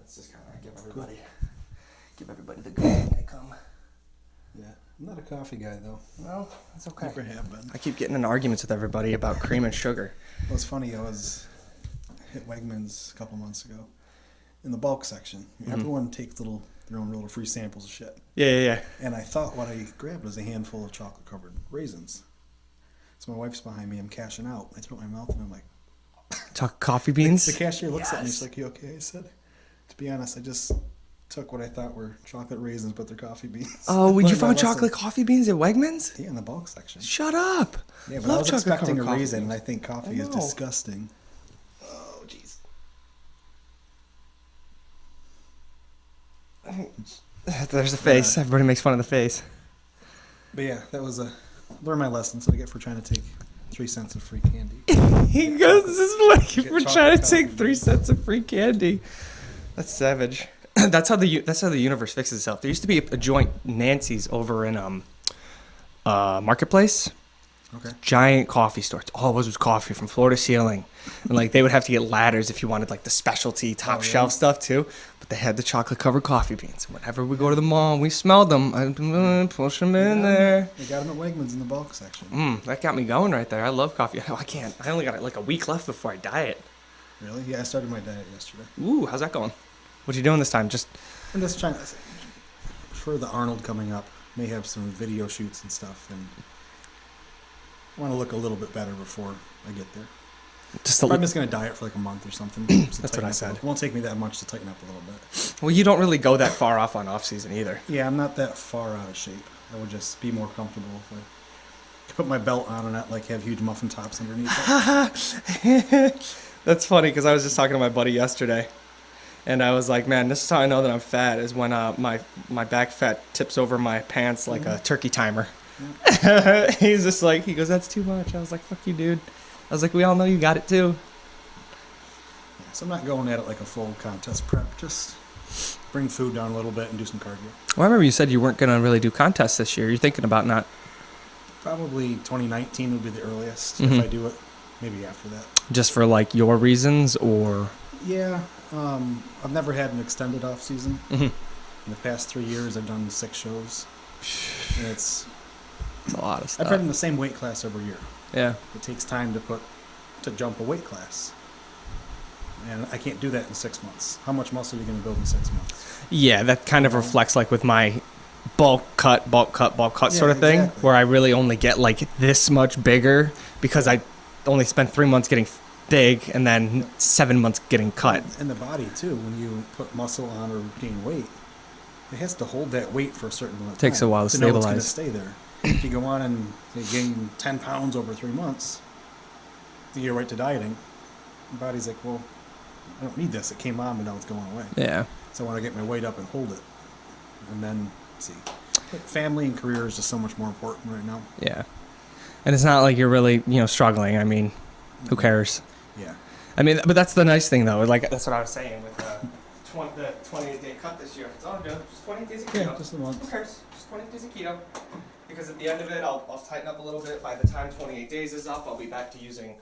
That's just kind of give everybody the good when they come. Yeah, I'm not a coffee guy though. No, that's okay. Never have been. I keep getting in arguments with everybody about cream and sugar. Well, it's funny. I was hit Wegmans a couple months ago in the bulk section. Everyone takes their own little free samples of shit. Yeah. And I thought what I grabbed was a handful of chocolate-covered raisins. So my wife's behind me. I'm cashing out. I throw it in my mouth, and I'm like... Coffee beans? The cashier looks at me. She's like, you okay? I said, to be honest, I just took what I thought were chocolate raisins, but they're coffee beans. Oh, would you find chocolate coffee beans at Wegmans? Yeah, in the bulk section. Shut up. Yeah, but I was expecting a raisin, and I think coffee is disgusting. Oh, jeez. There's the face. Everybody makes fun of the face. But yeah, that was learn my lesson. So I get for trying to take 3 cents of free candy. He goes, this is what we're trying to take 3 cents of free candy. That's savage. That's how the universe fixes itself. There used to be a joint, Nancy's, over in Marketplace. Okay. Giant coffee store. All it was coffee from floor to ceiling. And like they would have to get ladders if you wanted like the specialty top shelf stuff too. But they had the chocolate covered coffee beans. Whenever we go to the mall, we smelled them. I'd push them in there. They got them at Wegmans in the bulk section. That got me going right there. I love coffee. Oh, I can't. I only got like a week left before I diet. Really? Yeah, I started my diet yesterday. Ooh, how's that going? What you doing this time? I'm just trying to, for the Arnold coming up, may have some video shoots and stuff, and I want to look a little bit better before I get there. I'm just going to diet for like a month or something. That's what I said. It won't take me that much to tighten up a little bit. Well, you don't really go that far off on off season either. Yeah, I'm not that far out of shape. I would just be more comfortable if I could put my belt on and not like have huge muffin tops underneath it. That's funny because I was just talking to my buddy yesterday. And I was like, man, this is how I know that I'm fat, is when my back fat tips over my pants like a turkey timer. He's just like, he goes, that's too much. I was like, fuck you, dude. I was like, we all know you got it too. Yeah, so I'm not going at it like a full contest prep. Just bring food down a little bit and do some cardio. Well, I remember you said you weren't going to really do contests this year. You're thinking about not. Probably 2019 would be the earliest if I do it. Maybe after that. Just for like your reasons or? Yeah. I've never had an extended off season. In the past 3 years, I've done 6 shows. And it's a lot of stuff. I've been in the same weight class every year. Yeah. It takes time to jump a weight class. And I can't do that in 6 months. How much muscle are you going to build in 6 months? Yeah, that kind of reflects like with my bulk cut sort of thing, exactly. Where I really only get like this much bigger because I only spent 3 months getting big and then 7 months getting cut. And the body too, when you put muscle on or gain weight, it has to hold that weight for a certain amount of time. It takes a while to stabilize. stabilize. It's going to stay there. If you go on and you gain 10 pounds over 3 months, you get right to dieting, your body's like, well, I don't need this. It came on, but now it's going away. Yeah. So I want to get my weight up and hold it. And then, see. But family and career is just so much more important right now. Yeah. And it's not like you're really, struggling. I mean, who cares? Yeah. I mean, but that's the nice thing, though. Like, that's what I was saying with the 28-day cut this year. It's all good. Just 28 days of keto. Yeah, just a month. Who cares? Just 28 days of keto. Because at the end of it, I'll tighten up a little bit. By the time 28 days is up, I'll be back to using,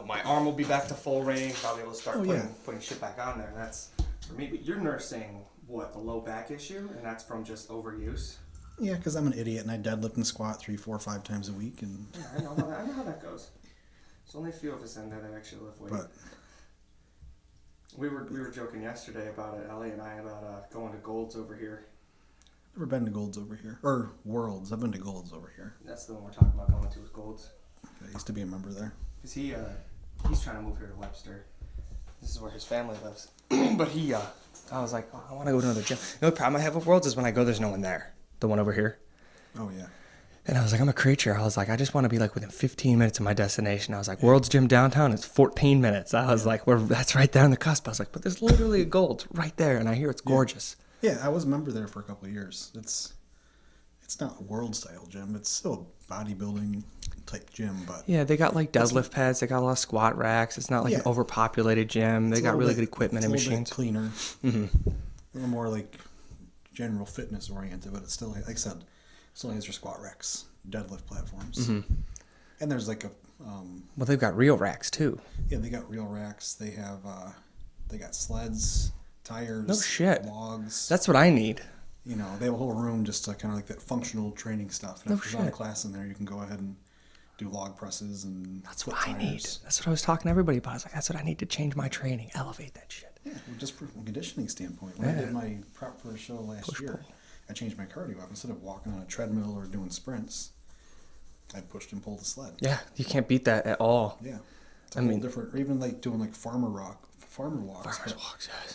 my arm will be back to full range. I'll be able to start putting shit back on there. And that's, for me, but you're nursing, what, the low back issue? And that's from just overuse? Yeah, because I'm an idiot and I deadlift and squat 3, 4, 5 times a week. And yeah, I know how that goes. There's only a few of us in there that actually lift weight. But we were joking yesterday about it, Ellie and I, about going to Gold's over here. Never been to Gold's over here. Or Worlds. I've been to Gold's over here. That's the one we're talking about going to, is Gold's. I used to be a member there. Because he's trying to move here to Webster. This is where his family lives. But I was like, I want to go to another gym. The only problem I have with Worlds is when I go, there's no one there. The one over here. Oh, yeah. And I was like, I'm a creature. I was like, I just want to be like within 15 minutes of my destination. I was like, World's Gym downtown is 14 minutes. I was like, that's right there on the cusp. I was like, but there's literally a Gold's right there, and I hear it's gorgeous. Yeah, I was a member there for a couple of years. It's not a world style gym. It's still a bodybuilding type gym, but yeah, they got like deadlift pads. They got a lot of squat racks. It's not like an overpopulated gym. They got really good equipment and machines. It's a little bit cleaner. A little more like general fitness oriented, but it's still, like I said, still has your squat racks, deadlift platforms, and there's like a. Well, they've got real racks too. Yeah, they got real racks. They have they got sleds, tires, No shit. logs. That's what I need. You know, they have a whole room just to kind of like that functional training stuff. And if there's not a class in there, you can go ahead and do log presses and That's what I need. That's what I was talking to everybody about. I was like, that's what I need to change my training, elevate that shit. Yeah, well, just from a conditioning standpoint. When I did my prep for a show last year, I changed my cardio up. Instead of walking on a treadmill or doing sprints, I pushed and pulled the sled. Yeah, you can't beat that at all. Yeah. It's a whole different, or even like doing like farmer walks.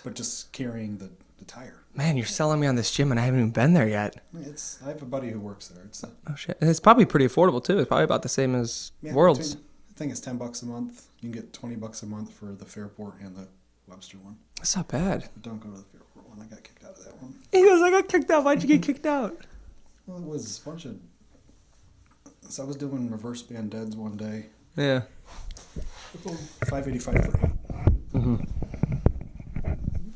But just carrying the tire. Man, you're selling me on this gym and I haven't even been there yet. I have a buddy who works there. Oh shit. And it's probably pretty affordable too. It's probably about the same as Worlds. I think it's $10 a month. You can get $20 a month for the Fairport and the Webster one. That's not bad. But don't go to the Fairport one. I got kicked out of that one. He goes, I got kicked out. Why'd you get kicked out? Well, it was a bunch of... So I was doing reverse band deads one day. Yeah. 585 for 8. Mm-hmm.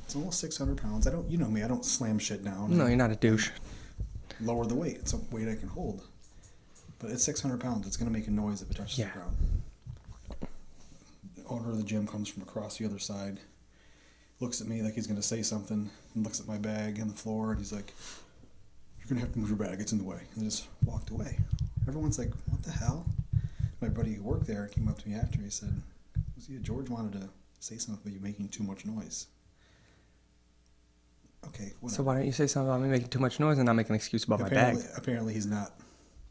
It's almost 600 pounds. You know me, I don't slam shit down. No, you're not a douche. Lower the weight. It's a weight I can hold. But it's 600 pounds. It's going to make a noise if it touches the ground. The owner of the gym comes from across the other side, looks at me like he's going to say something, and looks at my bag on the floor, and he's like, you're going to have to move your bag. It's in the way. And just walked away. Everyone's like, what the hell? My buddy who worked there came up to me after. He said, George wanted to say something about you making too much noise. Okay, whatever. So why don't you say something about me making too much noise and not make an excuse about my bag? Apparently he's not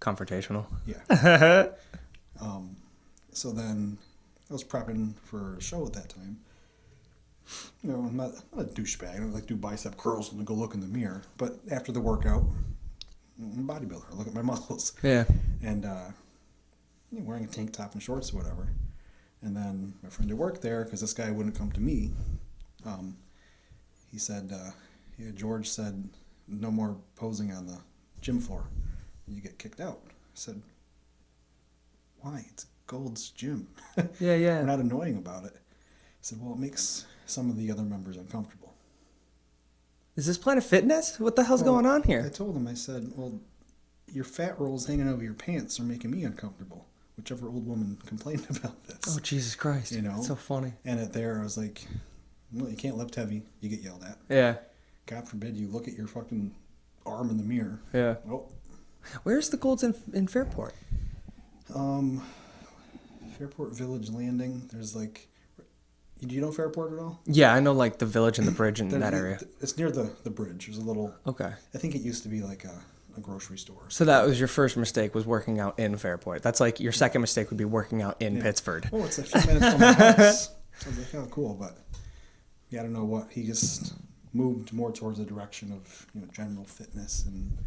confrontational. Yeah. So then I was prepping for a show at that time. You know, I'm not a douchebag. I don't like do bicep curls and go look in the mirror. But after the workout, I'm a bodybuilder. I look at my muscles. Yeah. And wearing a tank top and shorts or whatever. And then my friend who worked there, because this guy wouldn't come to me, he said, George said, no more posing on the gym floor. You get kicked out. I said, why? It's Gold's gym. Yeah. We're not annoying about it. I said, well, it makes some of the other members uncomfortable. Is this Planet Fitness? What the hell's going on here? I told him, I said, well, your fat rolls hanging over your pants are making me uncomfortable. Whichever old woman complained about this. Oh, Jesus Christ. You know? That's so funny. And I was like, well, you can't lift heavy. You get yelled at. Yeah. God forbid you look at your fucking arm in the mirror. Yeah. Oh. Where's the Golds in Fairport? Fairport Village Landing. There's like... Do you know Fairport at all? Yeah, I know like the village and the bridge in that area. It's near the bridge. There's a little... Okay. I think it used to be like a grocery store. So that was your first mistake, was working out in Fairport. That's like your second mistake would be working out in Pittsford. Oh, it's a few minutes from my house. So I was like, oh, cool. But I don't know what. He just moved more towards the direction of general fitness and...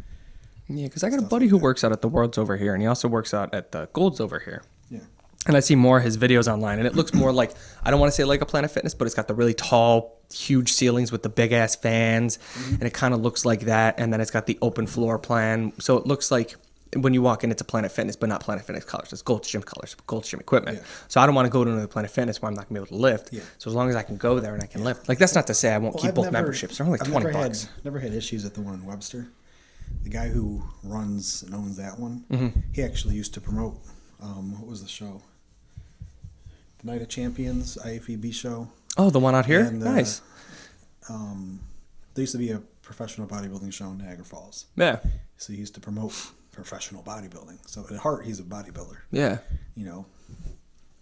Yeah, because I got a buddy who works out at the Worlds over here, and he also works out at the Golds over here. Yeah. And I see more of his videos online, and it looks more like, I don't want to say like a Planet Fitness, but it's got the really tall, huge ceilings with the big-ass fans, and it kind of looks like that, and then it's got the open floor plan. So it looks like when you walk in, it's a Planet Fitness, but not Planet Fitness colors. It's Gold's Gym colors, Gold's Gym equipment. Yeah. So I don't want to go to another Planet Fitness where I'm not going to be able to lift. Yeah. So as long as I can go there and I can lift. Like, that's not to say I won't keep both memberships. They're only like $20. Never had issues at the one in Webster. The guy who runs and owns that one, he actually used to promote, what was the show? The Night of Champions, IFEB show. Oh, the one out here? And, nice. There used to be a professional bodybuilding show in Niagara Falls. Yeah. So he used to promote professional bodybuilding. So at heart, he's a bodybuilder. Yeah.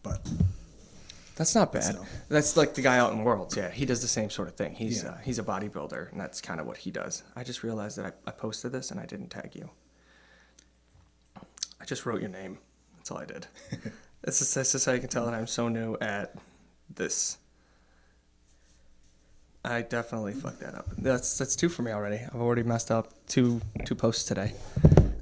But... That's not bad. So. That's like the guy out in Worlds. Yeah, he does the same sort of thing. He's a bodybuilder, and that's kind of what he does. I just realized that I posted this, and I didn't tag you. I just wrote your name. That's all I did. This is how you can tell that I'm so new at this. I definitely fucked that up. That's 2 for me already. I've already messed up two posts today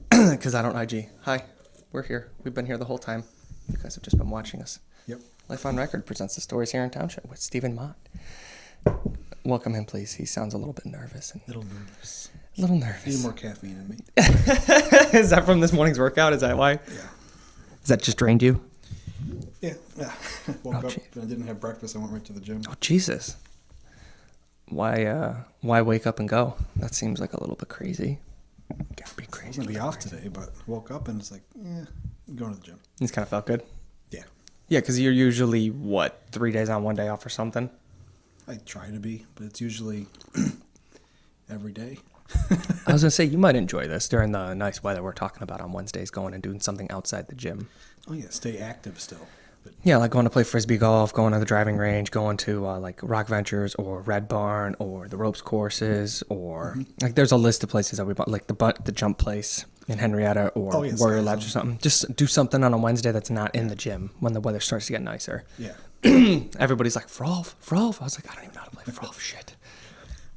because I don't IG. Hi, we're here. We've been here the whole time. You guys have just been watching us. Yep. Life on Record presents the Stories Here in Township with Steven Mott. Welcome him, please. He sounds a little bit nervous. A little nervous. A little nervous. Need more caffeine in me. Is that from this morning's workout? Is that why? Yeah. Is that just drained you? Yeah. Woke up and I didn't have breakfast. I went right to the gym. Oh, Jesus. Why wake up and go? That seems like a little bit crazy. Gotta be crazy. I was going to be off today, but woke up and it's like, I'm going to the gym. It's kind of felt good? Yeah. Yeah, because you're usually, 3 days on, 1 day off or something? I try to be, but it's usually every day. I was going to say, you might enjoy this during the nice weather we're talking about on Wednesdays, going and doing something outside the gym. Oh, yeah, stay active still. But Yeah, like going to play Frisbee golf, going to the driving range, going to like Rock Ventures or Red Barn or the ropes courses, or like there's a list of places that we bought, like the jump place in Henrietta or Oh, yeah, Warrior Sky Labs or Zone. something. Just do something on a Wednesday that's not in the gym when the weather starts to get nicer. yeah. Everybody's like, Frolf. I was like, I don't even know how to play Frolf. Shit.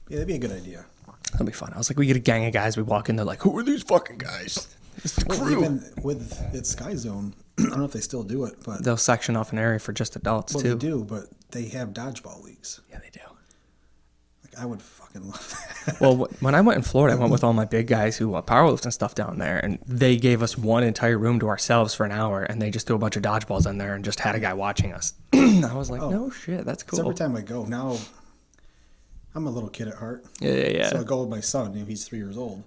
Yeah, that'd be a good idea. That'll be fun. I was like, we get a gang of guys. We walk in, they're like, who are these fucking guys? It's the Well, crew. even with its Sky Zone, I don't know if they still do it, but They'll section off an area for just adults, well, too. they do, but they have dodgeball leagues. Yeah, they do. Like, I would fucking love that. Well, when I went in Florida, I went with all my big guys who powerlift and stuff down there, and they gave us one entire room to ourselves for an hour, and they just threw a bunch of dodgeballs in there and just had a guy watching us. I was like, Oh. no shit, that's So cool. every time I go, now I'm a little kid at heart. Yeah. So I go with my son, he's 3 years old.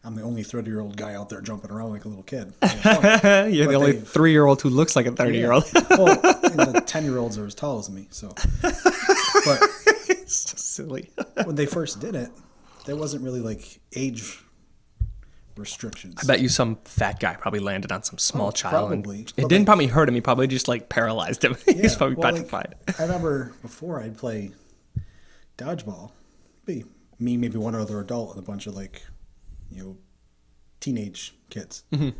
I'm the only 30-year-old guy out there jumping around like a little kid. You're the But only they- 3-year-old who looks like a 30-year-old. Well, and the 10-year-olds are as tall as me, so. But It's so silly. when they first did it, there wasn't really like age restrictions. I bet you some fat guy probably landed on some small child. probably. And it But, didn't like- probably hurt him. He probably just like paralyzed him. He's Yeah, probably well, petrified. I remember before I'd play dodgeball, be me, maybe one other adult, and a bunch of like, teenage kids. Mm-hmm.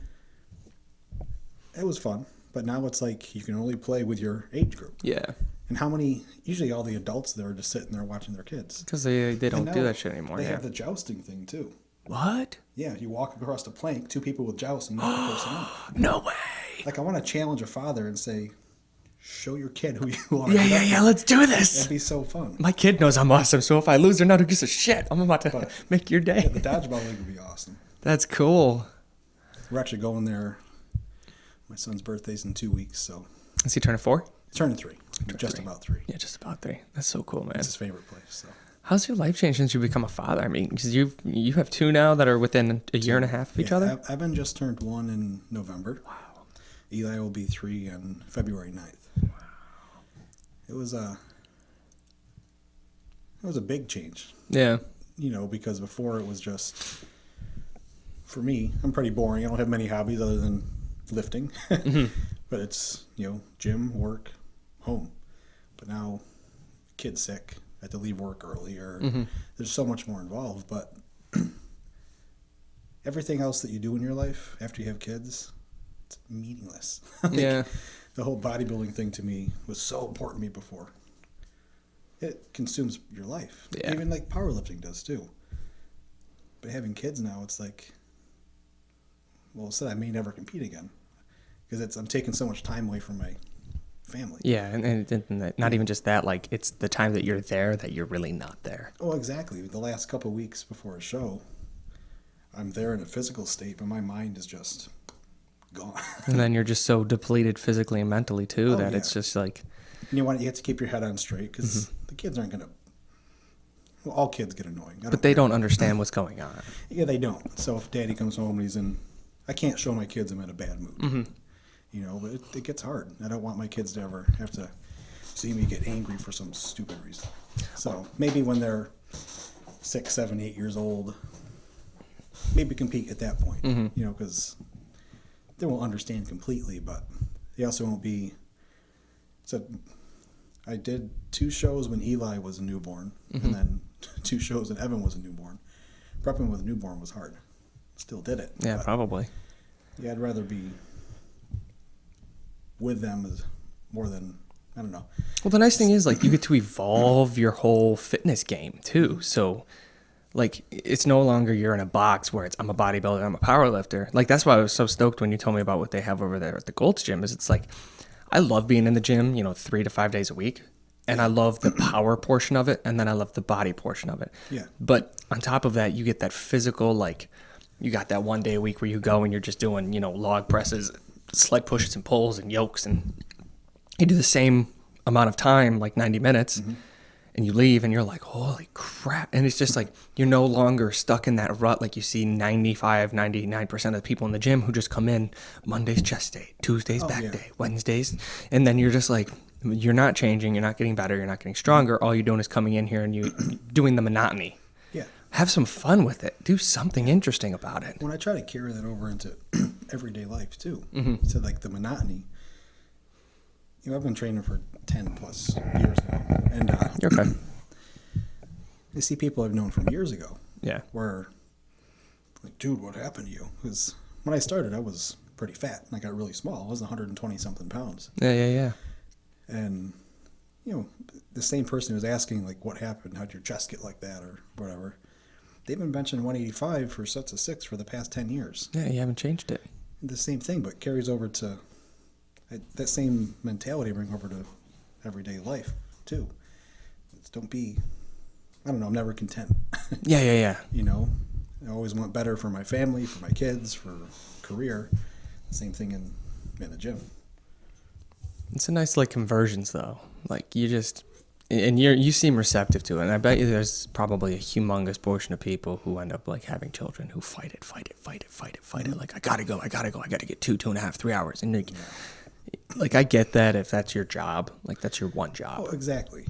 It was fun, but now it's like you can only play with your age group. Yeah. And how many? Usually, all the adults there are just sitting there watching their kids. Because they don't And do now that shit anymore. They Yeah. have the jousting thing too. What? Yeah, you walk across the plank, two people with jousts, and knock the person off. No way. Like, I want to challenge a father and say, show your kid who you are. Yeah. Let's do this. That'd be so fun. My kid knows I'm awesome, so if I lose or not, who gives a shit? I'm about to But- make your Yeah, day. the dodgeball league would be awesome. That's cool. We're actually going there. My son's birthday's in 2 weeks, so Is he turning 4? he's turning 3. Just 3. about 3. Yeah, just about 3. That's so cool, man. It's his favorite place. So How's your life changed since you become a father? I mean, because you have 2 now that are within a year and a half of each other. Evan just turned 1 in November. Wow. Eli will be 3 on February 9th. Wow. It was a big change. Yeah. Because before it was just, for me, I'm pretty boring. I don't have many hobbies other than lifting. But it's, gym, work, home. But now, kid's sick. I have to leave work early, or there's so much more involved. But everything else that you do in your life after you have kids, it's meaningless. Yeah. The whole bodybuilding thing to me was so important to me before. It consumes your life. Yeah. Even like powerlifting does too. But having kids now, it's like, well, instead I may never compete again. Because I'm taking so much time away from my family. Yeah, and not even just that, like, it's the time that you're there that you're really not there. Oh, exactly. The last couple of weeks before a show, I'm there in a physical state, but my mind is just gone. And then you're just so depleted physically and mentally, too, Oh, that yeah. it's just like... And you have to keep your head on straight, because the kids aren't going to... Well, all kids get annoying. But they don't understand what's going on. Yeah, they don't. So if daddy comes home and he's in... I can't show my kids I'm in a bad mood. But it gets hard. I don't want my kids to ever have to see me get angry for some stupid reason. So maybe when they're 6, 7, 8 years old, maybe compete at that point. Because they won't understand completely, but they also won't be... So I did 2 shows when Eli was a newborn, and then 2 shows when Evan was a newborn. Prepping with a newborn was hard. Still did it. Yeah, but probably. yeah, I'd rather be with them as more than, I don't know. Well, the nice thing is, like, you get to evolve your whole fitness game, too. So, like, it's no longer you're in a box where it's, I'm a bodybuilder, I'm a powerlifter. Like, that's why I was so stoked when you told me about what they have over there at the Gold's Gym, is it's like, I love being in the gym, 3 to 5 days a week. And I love the power portion of it, and then I love the body portion of it. Yeah. But on top of that, you get that physical, like, you got that one day a week where you go and you're just doing, log presses, slight pushes and pulls and yokes, and you do the same amount of time, like 90 minutes, and you leave and you're like, holy crap. And it's just like, you're no longer stuck in that rut like you see 99% of the people in the gym who just come in Monday's chest day, Tuesday's back yeah. day, Wednesdays. And then you're just like, You're not changing. You're not getting better. You're not getting stronger. All you're doing is coming in here and you doing the monotony. Yeah. Have some fun with it. Do something interesting about it. When I try to carry that over into everyday life too, Mm-hmm. so like the monotony. I've been training for 10 plus years now, and You're okay. I see people I've known from years ago. Yeah. Where, like, dude, what happened to you? Because when I started, I was pretty fat, and I got really small. I was 120 something pounds. Yeah. And, the same person who's asking, like, what happened? How'd your chest get like that or whatever? They've been benching 185 for sets of 6 for the past 10 years. Yeah, you haven't changed it. The same thing, but carries over to that same mentality bring over to everyday life, too. Don't be, I don't know, I'm never content. Yeah. I always want better for my family, for my kids, for career. Same thing in the gym. It's a nice, like, conversions, though. Like, you seem receptive to it. And I bet you there's probably a humongous portion of people who end up, like, having children who fight it. Mm-hmm. Like, I gotta go. I gotta get 2.5, 3 hours. And, like, I get that if that's your job. Like, that's your one job. Oh, exactly.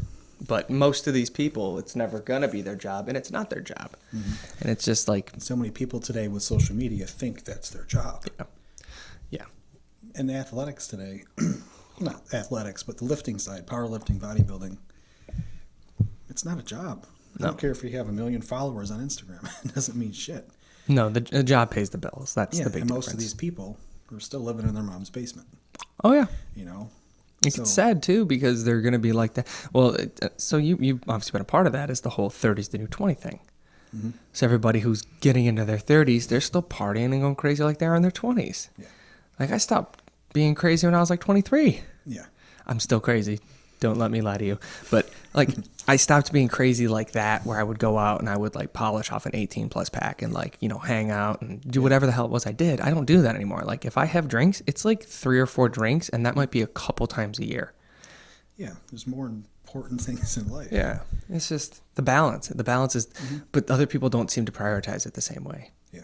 But most of these people, it's never going to be their job, and it's not their job. Mm-hmm. And it's just like... So many people today with social media think that's their job. Yeah. And the athletics today, not athletics, but the lifting side, powerlifting, bodybuilding, it's not a job. I don't care if you have 1 million followers on Instagram. It doesn't mean shit. No, the job pays the bills. That's the big and difference. most of these people are still living in their mom's basement. Oh, yeah. So, It's sad, too, because they're going to be like that. Well, so you've obviously been a part of that, is the whole 30's the new 20 thing. Mm-hmm. So everybody who's getting into their 30s, they're still partying and going crazy like they are in their 20s. Yeah. Like, I stopped being crazy when I was like 23. Yeah. I'm still crazy. Don't let me lie to you. But, like, I stopped being crazy like that, where I would go out and I would, like, polish off an 18 plus pack and, like, hang out and do whatever the hell it was I did. I don't do that anymore. Like, if I have drinks, it's like 3 or 4 drinks, and that might be a couple times a year. Yeah, there's more important things in life. Yeah. It's just the balance. The balance is, but other people don't seem to prioritize it the same way. Yeah.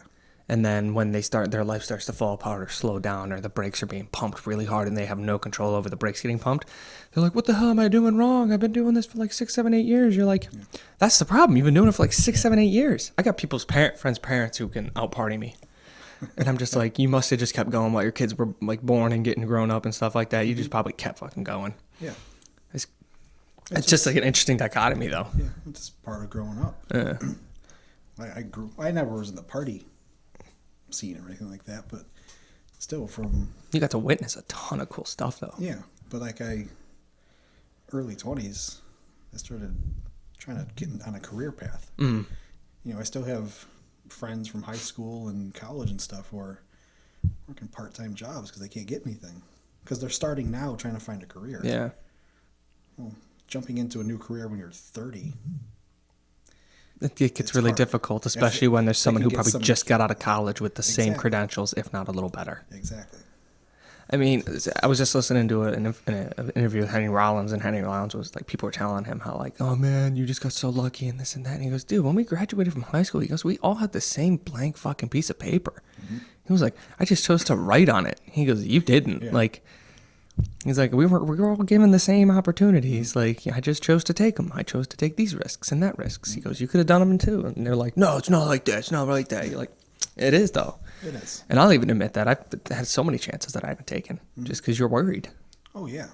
And then when their life starts to fall apart or slow down, or the brakes are being pumped really hard and they have no control over the brakes getting pumped, they're like, what the hell am I doing wrong? I've been doing this for like 6, 7, 8 years. You're like, that's the problem. You've been doing it for like 6, 7, 8 years. I got people's friends' parents who can out party me. And I'm just like, you must have just kept going while your kids were like born and getting grown up and stuff like that. You just probably kept fucking going. Yeah. It's just like an interesting dichotomy, though. Yeah, it's just part of growing up. I never was in the party scene or anything like that, but still from... You got to witness a ton of cool stuff, though. Yeah, but like early 20s, I started trying to get on a career path. Mm. I still have friends from high school and college and stuff who are working part-time jobs because they can't get anything. Because they're starting now trying to find a career. Yeah. Well, jumping into a new career when you're 30... It gets really difficult, especially when there's someone who probably just got out of college with the same credentials, if not a little better. Exactly. I mean, I was just listening to an interview with Henry Rollins, and Henry Rollins was like, people were telling him how like, oh man, you just got so lucky and this and that. And he goes, dude, when we graduated from high school, he goes, we all had the same blank fucking piece of paper. Mm-hmm. He was like, I just chose to write on it. He goes, you didn't. Yeah. Like, he's like, we were all given the same opportunities. Like, I just chose to take them. I chose to take these risks and that risks. He goes, you could have done them too. And they're like, no, it's not like that. It's not like that. You're like, it is though. It is. And I'll even admit that I've had so many chances that I haven't taken just because you're worried. Oh yeah.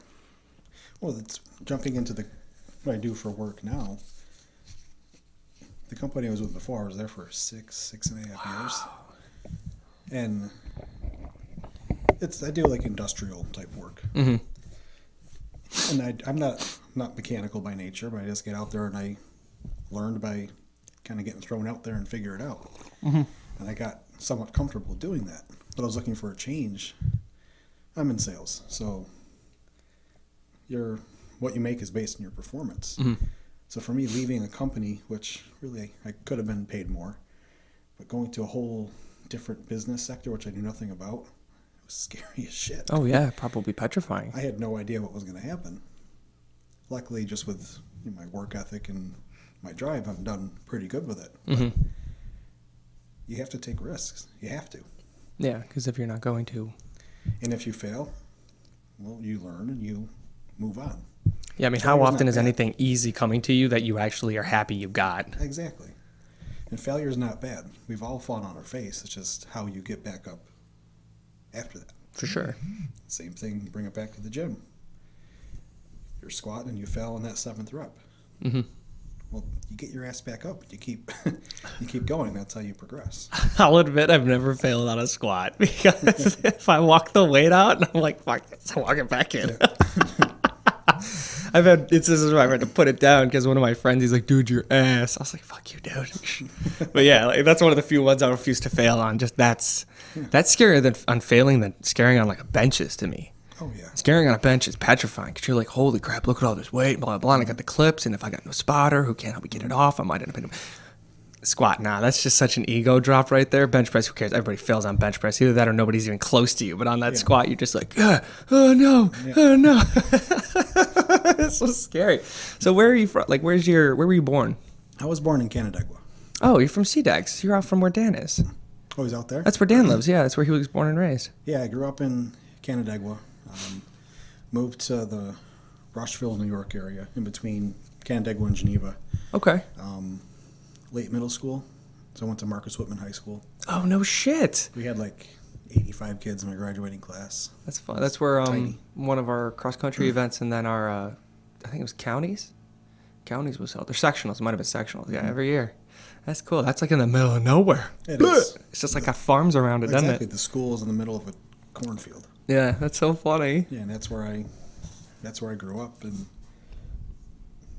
Well, it's jumping into what I do for work now. The company I was with before, I was there for 6.5 years. And I do like industrial type work. Mm-hmm. And I'm not mechanical by nature, but I just get out there and I learned by kind of getting thrown out there and figure it out. Mm-hmm. And I got somewhat comfortable doing that. But I was looking for a change. I'm in sales, so what you make is based on your performance. Mm-hmm. So for me, leaving a company, which really I could have been paid more, but going to a whole different business sector, which I knew nothing about, it was scary as shit. Oh yeah, probably petrifying. I had no idea what was going to happen. Luckily, just with my work ethic and my drive, I've done pretty good with it. Mm-hmm. But you have to take risks. You have to. Yeah, because if you're not going to. And if you fail, well, you learn and you move on. Yeah, I mean, Failure's how often not is bad. anything easy coming to you that you actually are happy you got? Exactly. And failure is not bad. We've all fallen on our face. It's just how you get back up after that. For sure. Same thing, bring it back to the gym. You're squatting and you fell in that 7th rep. Mm-hmm. Well, you get your ass back up. You keep you keep going. That's how you progress. I'll admit I've never failed on a squat because if I walk the weight out, I'm like, fuck, let's walk it back in. This is why I've had to put it down because one of my friends, he's like, dude, your ass. I was like, fuck you, dude. But yeah, like, that's one of the few ones I refuse to fail on. Just that's scarier on failing than scaring on like a benches to me. Oh, yeah. Scaring on a bench is petrifying because you're like, holy crap, look at all this weight, blah, blah, blah. And I got the clips, and if I got no spotter who can't help me get it off, I might end up in a squat. Nah, that's just such an ego drop right there. Bench press, who cares? Everybody fails on bench press. Either that or nobody's even close to you. But on that squat, you're just like, oh, no, oh, no. It's so scary. So where are you from? Like, where were you born? I was born in Canandaigua. Oh, you're from CDEX. You're out from where Dan is. Oh, he's out there? That's where Dan lives. Yeah, that's where he was born and raised. Yeah, I grew up in Canandaigua. Moved to the Rushville, New York area, in between Canandaigua and Geneva. Okay. Late middle school, so I went to Marcus Whitman High School. Oh, no shit. We had like 85 kids in my graduating class. That's fun. That's where Tiny. one of our cross-country events and then our, I think it was counties? Counties was held. Or sectionals. It might have been sectionals. Yeah, every year. That's cool. That's like in the middle of nowhere. It is. It's just like got farms around it, doesn't Exactly. it? The school is in the middle of a cornfield. Yeah, that's so funny. Yeah, and that's where I grew up, and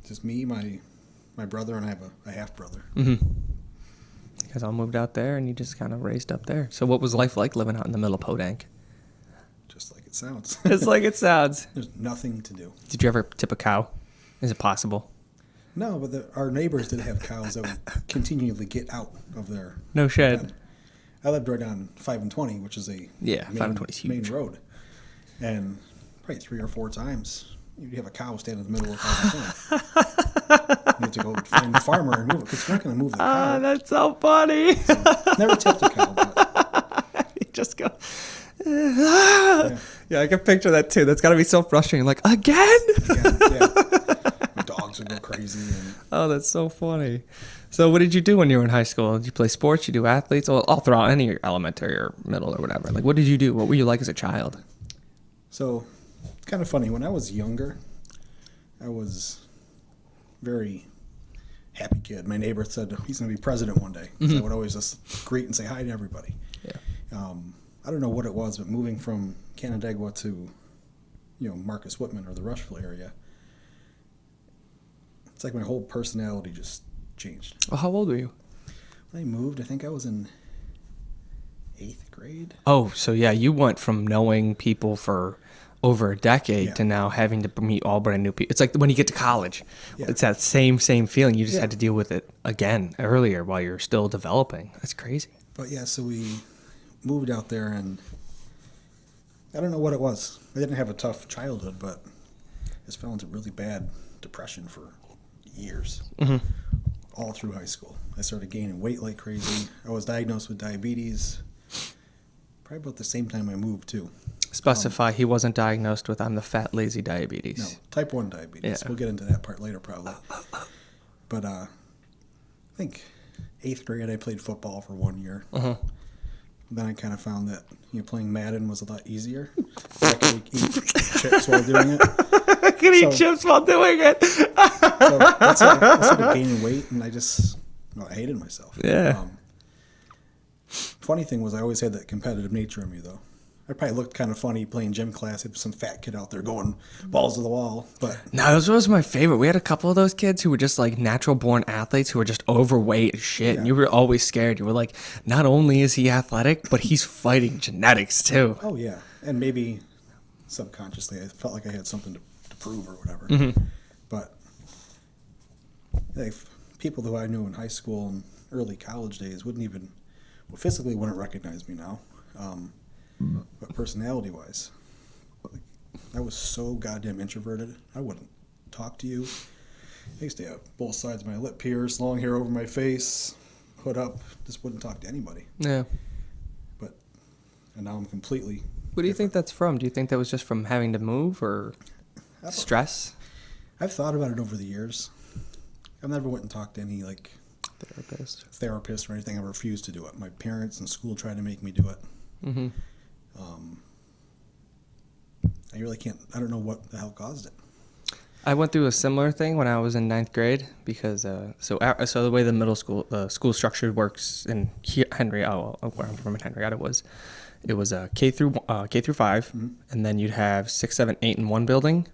just me, my brother, and I have a half brother. Mm-hmm. You guys all moved out there, and you just kind of raised up there. So what was life like living out in the middle of Podunk? Just like it sounds. It's like it sounds. There's nothing to do. Did you ever tip a cow? Is it possible? No, but our neighbors did have cows that would continually get out of their No shit. pen. I lived right on 5 and 20, which is a 5 and 20 is huge. main road. And probably 3 or 4 times, you'd have a cow stand in the middle of 5 and 20. You have to go find the farmer and move it, because you're not going to move the cow. That's so funny. So, never tipped a cow, but You just go. Yeah, I can picture that too. That's got to be so frustrating. Like, again? yeah. My dogs would go crazy. And Oh, that's so funny. So what did you do when you were in high school? Did you play sports? Did you do athletes? All throughout any elementary or middle or whatever. Like, what did you do? What were you like as a child? so it's kind of funny. When I was younger, I was very happy kid. My neighbor said he's going to be president one day. So I would always just greet and say hi to everybody. Yeah. I don't know what it was, but moving from Canandaigua to, Marcus Whitman or the Rushville area, it's like my whole personality just changed. Well, how old were you? When I moved, I think I was in 8th grade. Oh, so yeah, you went from knowing people for over a decade Yeah. to now having to meet all brand new people. It's like when you get to college. Yeah. It's that same feeling. You just Yeah. had to deal with it again earlier while you're still developing. That's crazy. But yeah, so we moved out there, and I don't know what it was. I didn't have a tough childhood, but I just fell into really bad depression for years, all through high school. I started gaining weight like crazy. I was diagnosed with diabetes probably about the same time I moved, too. Specify he wasn't diagnosed with I'm the fat, lazy diabetes. No, type 1 diabetes. Yeah. We'll get into that part later, probably. But I think 8th grade I played football for 1 year. Then I kind of found that playing Madden was a lot easier. I could eat chips while doing it. I could eat chips while doing it. So I started gaining weight, and I hated myself. Yeah. Funny thing was I always had that competitive nature in me, though. I probably looked kind of funny playing gym class. Had some fat kid out there going balls to the wall, but No, those was my favorite. We had a couple of those kids who were just like natural born athletes who were just overweight as shit. And Yeah. you were always scared. You were like, not only is he athletic, but he's fighting genetics too. oh yeah, and maybe subconsciously I felt like I had something to prove or whatever. But people who I knew in high school and early college days physically wouldn't recognize me now. But personality-wise, I was so goddamn introverted. I wouldn't talk to you. I used to have both sides of my lip pierced, long hair over my face, hood up. Just wouldn't talk to anybody. Yeah. And now I'm completely. What do you think that's from? Do you think that was just from having to move or? stress? I've thought about it over the years. I've never went and talked to any therapist or anything. I refused to do it. My parents and school tried to make me do it. Mm-hmm. I really can't. I don't know what the hell caused it. I went through a similar thing when I was in 9th grade because so the way the middle school school structure works in Henry, where I'm from in Henrietta it was K through 5, mm-hmm. and then you'd have 6, 7, 8 in one building,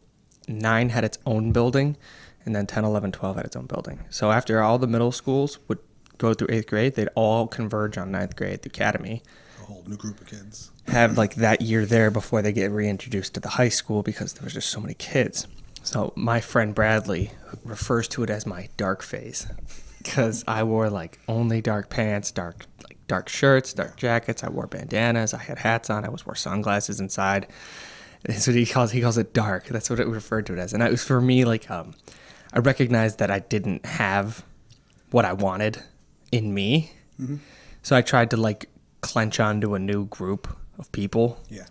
9 had its own building, and then 10, 11, 12 had its own building. So after all the middle schools would go through 8th grade, they'd all converge on 9th grade, the academy. A whole new group of kids. Have like that year there before they get reintroduced to the high school because there was just so many kids. So my friend Bradley refers to it as my dark phase because I wore like only dark pants, dark shirts, dark jackets. I wore bandanas. I had hats on. I wore sunglasses inside. That's what he calls it dark. That's what it referred to it as. And it was for me like I recognized that I didn't have what I wanted in me. Mm-hmm. So I tried to like clench onto a new group of people. Yeah.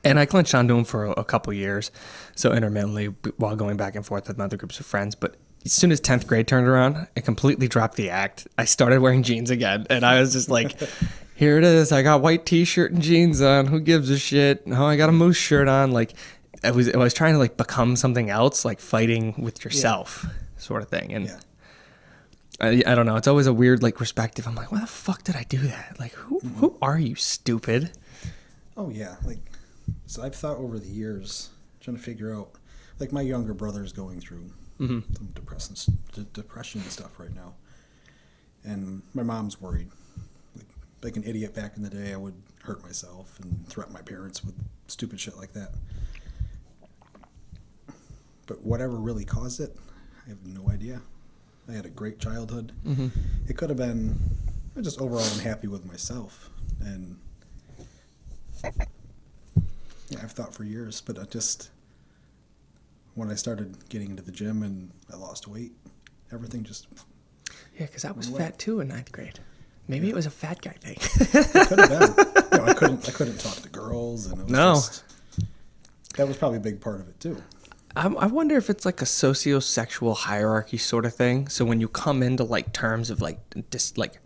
And I clenched onto them for a couple years, so intermittently while going back and forth with other groups of friends. But as soon as 10th grade turned around, I completely dropped the act. I started wearing jeans again, and I was just like, here it is. I got white T-shirt and jeans on. Who gives a shit? Oh, I got a moose shirt on. Like, I was trying to like become something else, like fighting with yourself, sort of thing. And I don't know. It's always a weird like perspective. I'm like, why the fuck did I do that? Like, who are you, stupid? Oh yeah, like. So I've thought over the years, trying to figure out, like my younger brother's going through some depression and stuff right now. And my mom's worried. Like an idiot back in the day, I would hurt myself and threaten my parents with stupid shit like that. But whatever really caused it, I have no idea. I had a great childhood. Mm-hmm. It could have been, I'm just overall unhappy with myself. And yeah, I've thought for years, but when I started getting into the gym and I lost weight, everything just... Yeah, because I was fat too in 9th grade. Maybe it was a fat guy thing. It could have been. I couldn't talk to girls, and it was that was probably a big part of it too. I wonder if it's like a socio-sexual hierarchy sort of thing. So when you come into like terms of like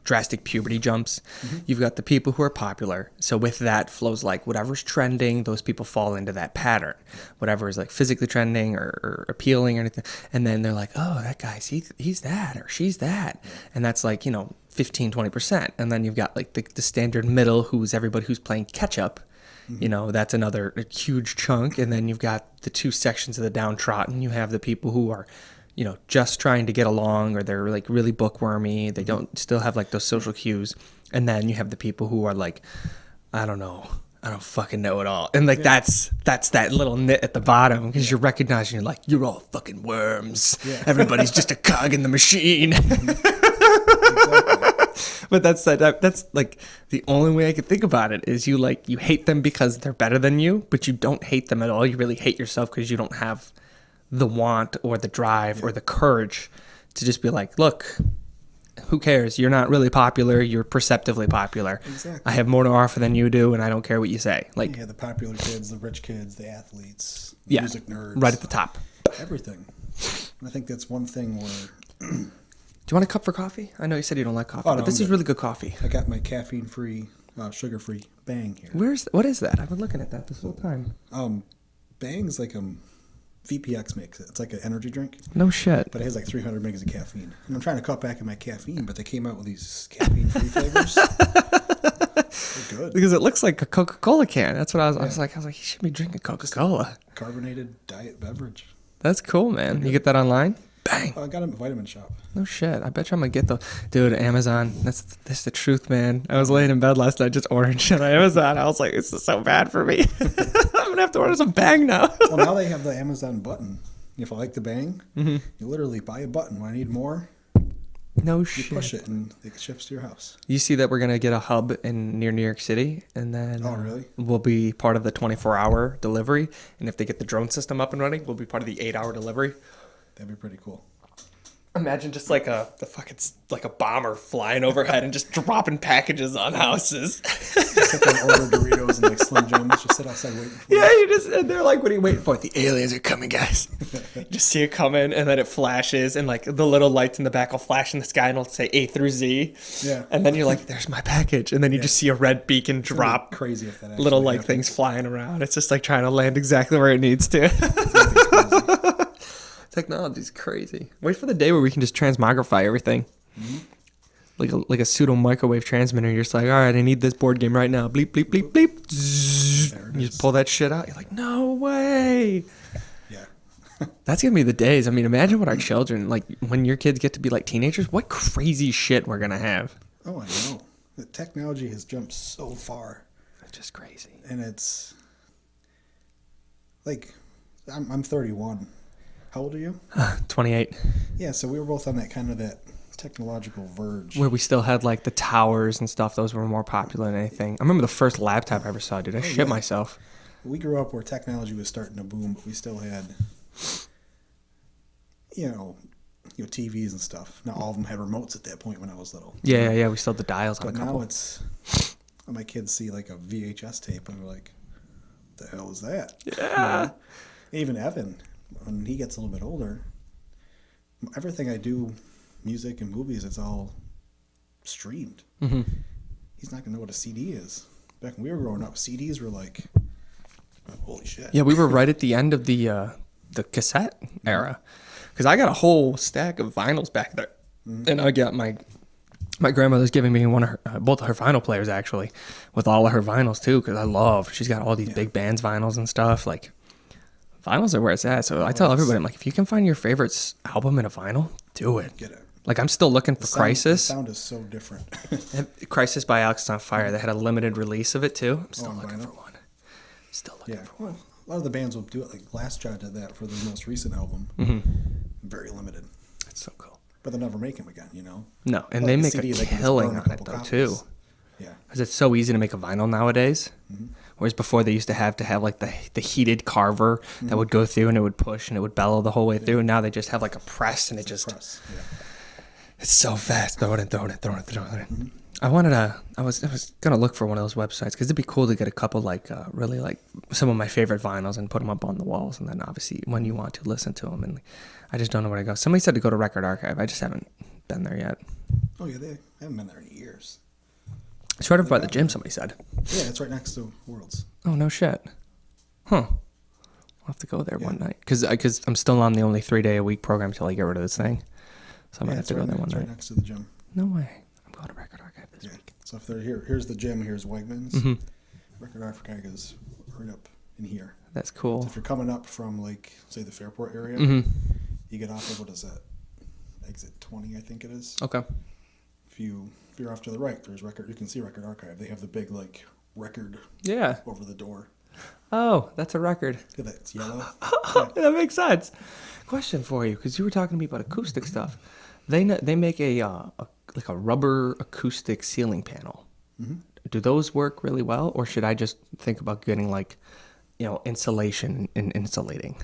drastic puberty jumps, you've got the people who are popular. So with that flows like whatever's trending, those people fall into that pattern. Whatever is like physically trending or appealing or anything. And then they're like, oh, that guy's, he's that or she's that. And that's like, 15, 20%. And then you've got like the standard middle who's everybody who's playing catch up. That's another huge chunk. And then you've got the two sections of the downtrodden. You have the people who are, just trying to get along, or they're like really bookwormy. They don't still have like those social cues. And then you have the people who are like, I don't know. I don't fucking know it all. And like, that's that little nit at the bottom because you're recognizing, you're like, you're all fucking worms. Yeah. Everybody's just a cog in the machine. Exactly. But that's like the only way I could think about it is you hate them because they're better than you, but you don't hate them at all. You really hate yourself because you don't have the want or the drive or the courage to just be like, look, who cares? You're not really popular. You're perceptively popular. Exactly. I have more to offer than you do, and I don't care what you say. Like, the popular kids, the rich kids, the athletes, the music nerds. Right at the top. Everything. And I think that's one thing where... Do you want a cup for coffee? I know you said you don't like coffee, but this is really good coffee. I got my caffeine-free, sugar-free Bang here. What is that? I've been looking at that this whole time. Bang's like VPX makes it. It's like an energy drink. No shit. But it has like 300 megs of caffeine. And I'm trying to cut back on my caffeine, but they came out with these caffeine-free flavors. They're good. Because it looks like a Coca-Cola can. That's what I was like, you should be drinking Coca-Cola. Carbonated diet beverage. That's cool, man. You get that online? Bang. I got it at Vitamin Shop. No shit. I bet you I'm going to get those. Dude, Amazon. That's the truth, man. I was laying in bed last night just ordering shit on Amazon. I was like, this is so bad for me. I'm going to have to order some Bang now. Well, now they have the Amazon button. If I like the Bang, you literally buy a button. When I need more, shit. You push it and it ships to your house. You see that we're going to get a hub near New York City, and then really? We'll be part of the 24-hour delivery. And if they get the drone system up and running, we'll be part of the 8-hour delivery. That'd be pretty cool. Imagine just like a bomber flying overhead and just dropping packages on houses. Sit there and order Doritos and like Slim Jims. Just sit outside waiting for Yeah, and they're like, what are you waiting for? The aliens are coming, guys. You just see it coming, and then it flashes, and like the little lights in the back will flash in the sky, and it'll say A through Z. Yeah. And then you're like, there's my package. And then you just see a red beacon drop. Crazy if that actually Little like happens. things flying around. It's just like trying to land exactly where it needs to. Technology's crazy. Wait for the day where we can just transmogrify everything. Mm-hmm. Like a pseudo microwave transmitter. You're just like, all right, I need this board game right now. Bleep, bleep, bleep, bleep. Zzz. You just pull that shit out. You're like, no way. Yeah. That's going to be the days. I mean, imagine what our children, like when your kids get to be like teenagers, what crazy shit we're going to have. Oh, I know. The technology has jumped so far. It's just crazy. And it's like, I'm 31. How old are you? 28. Yeah, so we were both on that technological verge. Where we still had like the towers and stuff. Those were more popular than anything. I remember the first laptop I ever saw, dude. I shit myself. We grew up where technology was starting to boom, but we still had, TVs and stuff. Not all of them had remotes at that point when I was little. Yeah. We still had the dials on But a couple. now it's, my kids see like a VHS tape and they're like, what the hell is that? Yeah. Even Evan, when he gets a little bit older, everything I do, music and movies, it's all streamed. Mm-hmm. He's not going to know what a CD is. Back when we were growing up, CDs were like, holy shit. Yeah, we were right at the end of the cassette era. Because I got a whole stack of vinyls back there. Mm-hmm. And I got my grandmother's giving me both of her vinyl players, actually, with all of her vinyls, too, because she's got all these big bands vinyls and stuff. Like, vinyls are where it's at. So I tell everybody, I'm like, if you can find your favorite album in a vinyl, do it. Get it. Like, I'm still looking for Crisis. The sound is so different. Crisis by Alex on Fire. They had a limited release of it, too. I'm still looking for one. Still looking for one. A lot of the bands will do it. Like Glassjaw did that for their most recent album. Mm-hmm. Very limited. That's so cool. But they'll never make them again, No, and they make a killing on it, though, too. Yeah. Because it's so easy to make a vinyl nowadays. Mm-hmm. Whereas before they used to have like the heated carver that would go through and it would push and it would bellow the whole way through. And now they just have like a press and it's so fast. Throw it in. Mm-hmm. I was gonna look for one of those websites because it'd be cool to get a couple like really like some of my favorite vinyls and put them up on the walls, and then obviously when you want to listen to them. And I just don't know where to go. Somebody said to go to Record Archive. I just haven't been there yet. Oh yeah, they haven't been there in years. It's right over by the gym. Somebody said. Yeah, it's right next to Worlds. Oh no shit. Huh. I'll have to go there one night because I'm still on the only 3-day a week program until I get rid of this thing. So I might have to go there one night. Right next to the gym. No way. I'm going to Record Archive this week. So if they're here's the gym, here's Wegmans. Mm-hmm. Record Archive is right up in here. That's cool. So if you're coming up from like say the Fairport area, mm-hmm. you get off of what is that? Exit 20, I think it is. Okay. If you're off to the right, there's Record. You can see Record Archive. They have the big like record. Yeah. Over the door. Oh, that's a record. Look at that. It's yellow. That makes sense. Question for you, because you were talking to me about acoustic stuff. They make a rubber acoustic ceiling panel. Mm-hmm. Do those work really well, or should I just think about getting like, insulation and insulating?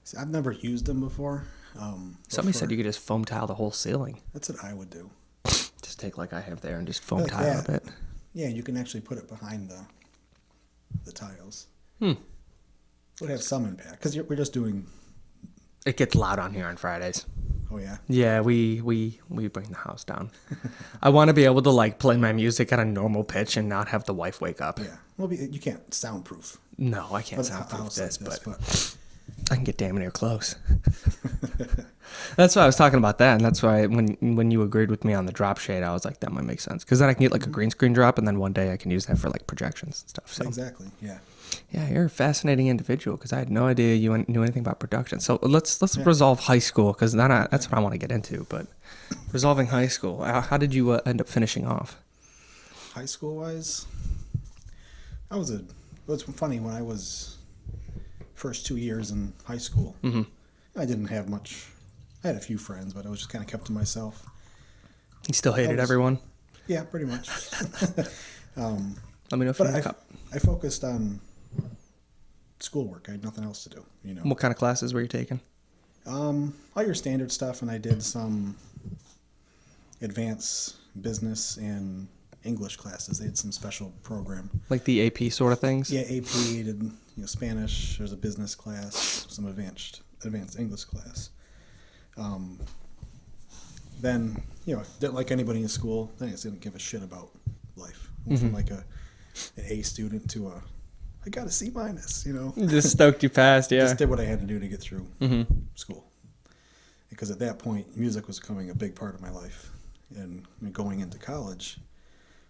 See, I've never used them before. Somebody said you could just foam tile the whole ceiling. That's what I would do. Just take like I have there and just foam tile a bit. Yeah, you can actually put it behind the tiles. It would have some impact because we're just doing. It gets loud on here on Fridays. Oh yeah. Yeah, we bring the house down. I want to be able to like play my music at a normal pitch and not have the wife wake up. Yeah. Well, you can't soundproof. No, I can't soundproof this, but I can get damn near close. That's why I was talking about that, and that's why when you agreed with me on the drop shade, I was like, that might make sense because then I can get like a green screen drop, and then one day I can use that for like projections and stuff. So. Exactly. Yeah. Yeah, you're a fascinating individual because I had no idea you knew anything about production. So let's resolve high school because that's what I want to get into. But resolving high school, how did you end up finishing off? High school wise, it's funny when I was first 2 years in high school. Mm-hmm. I didn't have much. I had a few friends, but I was just kind of kept to myself. You still hated everyone? Yeah, pretty much. Let me know if you need a cup. I focused on schoolwork. I had nothing else to do. What kind of classes were you taking? All your standard stuff, and I did some advanced business and English classes. They had some special program. Like the AP sort of things? Yeah, AP did Spanish. There's a business class, some advanced English class. Then didn't like anybody in school. Then I just didn't give a shit about life. Went from like an A student to I got a C minus. Just stoked you passed, yeah. Just did what I had to do to get through school. Because at that point, music was becoming a big part of my life. And going into college,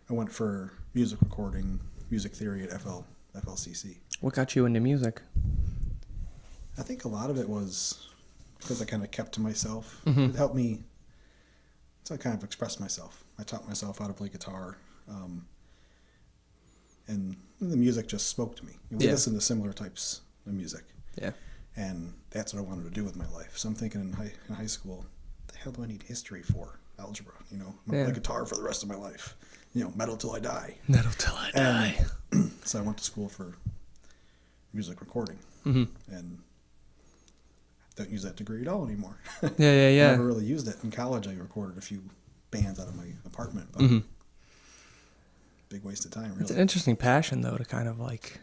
I went for music recording, music theory at FLCC. What got you into music? I think a lot of it was because I kind of kept to myself. It helped me to kind of express myself. I taught myself how to play guitar. And the music just spoke to me. We listened to similar types of music. Yeah. And that's what I wanted to do with my life. So I'm thinking in high school, what the hell do I need history for? Algebra, I'm going to play guitar for the rest of my life. Metal till I die. Metal till I die. So I went to school for music recording. And don't use that degree at all anymore. Yeah. I never really used it. In college, I recorded a few bands out of my apartment. But big waste of time, really. It's an interesting passion, though, to kind of like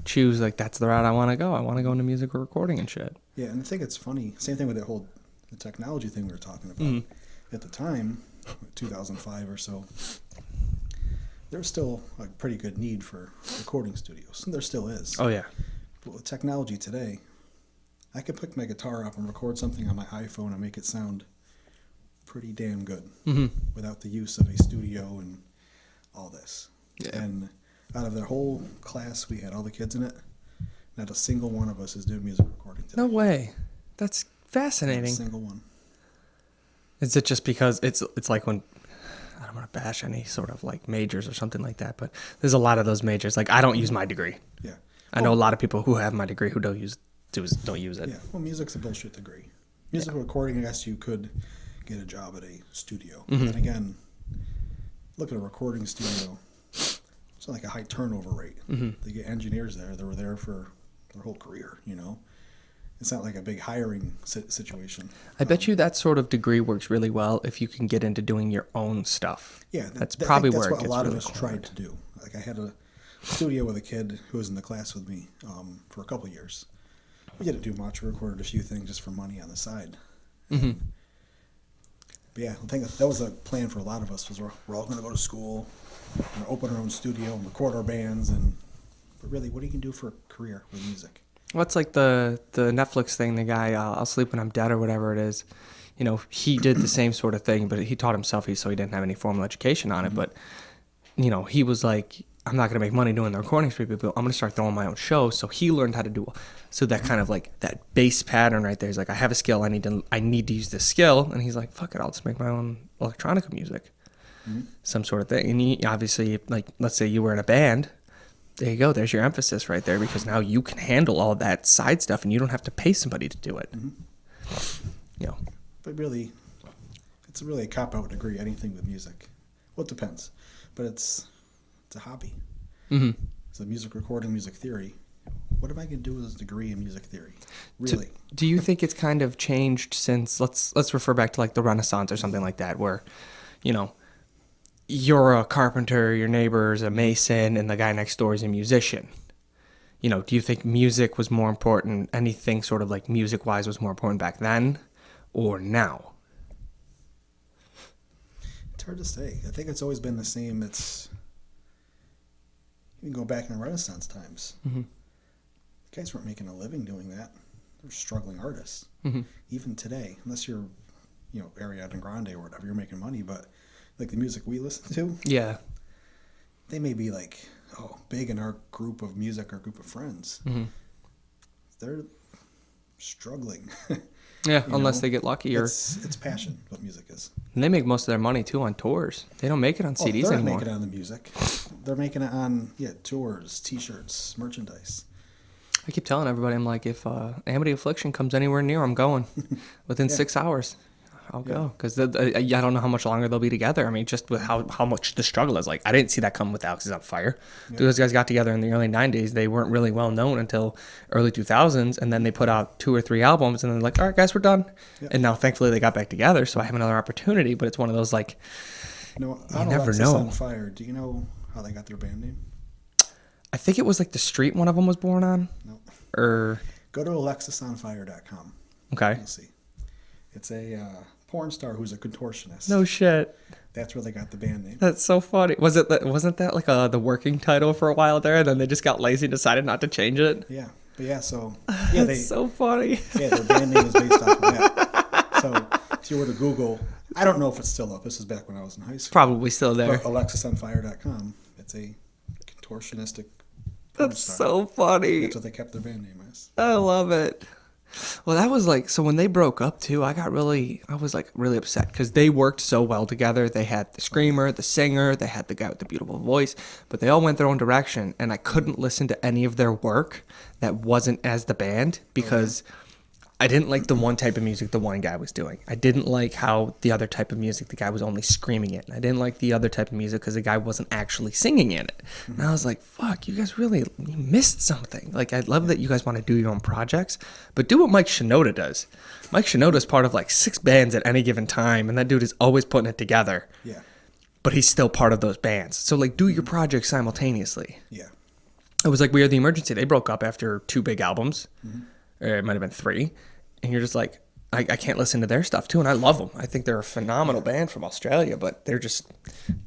choose, like, that's the route I want to go. I want to go into music recording and shit. Yeah, and I think it's funny. Same thing with the technology thing we were talking about. At the time, 2005 or so, there was still a pretty good need for recording studios. And there still is. Oh, yeah. But with technology today, I could pick my guitar up and record something on my iPhone and make it sound pretty damn good without the use of a studio and all this. Yeah. And out of the whole class, we had all the kids in it. Not a single one of us is doing music recording today. No way. That's fascinating. Not a single one. Is it just because it's like when, I don't want to bash any sort of like majors or something like that, but there's a lot of those majors. Like, I don't use my degree. Yeah. I know a lot of people who have my degree who don't use it. Yeah. Well, music's a bullshit degree. Music recording, I guess you could get a job at a studio. But then again, look at a recording studio. It's like a high turnover rate. They get engineers there. They were there for their whole career, It's not like a big hiring situation. I bet you that sort of degree works really well if you can get into doing your own stuff. Yeah, that's probably where what it gets a lot really of us hard. tried to do. Like, I had a studio with a kid who was in the class with me for a couple of years. We didn't do much. We recorded a few things just for money on the side. But yeah, I think that was a plan for a lot of us. Was we're all going to go to school, and open our own studio, and record our bands, but really, what do you can do for a career with music? What's like the Netflix thing, the guy, I'll sleep when I'm dead or whatever it is. He did the same sort of thing, but he taught himself, so he didn't have any formal education on it. But, he was like, I'm not going to make money doing the recordings for people. I'm going to start throwing my own shows. So he learned how to do, so that kind of like that bass pattern right there. He's like, I have a skill. I need to use this skill. And he's like, fuck it. I'll just make my own electronica music, some sort of thing. And he obviously, like, let's say you were in a band. There you go. There's your emphasis right there, because now you can handle all that side stuff and you don't have to pay somebody to do it. But really, it's really a cop-out degree, anything with music. Well, it depends. But it's a hobby. So music recording, music theory. What am I going to do with this degree in music theory? Really? Do you think it's kind of changed since, let's refer back to like the Renaissance or something like that, where, you're a carpenter, your neighbor's a mason, and the guy next door is a musician. Do you think music was more important, anything sort of like music-wise was more important back then or now? It's hard to say. I think it's always been the same. You can go back in the Renaissance times. Guys weren't making a living doing that. They're struggling artists. Even today, unless you're, Ariana Grande or whatever, you're making money, but like the music we listen to, they may be like, big in our group of music, our group of friends. They're struggling. Unless they get lucky, or it's passion. What music is, and they make most of their money too on tours. They don't make it on CDs they're anymore. Not making it on the music. They're making it on tours, T-shirts, merchandise. I keep telling everybody, I'm like, if Amity Affliction comes anywhere near, I'm going within 6 hours. I'll go because I don't know how much longer they'll be together. I mean, just with how much the struggle is. Like, I didn't see that come with Alex is on Fire. Those guys got together in the early 90s. They weren't really well known until early 2000s, and then they put out 2 or 3 albums, and they're like, all right, guys, we're done. And now, thankfully, they got back together, so I have another opportunity. But it's one of those, like, No, you never know. On Fire. Do you know how they got their band name? I think it was like the street one of them was born on. No. Or go to alexisonfire.com. Okay. You'll see. It's a porn star who's a contortionist. No shit. That's where they got the band name. That's so funny. Wasn't that like the working title for a while there, and then they just got lazy and decided not to change it? Yeah. But yeah, so That's so funny. Yeah, their band name is based off of that. So if you were to Google, I don't know if it's still up. This is back when I was in high school. Probably still there. But alexisonfire.com. It's a contortionistic porn That's star. so funny. That's what they kept their band name as. I love it. Well, that was like, so when they broke up too, I was like really upset because they worked so well together. They had the screamer, the singer, they had the guy with the beautiful voice, but they all went their own direction, and I couldn't listen to any of their work that wasn't as the band because I didn't like the one type of music the one guy was doing. I didn't like how the other type of music the guy was only screaming it. And I didn't like the other type of music because the guy wasn't actually singing in it. And I was like, fuck, you guys you missed something. Like, I love that you guys want to do your own projects, but do what Mike Shinoda does. Mike Shinoda is part of like 6 bands at any given time, and that dude is always putting it together. Yeah. But he's still part of those bands. So, like, do your projects simultaneously. Yeah. It was like We Are the Emergency. They broke up after 2 big albums. Or it might have been 3. And you're just like, I can't listen to their stuff too, and I love them. I think they're a phenomenal band from Australia, but they're just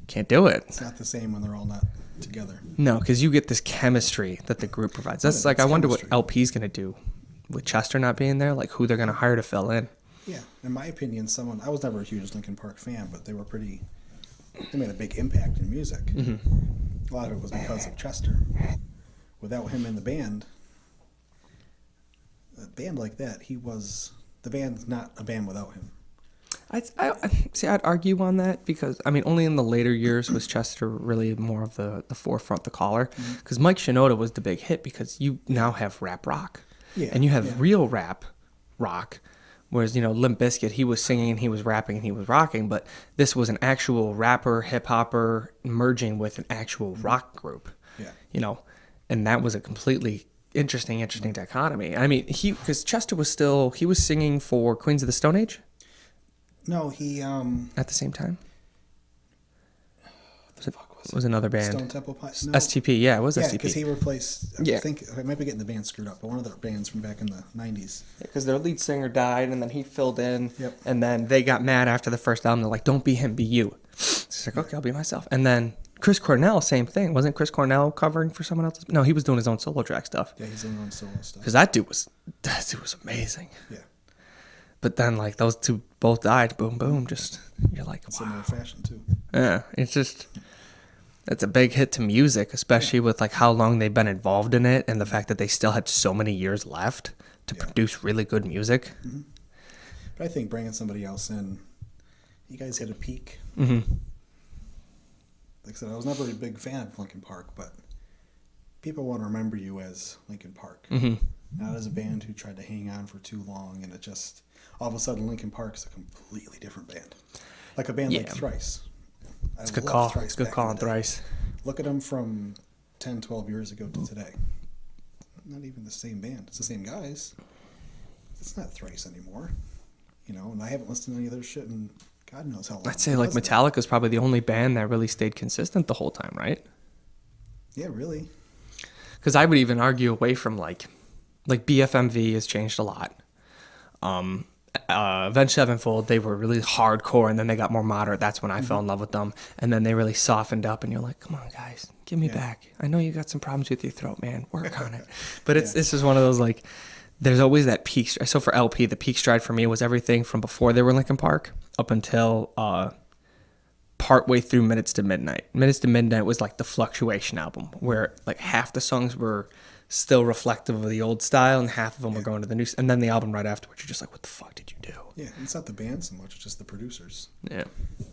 can't do it. It's not the same when they're all not together. No, because you get this chemistry that the group provides. That's like, I wonder what LP's going to do with Chester not being there, like who they're going to hire to fill in. Yeah, in my opinion, I was never a huge Linkin Park fan, but they made a big impact in music. A lot of it was because of Chester. Without him in the band, a band like that, the band's not a band without him. I'd argue on that because, I mean, only in the later years was Chester really more of the forefront, the caller. Because Mike Shinoda was the big hit because you now have rap rock. Yeah, and you have real rap rock. Whereas, Limp Bizkit, he was singing and he was rapping and he was rocking. But this was an actual rapper, hip-hopper merging with an actual rock group. Yeah. And that was a completely interesting dichotomy. I mean, because Chester was singing for Queens of the Stone Age? No, he At the same time? Was another band. Stone Temple Pilots. No. STP, yeah, it was STP. Yeah, because he replaced, I think, I might be getting the band screwed up, but one of their bands from back in the 90s. Because their lead singer died, and then he filled in, Yep. and then they got mad after the first album. They're like, don't be him, be you. It's like, okay, I'll be myself. And then Chris Cornell, same thing. Wasn't Chris Cornell covering for someone else? No, he was doing his own solo track stuff. Yeah, he's doing his own solo stuff. Because that dude was amazing. Yeah. But then, like, those two both died. Boom, boom. Just, you're like, wow. Similar fashion, too. Yeah, it's a big hit to music, especially with, like, how long they've been involved in it and the fact that they still had so many years left to produce really good music. Mm-hmm. But I think bringing somebody else in, you guys hit a peak. Mm-hmm. Like I said, I was never a big fan of Linkin Park, but people want to remember you as Linkin Park. Mm-hmm. Not as a band who tried to hang on for too long, and it just, all of a sudden, Linkin Park's a completely different band. Like a band like Thrice. It's a good call. It's a good call on Thrice. Look at them from 10, 12 years ago to today. Not even the same band. It's the same guys. It's not Thrice anymore. And I haven't listened to any of their shit in God knows how long. I'd say, like, Metallica's probably the only band that really stayed consistent the whole time, right? Yeah, really. Because I would even argue away from, like BFMV has changed a lot. Avenged Sevenfold, they were really hardcore, and then they got more moderate. That's when I fell in love with them. And then they really softened up, and you're like, come on, guys, give me back. I know you got some problems with your throat, man. Work on it. But it's just one of those, like, there's always that peak. So for LP, the peak stride for me was everything from before they were Linkin Park up until partway through Minutes to Midnight. Minutes to Midnight was like the Fluctuation album, where like half the songs were still reflective of the old style and half of them were going to the new. And then the album right afterwards, you're just like, what the fuck did you do? Yeah, it's not the band so much, it's just the producers. Yeah.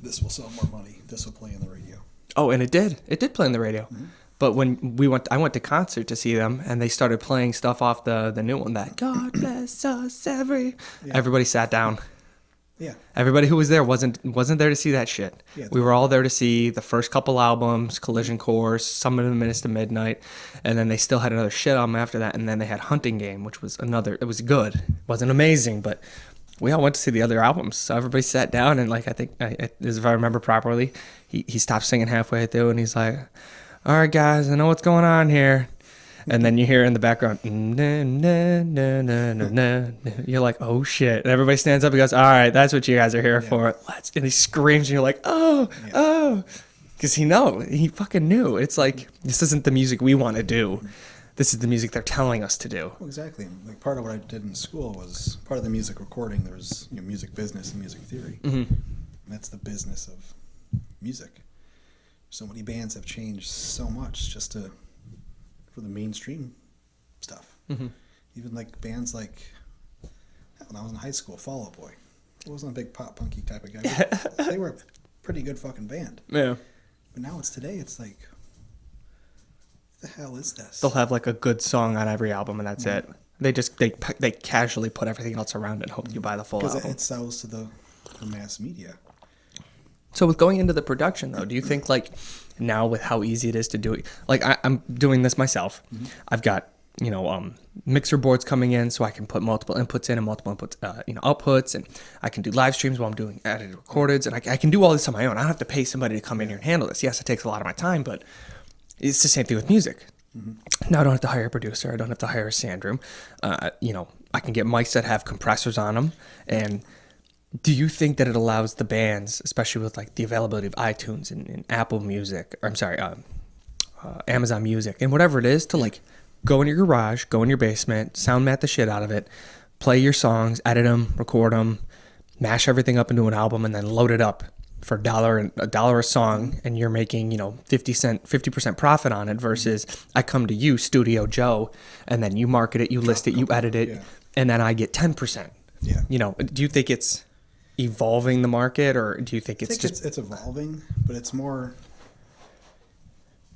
This will sell more money. This will play in the radio. Oh, and it did. It did play in the radio. Mm-hmm. But when I went to concert to see them, and they started playing stuff off the new one, that God bless us everybody sat down. Yeah. Everybody who was there wasn't there to see that shit. Yeah, we were all there to see the first couple albums, Collision Course, Some of the Minutes to Midnight, and then they still had another shit album after that, and then they had Hunting Game, which was it was good. It wasn't amazing, but we all went to see the other albums. So everybody sat down, and like I think, if I remember properly, he stopped singing halfway through, and he's like, "All right, guys, I know what's going on here." And then you hear in the background, nah, nah, nah, nah, nah, nah. You're like, oh shit. And everybody stands up and goes, all right, that's what you guys are here for. And he screams and you're like, oh. Because he fucking knew. It's like, this isn't the music we want to do. This is the music they're telling us to do. Well, exactly. Like part of what I did in school was part of the music recording. There was music business and music theory. Mm-hmm. And that's the business of music. So many bands have changed so much just for the mainstream stuff. Mm-hmm. Even like bands like, when I was in high school, Fall Out Boy. I wasn't a big pop punky type of guy. They were a pretty good fucking band. Yeah. But now it's like, what the hell is this? They'll have like a good song on every album and that's it. They just, they casually put everything else around it and hope you buy the full album. Because it sells to the mass media. So with going into the production though, do you think like now with how easy it is to do it, like I'm doing this myself. Mm-hmm. I've got, mixer boards coming in so I can put multiple inputs in and multiple inputs, outputs, and I can do live streams while I'm doing edited recordeds, and I can do all this on my own. I don't have to pay somebody to come in here and handle this. Yes, it takes a lot of my time, but it's the same thing with music. Mm-hmm. Now I don't have to hire a producer. I don't have to hire a sound room. I can get mics that have compressors on them. And do you think that it allows the bands, especially with like the availability of iTunes and Apple Music, or I'm sorry, Amazon Music and whatever it is, to like go in your garage, go in your basement, sound mat the shit out of it, play your songs, edit them, record them, mash everything up into an album, and then load it up for $1 a song, and you're making 50% profit on it versus I come to you, Studio Joe, and then you market it, you list it, you edit it, and then I get 10%. Yeah. Do you think it's evolving the market, or do you think it's it's evolving, but it's more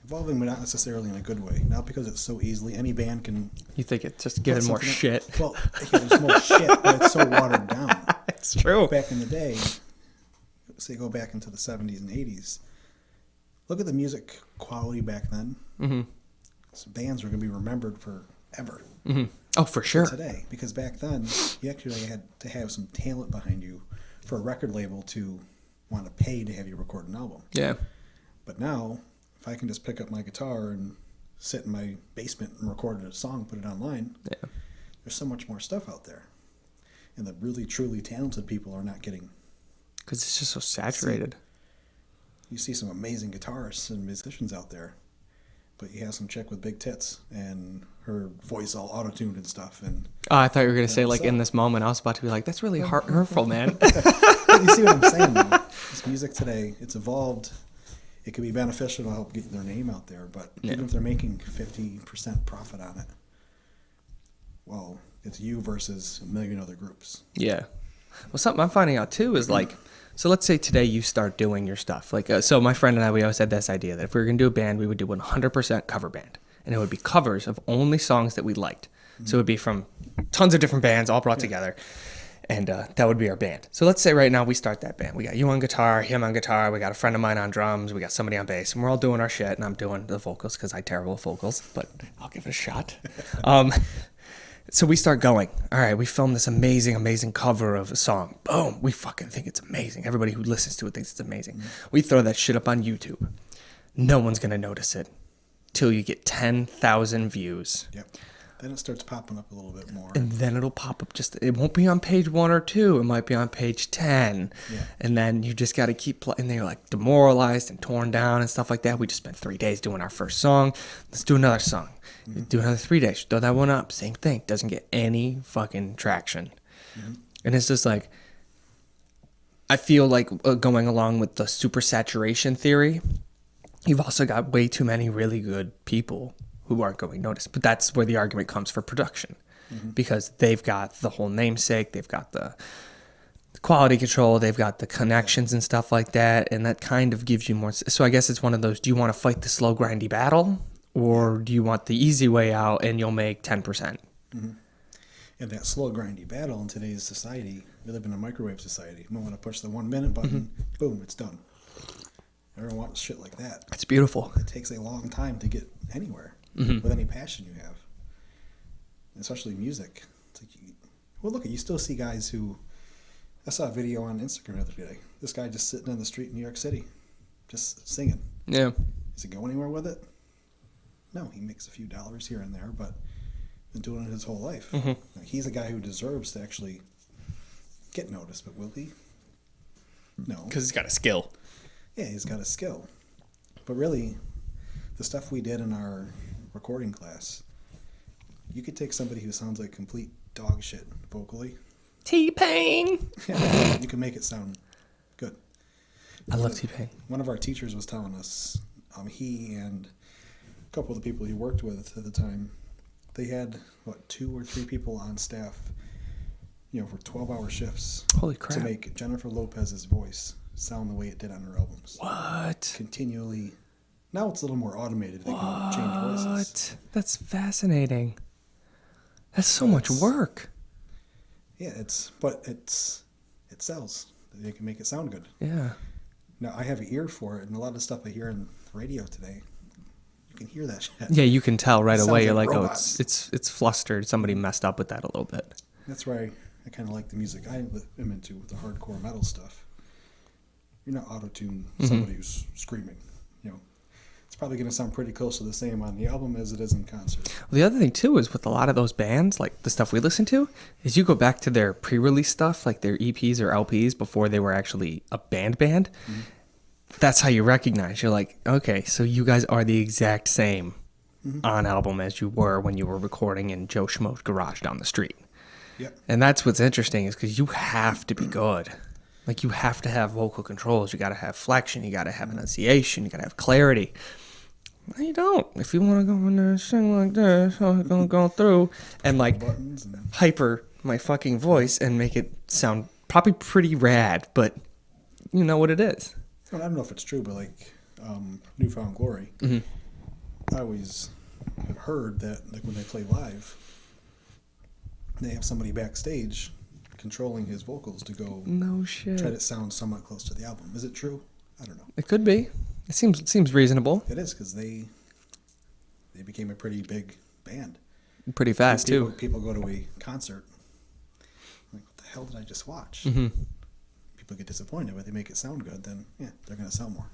evolving, but not necessarily in a good way. Not because it's so easily any band can. You think it's just giving more shit? Well, there's more shit, but it's so watered down. It's true. Back in the day, say go back into the 70s and 80s. Look at the music quality back then. Mm-hmm. So bands were going to be remembered forever. Mm-hmm. Oh, for sure. Today, because back then you actually had to have some talent behind you for a record label to want to pay to have you record an album. Yeah. But now, if I can just pick up my guitar and sit in my basement and record a song, put it online, there's so much more stuff out there. And the really, truly talented people are not getting... Because it's just so saturated. You see some amazing guitarists and musicians out there, but you have some chick with big tits and her voice all auto-tuned and stuff. And I thought you were going to say, like, in this moment, I was about to be like, that's really hurtful, man. You see what I'm saying, though? This music today, it's evolved. It could be beneficial to help get their name out there, but even if they're making 50% profit on it, well, it's you versus a million other groups. Yeah. Well, something I'm finding out, too, is like, so let's say today you start doing your stuff. Like, so my friend and I, we always had this idea that if we were going to do a band, we would do 100% cover band. And it would be covers of only songs that we liked. Mm-hmm. So it would be from tons of different bands all brought together. And that would be our band. So let's say right now we start that band. We got you on guitar, him on guitar. We got a friend of mine on drums. We got somebody on bass. And we're all doing our shit. And I'm doing the vocals because I'm terrible at vocals. But I'll give it a shot. So we start going. All right, we filmed this amazing, amazing cover of a song. Boom. We fucking think it's amazing. Everybody who listens to it thinks it's amazing. Mm-hmm. We throw that shit up on YouTube. No one's going to notice it till you get 10,000 views. Yep. Then it starts popping up a little bit more. And then it'll pop up it won't be on page 1 or 2. It might be on page 10. Yeah. And then you just got to keep playing. And they're like demoralized and torn down and stuff like that. We just spent 3 days doing our first song. Let's do another song. Mm-hmm. Do another 3 days. Throw that one up. Same thing. Doesn't get any fucking traction. Mm-hmm. And it's just like, I feel like going along with the super saturation theory, you've also got way too many really good people who aren't going noticed. But that's where the argument comes for production. Mm-hmm. Because they've got the whole namesake, they've got the quality control, they've got the connections and stuff like that, and that kind of gives you more. So I guess it's one of those, do you want to fight the slow, grindy battle, or do you want the easy way out and you'll make 10%? Mm-hmm. And that slow, grindy battle in today's society, We live in a microwave society. You want to push the 1 minute button, boom, it's done. Everyone wants shit like that. It's beautiful. It takes a long time to get anywhere with any passion you have, especially music. It's like look, you still see guys who. I saw a video on Instagram the other day. This guy just sitting on the street in New York City, just singing. Yeah. Does he go anywhere with it? No, he makes a few dollars here and there, but been doing it his whole life. Like, he's a guy who deserves to actually get noticed, but will he? No. Because he's got a skill. Yeah, he's got a skill. But really, the stuff we did in our recording class, you could take somebody who sounds like complete dog shit vocally. T-Pain. Yeah, you can make it sound good. I love T-Pain. One of our teachers was telling us, he and a couple of the people he worked with at the time, they had, 2 or 3 people on staff, for 12-hour shifts. Holy crap. To make Jennifer Lopez's voice sound the way it did on her albums. What? Continually. Now it's a little more automated. They can change voices. What? That's fascinating. That's so much work. Yeah, it sells. They can make it sound good. Yeah. Now, I have an ear for it, and a lot of stuff I hear on the radio today, you can hear that shit. Yeah, you can tell right It away. sounds You're like like, robots. it's flustered. Somebody messed up with that a little bit. That's why I kind of like the music I am into, the hardcore metal stuff. You're not auto-tune somebody who's screaming. It's probably going to sound pretty close to the same on the album as it is in concert. Well, the other thing, too, is with a lot of those bands, like the stuff we listen to, is you go back to their pre-release stuff, like their EPs or LPs before they were actually a band. That's how you recognize. You're like, okay, so you guys are the exact same on album as you were when you were recording in Joe Schmo's garage down the street. Yep. And that's what's interesting is because you have to be good. Like, you have to have vocal controls. You got to have flexion. You got to have enunciation. You got to have clarity. No, you don't. If you want to go in there and sing like this, I'm going to go through and, like, hyper my fucking voice and make it sound probably pretty rad, but you know what it is. I don't know if it's true, but, like, Newfound Glory, I always have heard that, like, when they play live, they have somebody backstage controlling his vocals to go No shit. try to sound somewhat close to the album. Is it true? I don't know. It could be. It seems reasonable. It is, because they became a pretty big band. Pretty fast, too. People go to a concert, like, what the hell did I just watch? People get disappointed, but they make it sound good, then, yeah, they're going to sell more.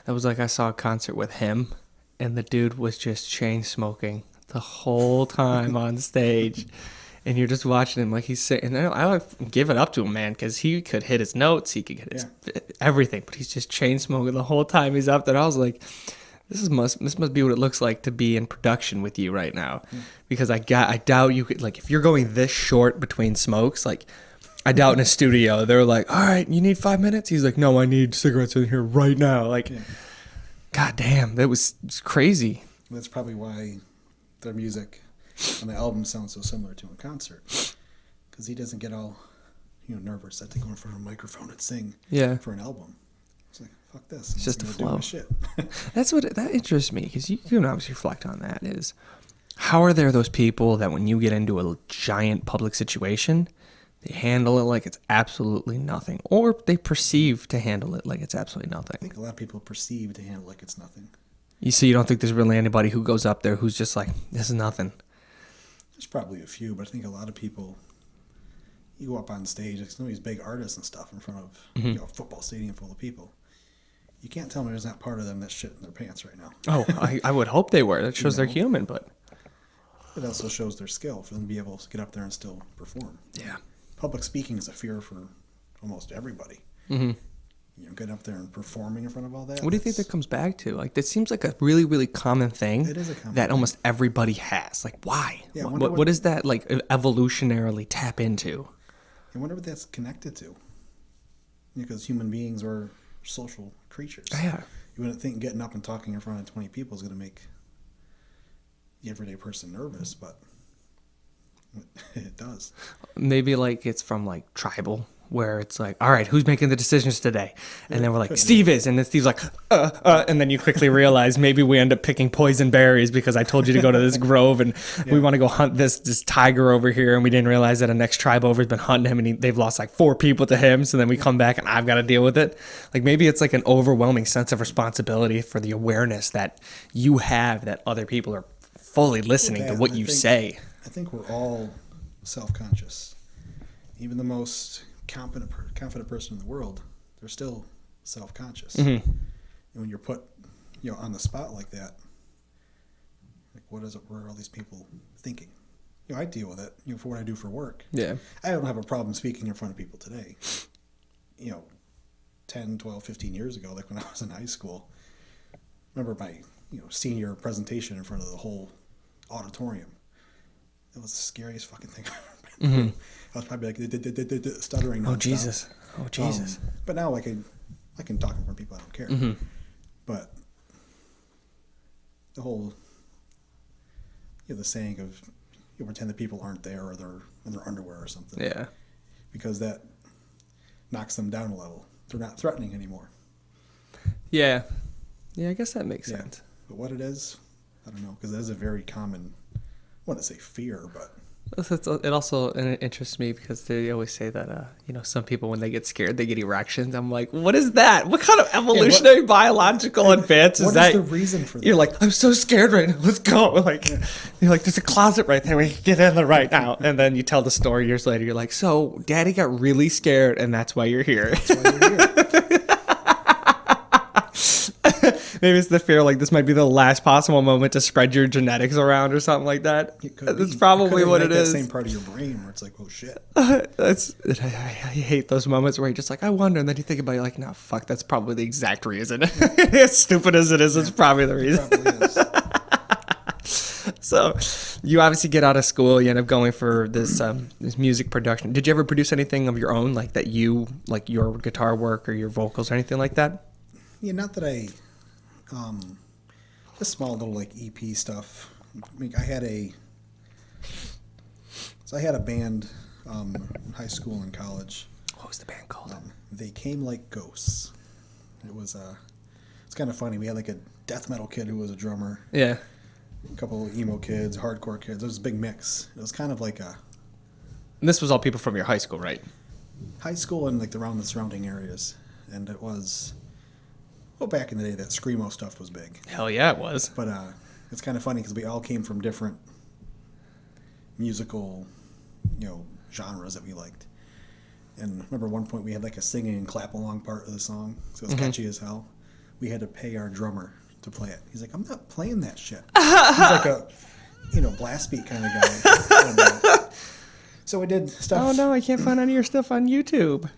That was like I saw a concert with him, and the dude was just chain smoking the whole time on stage. And you're just watching him like he's sitting. And I give it up to him, man, because he could hit his notes, he could hit his everything, but he's just chain smoking the whole time he's up there. I was like, this must be what it looks like to be in production with you right now, because I doubt you could, like, if you're going this short between smokes, like, I doubt in a studio they're like, all right, you need 5 minutes. He's like, no, I need cigarettes in here right now. Like, god damn, that was crazy. That's probably why their music on the album sounds so similar to in concert, because he doesn't get all nervous that they go in front of a microphone and sing for an album. It's like, fuck this, it's just a flow. Shit. That interests me, because you can obviously reflect on that. Is how are there those people that when you get into a giant public situation, they handle it like it's absolutely nothing, or they perceive to handle it like it's absolutely nothing? I think a lot of people perceive to handle it like it's nothing. You don't think there's really anybody who goes up there who's just like, this is nothing? There's probably a few, but I think a lot of people, you go up on stage, like some of these big artists and stuff in front of a football stadium full of people. You can't tell me there's not part of them that's shit in their pants right now. Oh, I would hope they were. That shows they're human, but it also shows their skill for them to be able to get up there and still perform. Yeah. Public speaking is a fear for almost everybody. Getting up there and performing in front of all that. What do you think that comes back to? Like, that seems like a really, really common thing. It is a common that thing. Almost everybody has. Like, why? Yeah, what does that, like, evolutionarily tap into? I wonder what that's connected to. Because human beings are social creatures. Yeah. You wouldn't think getting up and talking in front of 20 people is going to make the everyday person nervous, but it does. Maybe, like, it's from, like, tribal where it's like, all right, who's making the decisions today? And then we're like, Steve is. And then Steve's like, and then you quickly realize maybe we end up picking poison berries because I told you to go to this grove and we want to go hunt this tiger over here. And we didn't realize that a next tribe over has been hunting him and they've lost like 4 people to him. So then we come back and I've got to deal with it. Like maybe it's like an overwhelming sense of responsibility for the awareness that you have that other people are fully listening to what you say. I think we're all self-conscious. Even the most confident person in the world, they're still self-conscious. And when you're put, on the spot like that, like what is it? Where are all these people thinking? I deal with it. For what I do for work. Yeah, I don't have a problem speaking in front of people today. 10, 12, 15 years ago, like when I was in high school, I remember my senior presentation in front of the whole auditorium. It was the scariest fucking thing I ever been through. I was probably like stuttering. Oh Jesus! Oh Jesus! But now I can talk in front of people. I don't care. But the whole the saying of pretend that people aren't there or they're in their underwear or something. Yeah. Because that knocks them down a level. They're not threatening anymore. Yeah. Yeah, I guess that makes sense. But what it is, I don't know, because that is a very common, I want to say fear, but... It also interests me because they always say that, some people, when they get scared, they get erections. I'm like, what is that? What kind of evolutionary biological advance is that? What is the reason for that? You're like, I'm so scared right now. Let's go. You're like, there's a closet right there. We can get in there right now. And then you tell the story years later. You're like, so Daddy got really scared, and that's why you're here. That's why you're here. Maybe it's the fear, like this might be the last possible moment to spread your genetics around or something like that. That's probably what it is. That same part of your brain where it's like, oh shit. I hate those moments where you're just like, I wonder, and then you think about it, you're like, no, fuck, that's probably the exact reason. As stupid as it is, it's probably the reason. It probably is. So, you obviously get out of school, you end up going for this music production. Did you ever produce anything of your own, like that you, like your guitar work or your vocals or anything like that? Yeah, not that I... just small little like EP stuff. I had a band in high school and college. What was the band called? They Came Like Ghosts. It was it's kind of funny. We had like a death metal kid who was a drummer. Yeah. A couple of emo kids, hardcore kids. It was a big mix. It was kind of like a... And this was all people from your high school, right? High school and like around the surrounding areas. And it was... Well, back in the day, that Screamo stuff was big. Hell yeah, it was. But it's kind of funny because we all came from different musical, genres that we liked. And I remember at one point we had like a singing and clap along part of the song, so it was catchy as hell. We had to pay our drummer to play it. He's like, I'm not playing that shit. He's like a, blast beat kind of guy. And, so we did stuff. Oh no, I can't find any of your stuff on YouTube.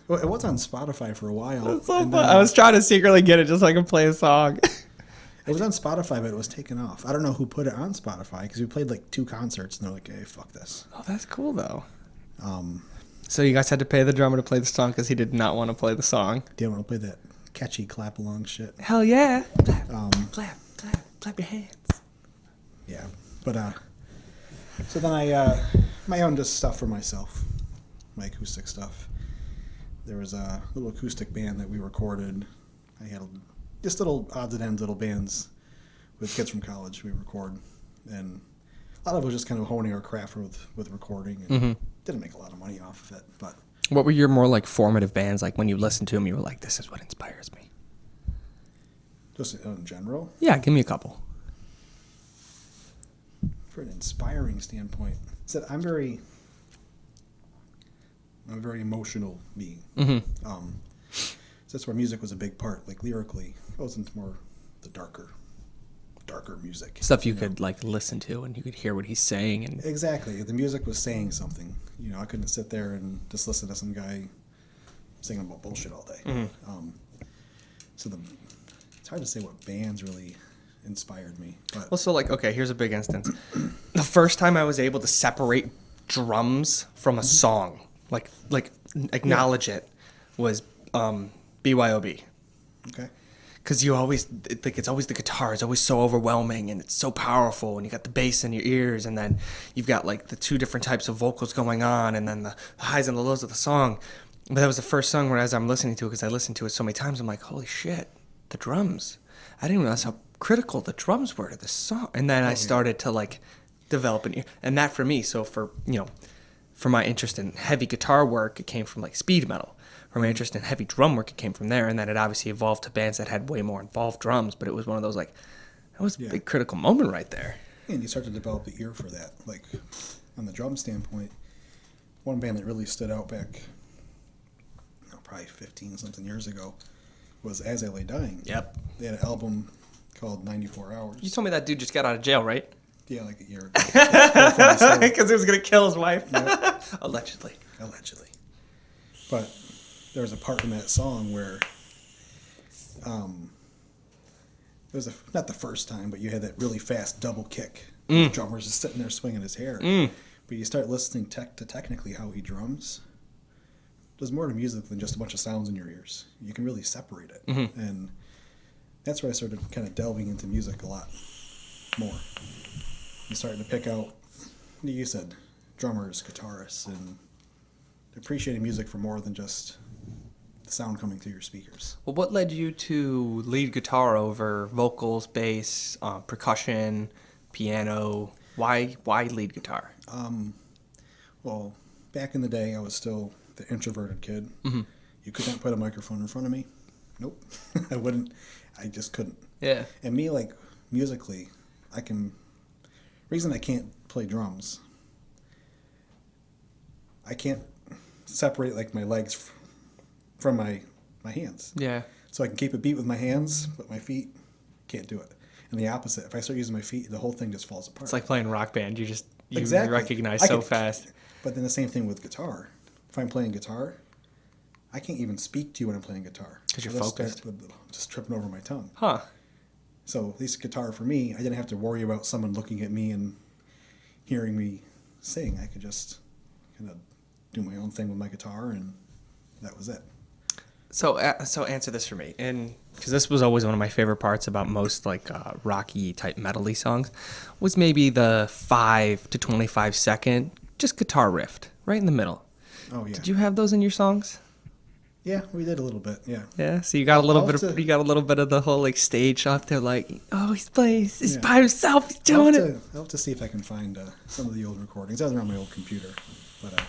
Well, it was on Spotify for a while. That's so fun. I was trying to secretly get it just so I could play a song. It was on Spotify, but it was taken off. I don't know who put it on Spotify because we played like 2 concerts and they're like, hey, fuck this. Oh, that's cool though. So you guys had to pay the drummer to play the song because he did not want to play the song. Didn't want to play that catchy clap along shit. Hell yeah. Clap your hands. Yeah. But so then I my own just stuff for myself. My acoustic stuff. There was a little acoustic band that we recorded. I had just little odds and ends little bands with kids from college we record. And a lot of it was just kind of honing our craft with recording. And didn't make a lot of money off of it. But what were your more like formative bands? Like when you listened to them, you were like, this is what inspires me. Just in general? Yeah, give me a couple. For an inspiring standpoint, I'm a very emotional being. So that's where music was a big part. Like lyrically, I was into more the darker music. Stuff you could like listen to and you could hear what he's saying. And exactly, the music was saying something. I couldn't sit there and just listen to some guy singing about bullshit all day. So it's hard to say what bands really inspired me. But well, so like, okay, here's a big instance. The first time I was able to separate drums from a song, like acknowledge it, was BYOB. Okay. because you always like it's always the guitar is always so overwhelming and it's so powerful, and you got the bass in your ears, and then you've got like the two different types of vocals going on, and then the highs and the lows of the song. But that was the first song where, as I'm listening to it, because I listened to it so many times, I'm like, holy shit, the drums! I didn't realize how critical the drums were to this song. And then I started to like develop an ear, and that for me. So for for my interest in heavy guitar work, it came from like speed metal. For my interest in heavy drum work, it came from there, and then it obviously evolved to bands that had way more involved drums. But it was one of those like, that was a big critical moment right there. And you start to develop the ear for that. Like on the drum standpoint, one band that really stood out back, probably 15 something years ago, was As I Lay Dying. Yep. They had an album called 94 Hours. You told me that dude just got out of jail, right? Yeah, like a year ago. Because he was gonna kill his wife. Yep. Allegedly. But there was a part in that song where it was not the first time, but you had that really fast double kick. The drummer's just sitting there swinging his hair. But you start listening to technically how he drums. There's more to music than just a bunch of sounds in your ears. You can really separate it. And that's where I started kind of delving into music a lot more. I'm starting to pick out, you said, drummers, guitarists, and appreciating music for more than just the sound coming through your speakers. Well, what led you to lead guitar over vocals, bass, percussion, piano? Why lead guitar? Well, back in the day, I was still the introverted kid. You could not put a microphone in front of me. Nope. I wouldn't. I just couldn't. Yeah. And me, like, musically, reason I can't play drums, I can't separate, like, my legs from my hands. Yeah. So I can keep a beat with my hands, but my feet can't do it. And the opposite, if I start using my feet, the whole thing just falls apart. It's like playing Rock Band. You Exactly. recognize so fast. But then the same thing with guitar. If I'm playing guitar, I can't even speak to you when I'm playing guitar. Because you're focused. Just tripping over my tongue. Huh. So at least guitar for me, I didn't have to worry about someone looking at me and hearing me sing. I could just kind of do my own thing with my guitar, and that was it. So answer this for me, and because this was always one of my favorite parts about most like rocky type metal-y songs, was maybe the 5 to 25 second just guitar riff right in the middle. Oh yeah. Did you have those in your songs? Yeah, we did a little bit. Yeah. Yeah. So you got a little bit of the whole like stage shot there, like, oh, he's playing, he's by himself, he's doing it. I'll have to see if I can find some of the old recordings. They're on my old computer, but I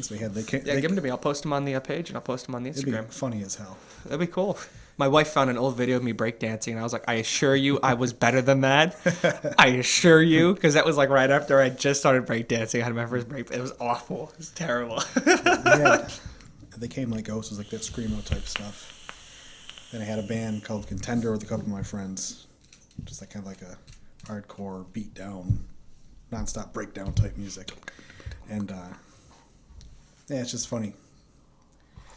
think we had. Give them to me. I'll post them on the page, and I'll post them on the Instagram. It'd be funny as hell. That'd be cool. My wife found an old video of me breakdancing, and I was like, I assure you I was better than that. I assure you, because that was like right after I just started breakdancing. I had my first break. It was awful. It was terrible. They came like ghosts, was like that screamo type stuff. Then I had a band called Contender with a couple of my friends, just like kind of like a hardcore beat down, nonstop breakdown type music. And yeah, it's just funny.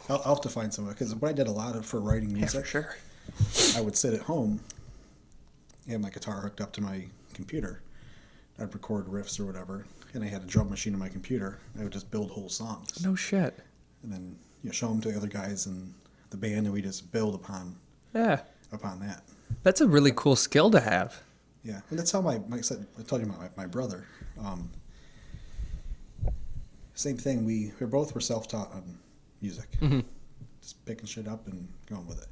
I'll have to find some, because what I did a lot of for writing music, for sure. I would sit at home, have my guitar hooked up to my computer. I'd record riffs or whatever, and I had a drum machine on my computer. I would just build whole songs. No shit. And then show them to the other guys in the band, and we just build upon that. That's a really cool skill to have. Yeah, and that's how I told you about my brother. Same thing. We both were self-taught on music, just picking shit up and going with it.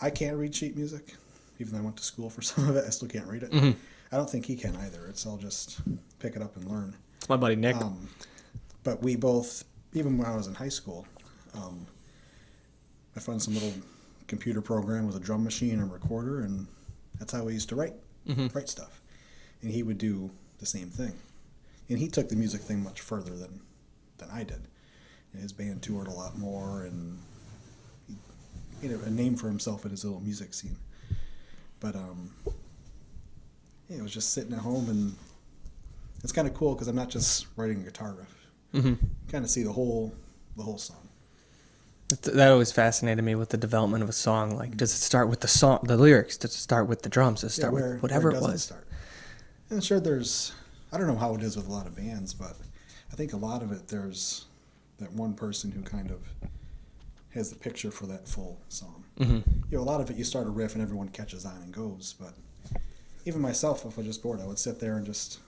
I can't read sheet music, even though I went to school for some of it. I still can't read it. I don't think he can either. It's all just pick it up and learn. It's my buddy Nick. But we both, even when I was in high school, I found some little computer program with a drum machine and a recorder, and that's how we used to write stuff. And he would do the same thing. And he took the music thing much further than I did. And his band toured a lot more, and he made a name for himself in his little music scene. But yeah, it was just sitting at home, and it's kind of cool because I'm not just writing a guitar riff. You kind of see the whole song. That always fascinated me with the development of a song. Like, does it start with the lyrics? Does it start with the drums? Does it start with whatever it was? Start? And sure, I don't know how it is with a lot of bands, but I think a lot of it, there's that one person who kind of has the picture for that full song. Mm-hmm. You know, a lot of it, you start a riff and everyone catches on and goes. But even myself, if I was just bored, I would sit there and just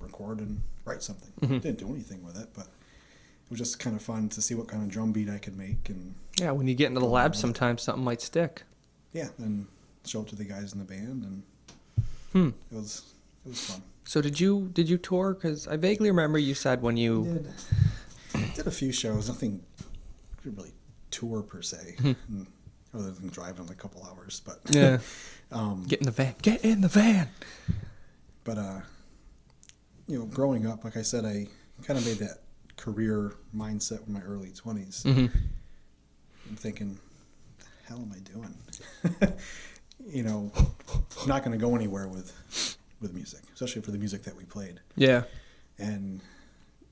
record and write something. Mm-hmm. Didn't do anything with it, but it was just kind of fun to see what kind of drum beat I could make. And Yeah, when you get into the lab, sometimes something might stick. yeah, and show it to the guys in the band, and it was fun. So did you tour? Because I vaguely remember you said when you Did a few shows, nothing really tour per se, other than driving a couple hours. But yeah, get in the van. Get in the van. But you know, growing up, like I said, I kind of made that career mindset in my early 20s. Mm-hmm. I'm thinking, what the hell am I doing? You know, I'm not going to go anywhere with music, especially for the music that we played. Yeah. And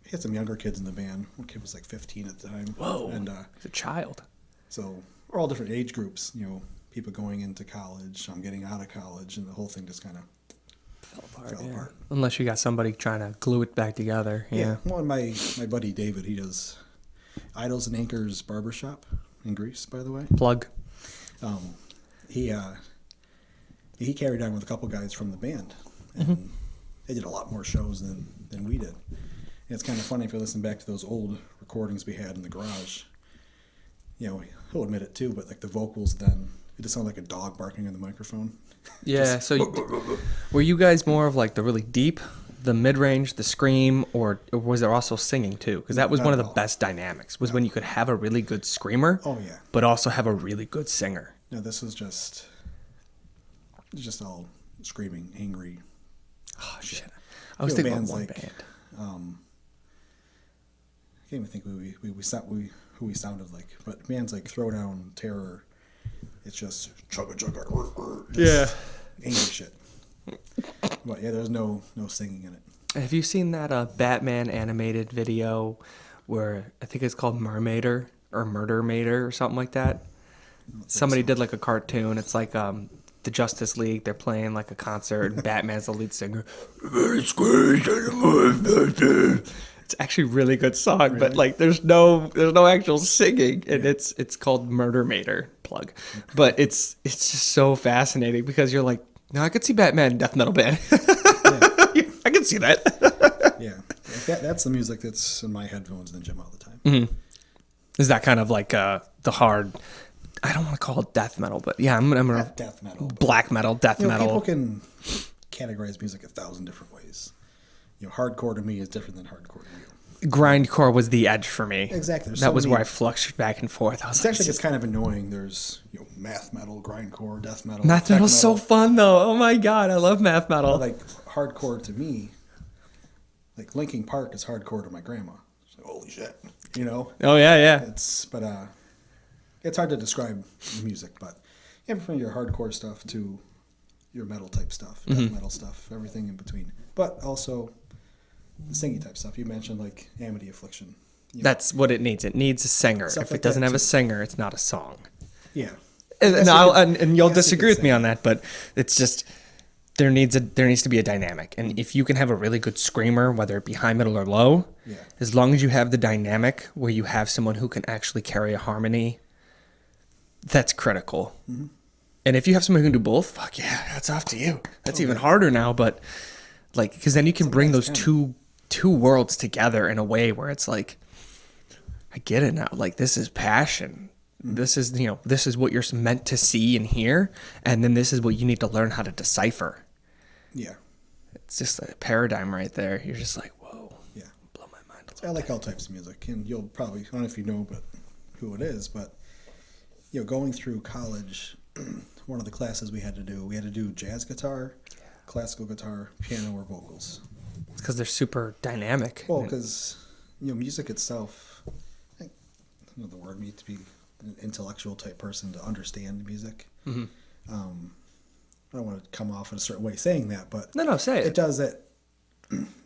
we had some younger kids in the band. One kid was like 15 at the time. Whoa. And he's a child. so we're all different age groups. You know, people going into college, I'm getting out of college, and the whole thing just kind of fell apart. Unless you got somebody trying to glue it back together. Yeah. Well, and my buddy David, he does Idols and Anchors Barbershop in Greece, by the way. Plug. He carried on with a couple guys from the band, and they did a lot more shows than we did. And it's kind of funny if you listen back to those old recordings we had in the garage. You know, he'll admit it too, but like the vocals then, it just sounded like a dog barking in the microphone. Yeah. Were you guys more of like the really deep, the mid-range, the scream, or was there also singing too? Because that was Not one of at the all. best dynamics, was when you could have a really good screamer, Oh yeah. but also have a really good singer. No, this was just all screaming, angry. Oh shit! I was You know, thinking about bands one like, band. I can't even think who we sounded like, but bands like Throwdown, Terror, it's just chugga chugga, Yeah. angry shit. But yeah, there's no singing in it. Have you seen that Batman animated video where I think it's called Mermaider or Murder Mater or something like that? Somebody did like a cartoon. It's like the Justice League. They're playing like a concert, and Batman's the lead singer. It's actually a really good song, but like there's no actual singing, and it's called Murder Mater. Plug, but it's just so fascinating because you're like, no, I could see Batman in death metal band. I can see that. Yeah, like that's the music that's in my headphones in the gym all the time. Mm-hmm. Is that kind of like the hard? I don't want to call it death metal, but yeah, I'm gonna Not death metal, but, black metal, death you know, metal. people can categorize music 1,000 different ways. You know, hardcore to me is different than hardcore to you. Grindcore was the edge for me. Exactly. There's That so was many- where I fluctuated back and forth. I was It's like, actually just kind of annoying. There's math metal, grindcore, death metal. math tech metal's so fun though. Oh my god, I love math metal. Like hardcore to me, like Linkin Park is hardcore to my grandma. It's like, holy shit, you know. Oh yeah. It's hard to describe music, but yeah, from your hardcore stuff to your metal type stuff, death metal stuff, everything in between. But also the singing type stuff. You mentioned like Amity Affliction. You know, That's what it needs. It needs a singer. Stuff If like it doesn't that, have a too. singer, it's not a song. yeah. And Yes, and you'll yes, you disagree could with me say on that, but it's just there needs to be a dynamic. And if you can have a really good screamer, whether it be high, middle, or low, Yeah. as long as you have the dynamic where you have someone who can actually carry a harmony, that's critical. Mm-hmm. And if you have someone who can do both, fuck yeah, that's off to you. That's even harder now, but like because then you can bring those two worlds together in a way where it's like, I get it now. Like this is passion. This is this is what you're meant to see and hear, and then this is what you need to learn how to decipher. Yeah. It's just a paradigm right there. You're just like, whoa, Yeah. blow my mind. I like all types of music, and you'll probably, I don't know if you know, but who it is, but you know, going through college, one of the classes we had to do jazz guitar, classical guitar, piano, or vocals. It's because they're super dynamic. Well, because music itself, I don't know the word, needs to be an intellectual type person to understand music. Mm-hmm. I don't want to come off in a certain way saying that, but No, say it. it does it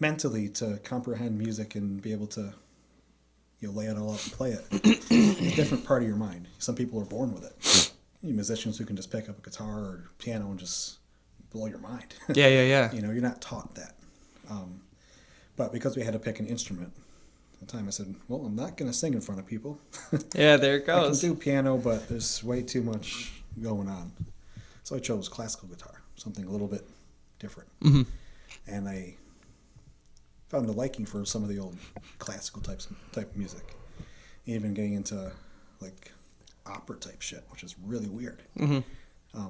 mentally to comprehend music and be able to lay it all out and play it. It's a different part of your mind. Some people are born with it. Musicians who can just pick up a guitar or piano and just blow your mind. Yeah. You're not taught that. But because we had to pick an instrument, At the time I said, well, I'm not going to sing in front of people. Yeah, there it I can goes. do piano, but there's way too much going on. So I chose classical guitar, something a little bit different. Mm-hmm. And I found a liking for some of the old classical type of music. Even getting into like opera type shit, which is really weird. Mm-hmm.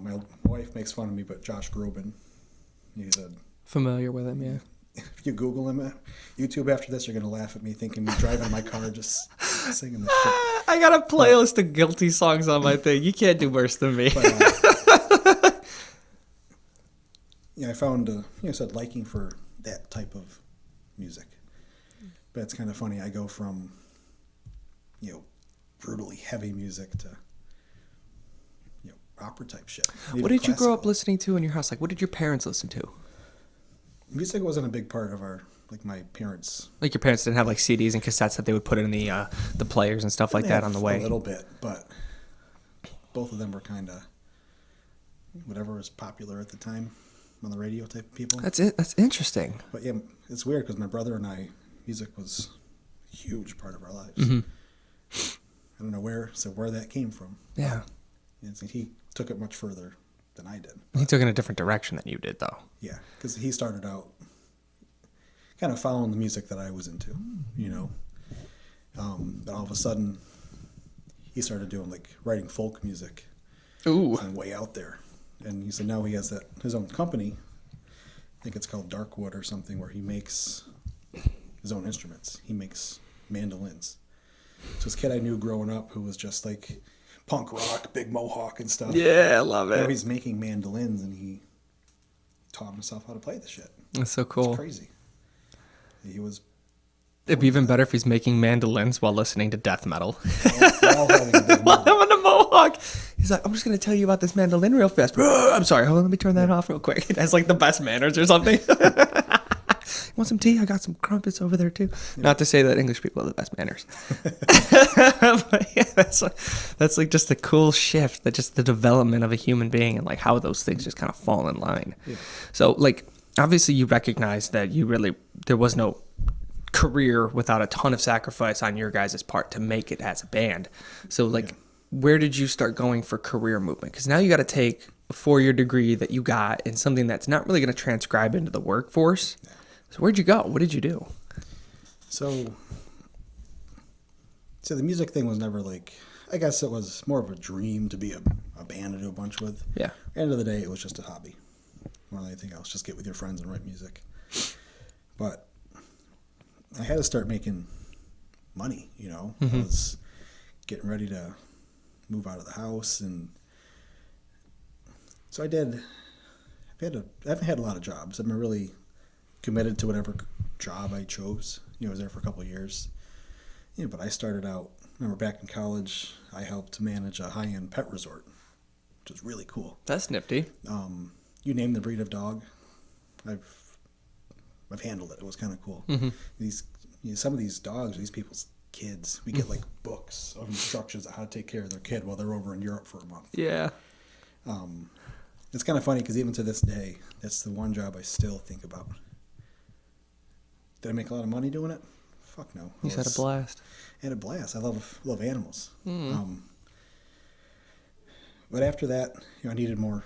My wife makes fun of me, but Josh Groban, he's a... Familiar with him, yeah. If you Google him, YouTube after this, you're going to laugh at me thinking me driving my car just singing this shit. I got a playlist of guilty songs on my thing. You can't do worse than me. But, yeah, I found said liking for that type of music. But it's kind of funny. I go from, brutally heavy music to, opera type shit. What did you grow up listening to in your house? Like, what did your parents listen to? Music wasn't a big part of my parents. Like, your parents didn't have, like, CDs and cassettes that they would put in the players and stuff like that on the way? A little bit, but both of them were kind of whatever was popular at the time on the radio type of people. That's it. That's interesting. But, yeah, it's weird because my brother and I, music was a huge part of our lives. Mm-hmm. I don't know where that came from. Yeah. He took it much further than I did. He took it in a different direction than you did, though. Yeah, because he started out kind of following the music that I was into, But all of a sudden, he started doing, like, writing folk music. Ooh. And way out there. And he said now he has his own company. I think it's called Darkwood or something, where he makes his own instruments. He makes mandolins. So this kid I knew growing up who was just, like, punk rock, big mohawk and stuff. Yeah, I love it. Now he's making mandolins, and he taught himself how to play the shit. That's so cool. It's crazy. He was... It'd be even better if he's making mandolins while listening to death metal. We're all having a big While moment. having a mohawk. He's like, I'm just going to tell you about this mandolin real fast. I'm sorry, hold on, let me turn that off real quick. It has, like, the best manners or something. Want some tea? I got some crumpets over there, too. Yeah. Not to say that English people have the best manners. But, yeah, that's like just a cool shift, that just the development of a human being and, like, how those things just kind of fall in line. Yeah. So, like, obviously you recognize that there was no career without a ton of sacrifice on your guys' part to make it as a band. So, like, where did you start going for career movement? Because now you got to take a 4-year degree that you got in something that's not really going to transcribe into the workforce. Yeah. So where'd you go? What did you do? So the music thing was never like, I guess it was more of a dream to be a band to do a bunch with. Yeah. At the end of the day, it was just a hobby more than anything else. Just get with your friends and write music. But I had to start making money, Mm-hmm. I was getting ready to move out of the house, and so I did. I haven't had a lot of jobs. I've been really committed to whatever job I chose. I was there for a couple of years. But I started out, remember back in college, I helped manage a high-end pet resort, which was really cool. That's nifty. You name the breed of dog, I've handled it. It was kind of cool. Mm-hmm. Some of these dogs are these people's kids. We get like books of instructions on how to take care of their kid while they're over in Europe for a month. Yeah. It's kind of funny because even to this day, that's the one job I still think about. Did I make a lot of money doing it? Fuck no. You had a blast. I had a blast. I love animals. But after that, I needed more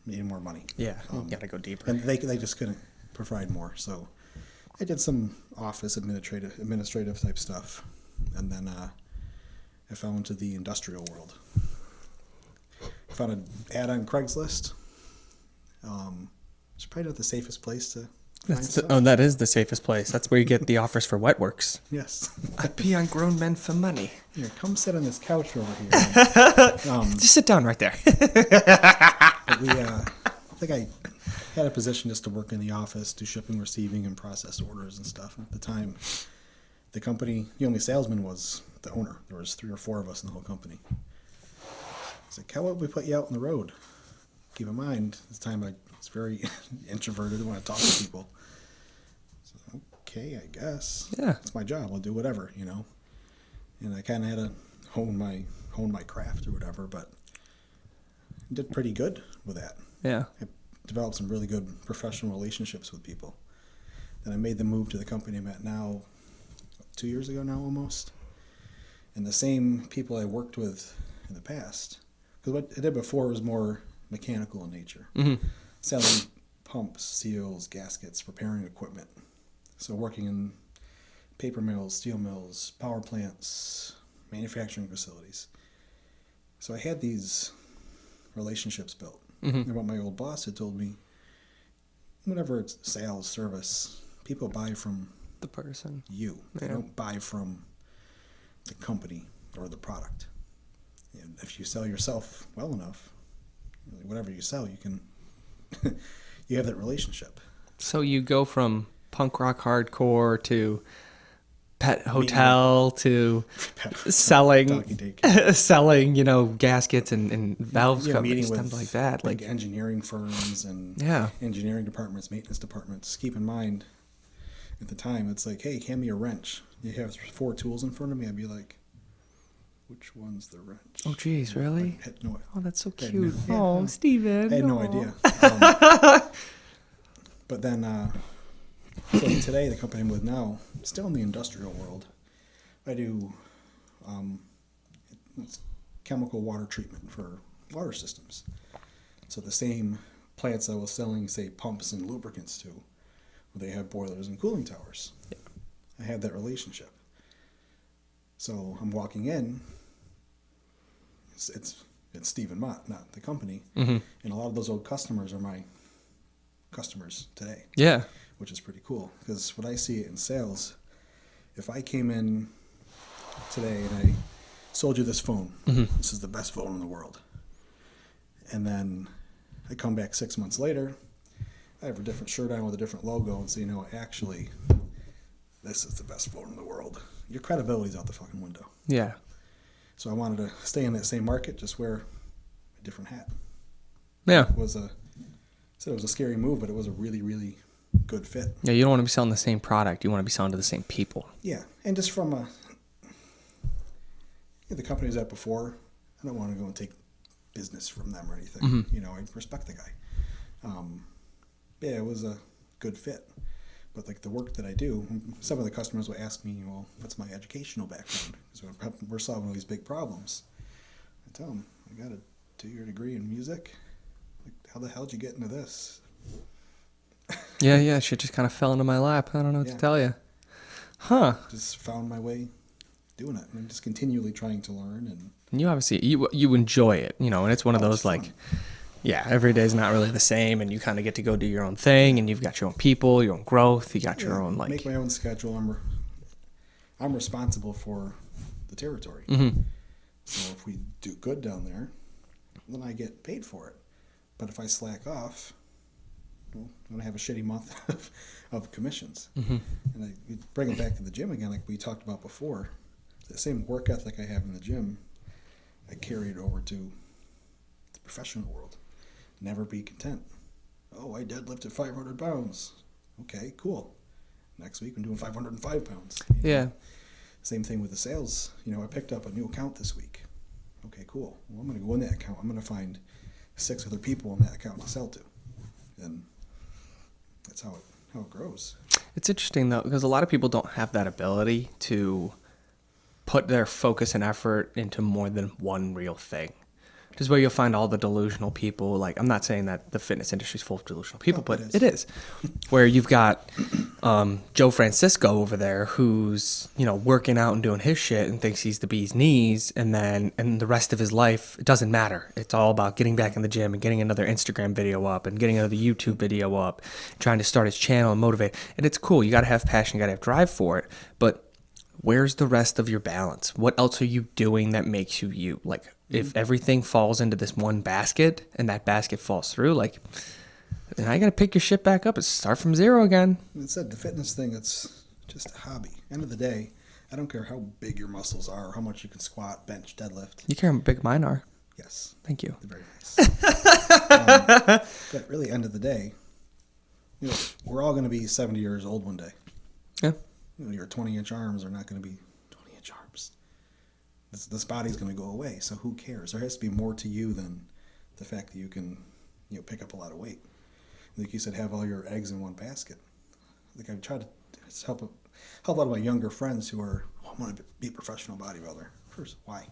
money. Yeah, you gotta go deeper. And they just couldn't provide more. So I did some office administrative type stuff, and then I fell into the industrial world. I found an ad on Craigslist. It's probably not the safest place to find stuff. That is the safest place. That's where you get the offers for wet works. Yes. I pee on grown men for money. Here, come sit on this couch over here. Just sit down right there. I think I had a position just to work in the office, do shipping, receiving, and process orders and stuff. And at the time, the company, the only salesman was the owner. There was 3 or 4 of us in the whole company. I was like, how about we put you out on the road? Keep in mind, this time I was very introverted, didn't want to talk to people. So, okay, I guess. Yeah. It's my job. I'll do whatever, And I kind of had to hone my craft or whatever, but I did pretty good with that. Yeah. I developed some really good professional relationships with people. Then I made the move to the company I'm at now 2 years ago now almost. And the same people I worked with in the past, because what I did before was more mechanical in nature. Selling pumps, seals, gaskets, repairing equipment. So working in paper mills, steel mills, power plants, manufacturing facilities. So I had these relationships built. And what my old boss had told me, whenever it's sales, service, people buy from The person. you. They don't buy from the company or the product. And if you sell yourself well enough, whatever you sell, you can, you have that relationship. So you go from punk rock hardcore to pet hotel to selling, selling, gaskets and valves companies, stuff like that. Like engineering firms and engineering departments, maintenance departments. Keep in mind, at the time, it's like, hey, hand me a wrench. You have 4 tools in front of me. I'd be like, which one's the wrench? Oh, geez, really? No, oh, that's so cute. Oh, Steven. I had no idea. But then, so today, the company I'm with now, still in the industrial world, I do it's chemical water treatment for water systems. So the same plants I was selling, say, pumps and lubricants to, they have boilers and cooling towers. Yeah. I have that relationship. So I'm walking in, it's Steven Mott, not the company. And a lot of those old customers are my customers today. Yeah. Which is pretty cool, because when I see it in sales, if I came in today and I sold you this phone, this is the best phone in the world, and then I come back 6 months later, I have a different shirt on with a different logo, and say, actually, this is the best phone in the world. Your credibility's out the fucking window. Yeah. So I wanted to stay in that same market, just wear a different hat. Yeah. It was a scary move, but it was a really, really good fit. Yeah, you don't want to be selling the same product. You want to be selling to the same people. Yeah, and just from the company I was at before, I don't want to go and take business from them or anything. I respect the guy. Yeah, it was a good fit. But like the work that I do, some of the customers will ask me, well, what's my educational background? Because we're solving these big problems. I tell them, I got a 2-year degree in music. Like, how the hell did you get into this? Yeah, shit just kind of fell into my lap. I don't know what to tell you. Huh. Just found my way doing it. And I'm just continually trying to learn. And you obviously, you enjoy it, and it's one of those like, every day's not really the same, and you kind of get to go do your own thing, and you've got your own people, your own growth, you got your own, like... make my own schedule. I'm responsible for the territory. So if we do good down there, then I get paid for it. But if I slack off, well, I'm going to have a shitty month of commissions. And I bring it back to the gym again, like we talked about before. The same work ethic I have in the gym, I carry it over to the professional world. Never be content. Oh, I deadlifted 500 pounds. Okay, cool. Next week I'm doing 505 pounds. Yeah. Same thing with the sales. I picked up a new account this week. Okay, cool. Well, I'm going to go in that account. I'm going to find 6 other people in that account to sell to. And that's how it grows. It's interesting, though, because a lot of people don't have that ability to put their focus and effort into more than one real thing. Which is where you'll find all the delusional people. Like, I'm not saying that the fitness industry is full of delusional people, but it is. Where you've got Joe Francisco over there who's, working out and doing his shit and thinks he's the bee's knees, and the rest of his life, it doesn't matter. It's all about getting back in the gym and getting another Instagram video up and getting another YouTube video up, trying to start his channel and motivate. And it's cool. You got to have passion. You got to have drive for it. But where's the rest of your balance? What else are you doing that makes you you? Like, if everything falls into this one basket and that basket falls through, like, then I got to pick your shit back up and start from zero again. It said the fitness thing, it's just a hobby. End of the day, I don't care how big your muscles are or how much you can squat, bench, deadlift. You care how big mine are. Yes. Thank you. They're very nice. But really, end of the day, we're all going to be 70 years old one day. Yeah. Your 20-inch arms are not going to be 20-inch arms. This body's going to go away, so who cares? There has to be more to you than the fact that you can, pick up a lot of weight. Like you said, have all your eggs in one basket. Like I try to help help a lot of my younger friends who are, I want to be a professional bodybuilder. First, why?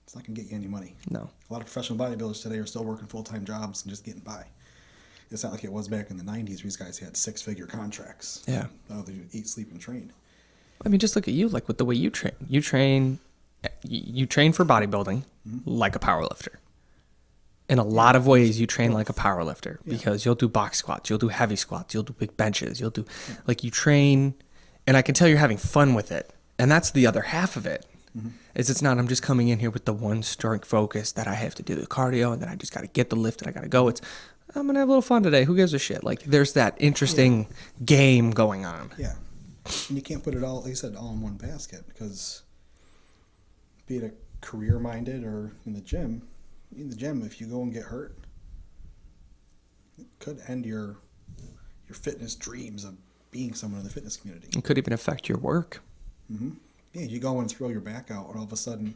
It's not going to get you any money. No. A lot of professional bodybuilders today are still working full-time jobs and just getting by. It's not like it was back in the 90s where these guys had 6-figure contracts. Yeah. Oh, they eat, sleep, and train. I mean, just look at you, like with the way you train. You train for bodybuilding like a powerlifter. In a lot of ways, you train like a powerlifter because you'll do box squats, you'll do heavy squats, you'll do big benches, you'll do, like you train, and I can tell you're having fun with it. And that's the other half of it. Is it's not I'm just coming in here with the one strength focus that I have to do the cardio and then I just got to get the lift and I got to go. It's I'm going to have a little fun today. Who gives a shit? Like there's that interesting game going on. Yeah. And you can't put it all, like you said, all in one basket because be it a career-minded or in the gym, if you go and get hurt, it could end your fitness dreams of being someone in the fitness community. It could even affect your work. Mm-hmm. Yeah, you go and throw your back out, and all of a sudden,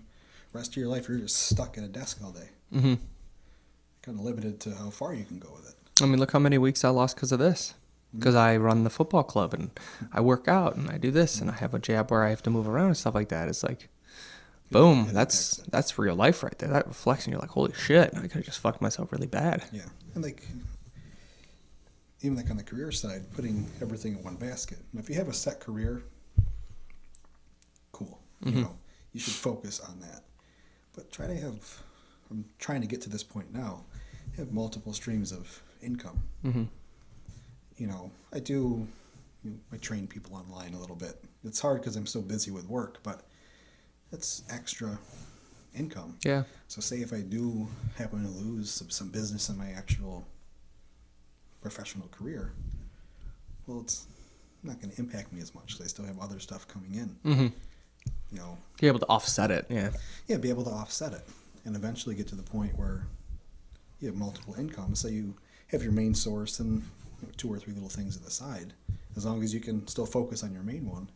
rest of your life, you're just stuck at a desk all day. Mm-hmm. Kind of limited to how far you can go with it. I mean, look how many weeks I lost because of this. Because I run the football club, and I work out, and I do this, and I have a job where I have to move around and stuff like that. It's like, boom, that's real life right there. That reflects, and you're like, holy shit, I could have just fucked myself really bad. Yeah, and like, even like on the career side, putting everything in one basket. And if you have a set career, cool. You know, you should focus on that. But I'm trying to get to this point now, have multiple streams of income. Mm-hmm. You know, I train people online a little bit. It's hard because I'm so busy with work, but it's extra income. Yeah. So say if I do happen to lose some business in my actual professional career, well, it's not going to impact me as much. So I still have other stuff coming in. Mm-hmm. You know, be able to offset it. Yeah. Yeah, be able to offset it, and eventually get to the point where you have multiple incomes. So you have your main source and 2 or 3 little things at the side. As long as you can still focus on your main one,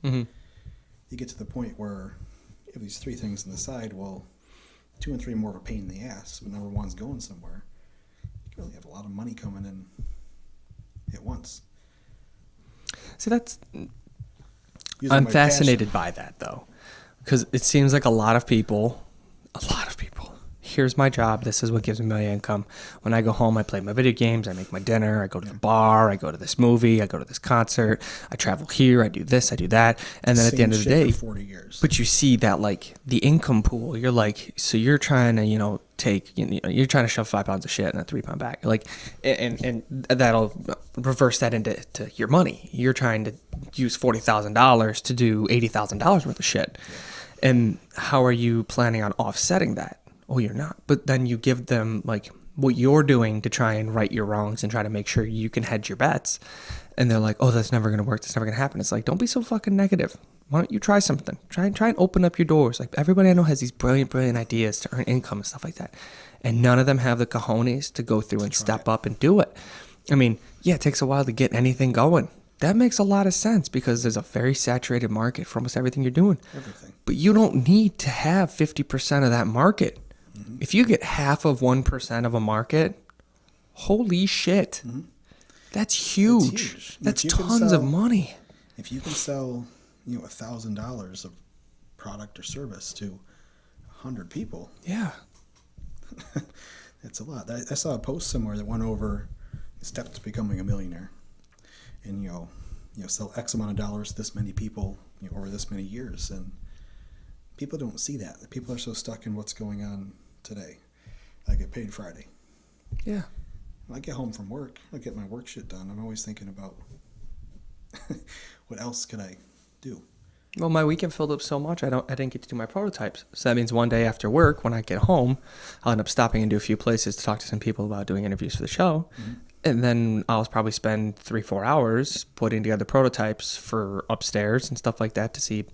you get to the point where you have these 3 things on the side. Well, 2 and 3 are more of a pain in the ass, but number 1's going somewhere. You can really have a lot of money coming in at once. See, I'm fascinated by that though, because it seems like a lot of people, here's my job, this is what gives me my income. When I go home, I play my video games, I make my dinner, I go to the bar, I go to this movie, I go to this concert, I travel here, I do this, I do that, and then at the end of the day, for 40 years. But you see that like the income pool, you're like, so you're trying to, you're trying to shove 5 pounds of shit in a 3-pound bag, like, and that'll reverse that into your money. You're trying to use $40,000 to do $80,000 worth of shit, and how are you planning on offsetting that? Oh, you're not. But then you give them like what you're doing to try and right your wrongs and try to make sure you can hedge your bets. And they're like, oh, that's never going to work. That's never going to happen. It's like, don't be so fucking negative. Why don't you try something? Try and open up your doors. Like everybody I know has these brilliant ideas to earn income and stuff like that. And none of them have the cojones to go through and step up and do it. I mean, yeah, it takes a while to get anything going. That makes a lot of sense because there's a very saturated market for almost everything you're doing. Everything. But you don't need to have 50% of that market. If you get half of 1% of a market, holy shit. That's huge. That's tons of money. If you can sell, $1,000 of product or service to 100 people. Yeah. That's a lot. I saw a post somewhere that went over steps to becoming a millionaire. And, sell X amount of dollars to this many people over this many years. And people don't see that. People are so stuck in what's going on today. I get paid Friday. Yeah. When I get home from work, I get my work shit done. I'm always thinking about what else could I do. Well, my weekend filled up so much, I didn't get to do my prototypes. So that means one day after work, when I get home, I'll end up stopping into a few places to talk to some people about doing interviews for the show. And then I'll probably spend 3-4 hours putting together prototypes for upstairs and stuff like that to see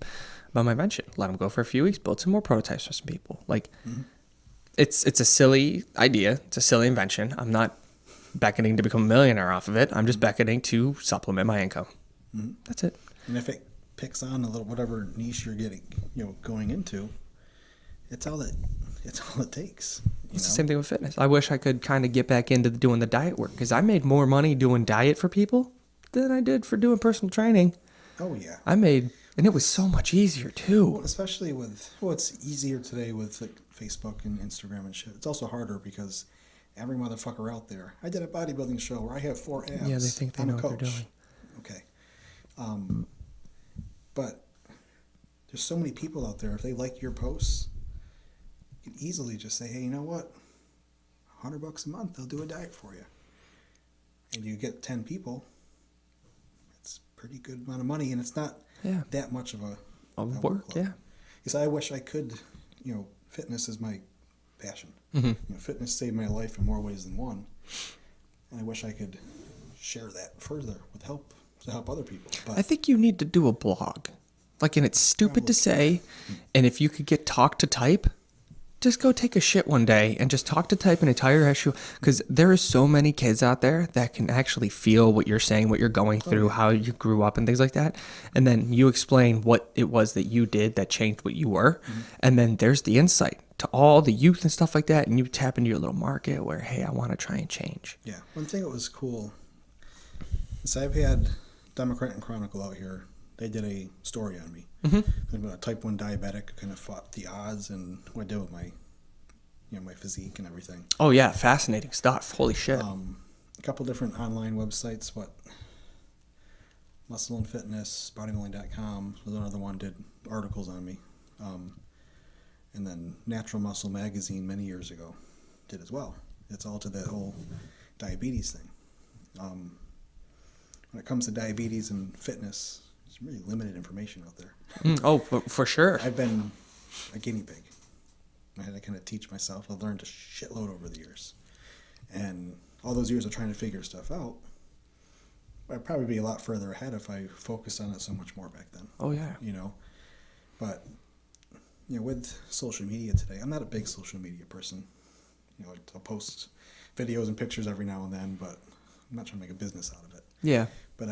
about my invention. Let them go for a few weeks, build some more prototypes for some people. Like, it's a silly idea. It's a silly invention. I'm not beckoning to become a millionaire off of it. I'm just beckoning to supplement my income. That's it. And if it picks on a little whatever niche you're getting, going into, it's all it takes. It's the same thing with fitness. I wish I could kind of get back into doing the diet work because I made more money doing diet for people than I did for doing personal training. Oh, yeah. And it was so much easier too. Well, especially it's easier today with like Facebook and Instagram and shit. It's also harder because every motherfucker out there. I did a bodybuilding show where I have 4 abs. Yeah, they think they know what they're doing. Okay. But there's so many people out there. If they like your posts, you can easily just say, hey, you know what? $100 a month, they'll do a diet for you. And you get 10 people. It's a pretty good amount of money, and it's not that much of a work. Yeah. Because I wish I could, fitness is my passion. Mm-hmm. Fitness saved my life in more ways than one. And I wish I could share that further with to help other people. But I think you need to do a blog. And it's stupid to say, and if you could get talk to type, just go take a shit one day and just talk to type an entire issue, because there are so many kids out there that can actually feel what you're saying, what you're going through, how you grew up and things like that. And then you explain what it was that you did that changed what you were. And then there's the insight to all the youth and stuff like that. And you tap into your little market where, hey, I want to try and change. Yeah. One thing that was cool is I've had Democrat and Chronicle out here. They did a story on me. I'm a type 1 diabetic, kind of fought the odds and what I did with my, my physique and everything. Oh yeah, fascinating stuff. Holy shit. A couple different online websites. Muscle and Fitness, Bodybuilding.com was another one, did articles on me. And then Natural Muscle Magazine many years ago did as well. It's all to that whole diabetes thing. When it comes to diabetes and fitness, there's really limited information out there. For sure. I've been a guinea pig. I had to kind of teach myself. I've learned a shitload over the years. And all those years of trying to figure stuff out, I'd probably be a lot further ahead if I focused on it so much more back then. Oh, yeah. But, with social media today, I'm not a big social media person. I'll post videos and pictures every now and then, but I'm not trying to make a business out of it. Yeah. But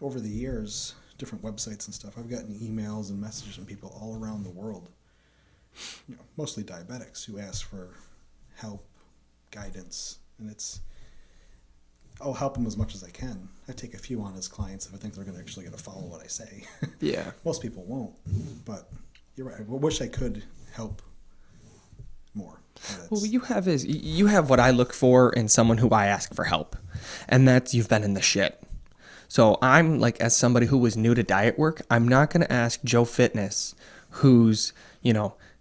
over the years, different websites and stuff, I've gotten emails and messages from people all around the world, mostly diabetics, who ask for help, guidance, and I'll help them as much as I can. I take a few on as clients if I think they're going to follow what I say. Yeah. Most people won't, but you're right. I wish I could help more. Well, what you have what I look for in someone who I ask for help, and that's you've been in the shit. So I'm as somebody who was new to diet work, I'm not going to ask Joe Fitness, who's,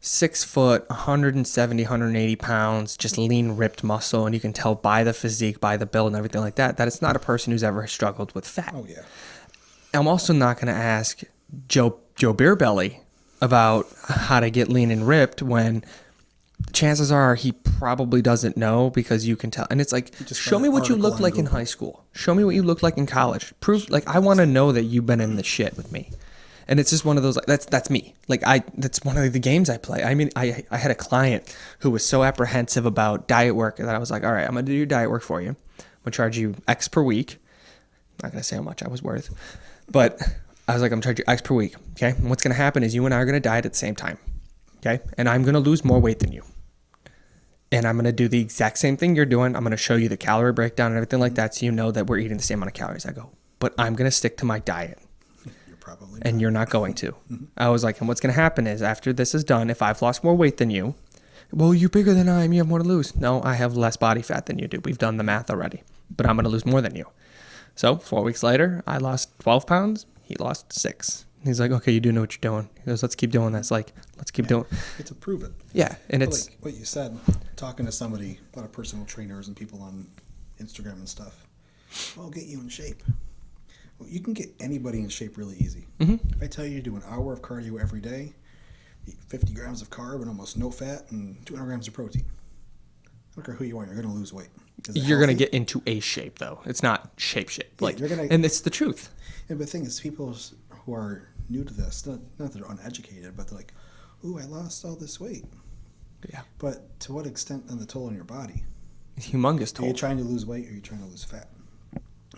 6 foot, 170, 180 pounds, just lean, ripped muscle. And you can tell by the physique, by the build and everything like that, that it's not a person who's ever struggled with fat. Oh, yeah. I'm also not going to ask Joe Beerbelly about how to get lean and ripped when chances are he probably doesn't know, because you can tell. And it's show me what you looked like in high school. Show me what you looked like in college. Prove, I want to know that you've been in the shit with me. And it's just one of those, that's me. That's one of the games I play. I mean, I had a client who was so apprehensive about diet work that I was like, all right, I'm going to do your diet work for you. I'm going to charge you X per week. I'm not going to say how much I was worth, but I was like, I'm going to charge you X per week. Okay. And what's going to happen is you and I are going to diet at the same time. Okay. And I'm going to lose more weight than you. And I'm going to do the exact same thing you're doing. I'm going to show you the calorie breakdown and everything like that, so you know that we're eating the same amount of calories. I go, but I'm going to stick to my diet. And you're not going to. I was like, and what's going to happen is after this is done, if I've lost more weight than you, well, you're bigger than I am, you have more to lose. No, I have less body fat than you do. We've done the math already, but I'm going to lose more than you. So 4 weeks later, I lost 12 pounds. He lost 6. He's like, okay, you do know what you're doing. He goes, let's keep doing this. Let's keep doing. It's to prove it. Yeah. And it's what you said, talking to somebody, a lot of personal trainers and people on Instagram and stuff. I'll get you in shape. Well, you can get anybody in shape really easy. If I tell you to do an hour of cardio every day, eat 50 grams of carb and almost no fat and 200 grams of protein. I don't care who you are, you're going to lose weight. You're going to get into a shape, though. It's not shape. And it's the truth. And the thing is, people who are new to this, not that they're uneducated, but they're like, ooh, I lost all this weight. Yeah. But to what extent on the toll on your body? Humongous toll. Are you trying to lose weight or are you trying to lose fat?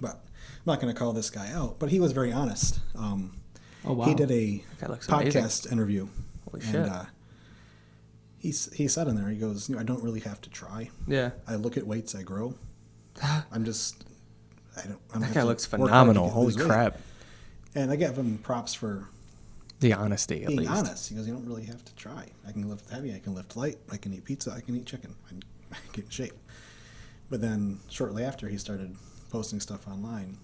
But I'm not going to call this guy out, but he was very honest. Oh, wow. He did a podcast interview. Holy shit. And he said in there, he goes, I don't really have to try. Yeah. I look at weights, I grow. I don't that guy looks phenomenal. Holy crap. And I give him props for the honesty, at being least. honest. He goes, you don't really have to try. I can lift heavy, I can lift light, I can eat pizza, I can eat chicken. I can get in shape. But then shortly after, he started posting stuff online.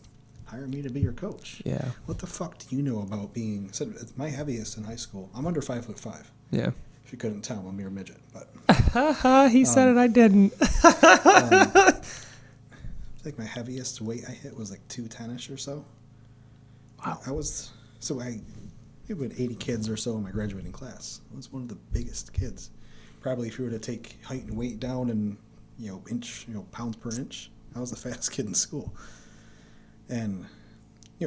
Hire me to be your coach. Yeah. What the fuck do you know about being? Said it's my heaviest in high school. I'm under 5'5". Yeah. If you couldn't tell, I'm a mere midget. But He said it, I didn't. I think my heaviest weight I hit was like 210ish or so. Wow. We had 80 kids or so in my graduating class. I was one of the biggest kids. Probably if you were to take height and weight down and pounds per inch, I was the fattest kid in school. And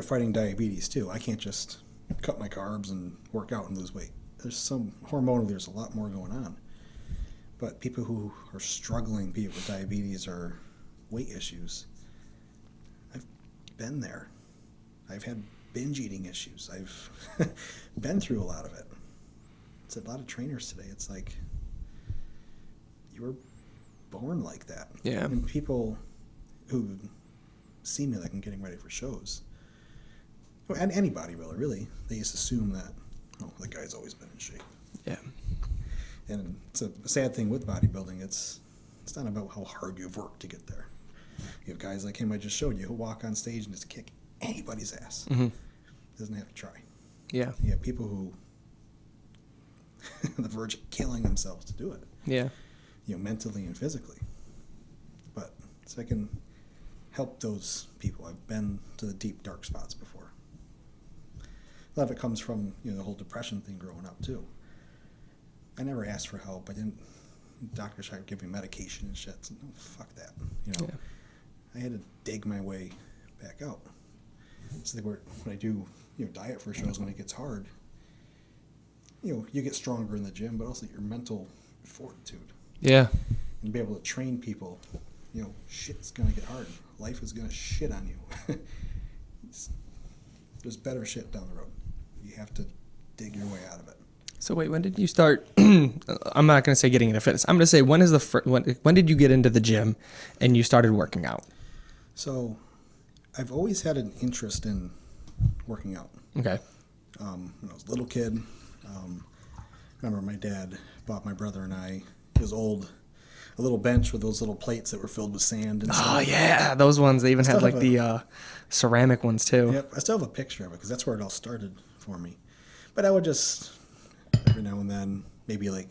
fighting diabetes too. I can't just cut my carbs and work out and lose weight. There's some hormonally. There's a lot more going on. But people who are struggling, be it with diabetes or weight issues, I've been there. I've had binge eating issues. I've been through a lot of it. It's a lot of trainers today. It's like you were born like that. Yeah. And people who see me like I'm getting ready for shows, and any bodybuilder really, they just assume that the guy's always been in shape. Yeah. And it's a sad thing with bodybuilding. It's not about how hard you've worked to get there. You have guys like him I just showed you who walk on stage and just kick anybody's ass. Mm-hmm. Doesn't have to try. Yeah. You have people who on the verge of killing themselves to do it. Yeah. Mentally and physically. But so I can help those people. I've been to the deep, dark spots before. A lot of it comes from the whole depression thing growing up too. I never asked for help. Doctors tried to give me medication and shit. So, no, fuck that. Yeah. I had to dig my way back out. So when I do diet for shows when it gets hard, you get stronger in the gym, but also your mental fortitude. Yeah. And be able to train people. Shit's gonna get hard. Life is gonna shit on you. There's better shit down the road. You have to dig your way out of it. So wait, when did you start? I'm not going to say getting into fitness. I'm going to say when did you get into the gym and you started working out? So, I've always had an interest in working out. Okay. When I was a little kid, remember my dad bought my brother and I his a little bench with those little plates that were filled with sand and stuff. Oh yeah, those ones. They even had like the ceramic ones too. Yep, I still have a picture of it because that's where it all started for me. But I would just every now and then, maybe like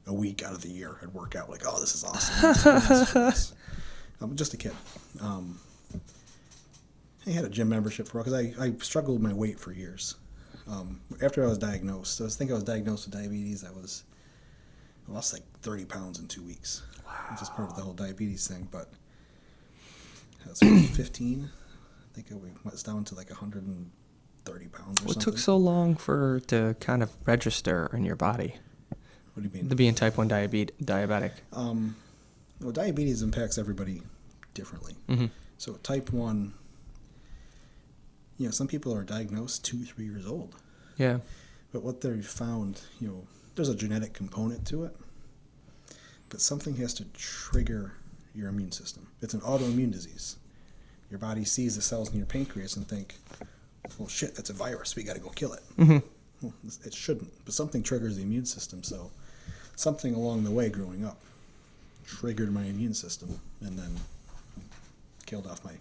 a week out of the year, I'd work out like, oh, this is awesome. I'm just a kid. I had a gym membership for a while because I struggled with my weight for years. After I was diagnosed, I was diagnosed with diabetes. I lost like 30 pounds in 2 weeks. Wow. Which is part of the whole diabetes thing. But I was 15. I think it was down to like 130 pounds or something. What took so long to kind of register in your body? What do you mean? To being type 1 diabetic. Well, diabetes impacts everybody differently. Mm-hmm. So type 1, some people are diagnosed 2-3 years old. Yeah. But what they've found, there's a genetic component to it, but something has to trigger your immune system. It's an autoimmune disease. Your body sees the cells in your pancreas and think, well, shit, that's a virus. We got to go kill it. Mm-hmm. Well, it shouldn't, but something triggers the immune system. So something along the way growing up triggered my immune system and then killed off my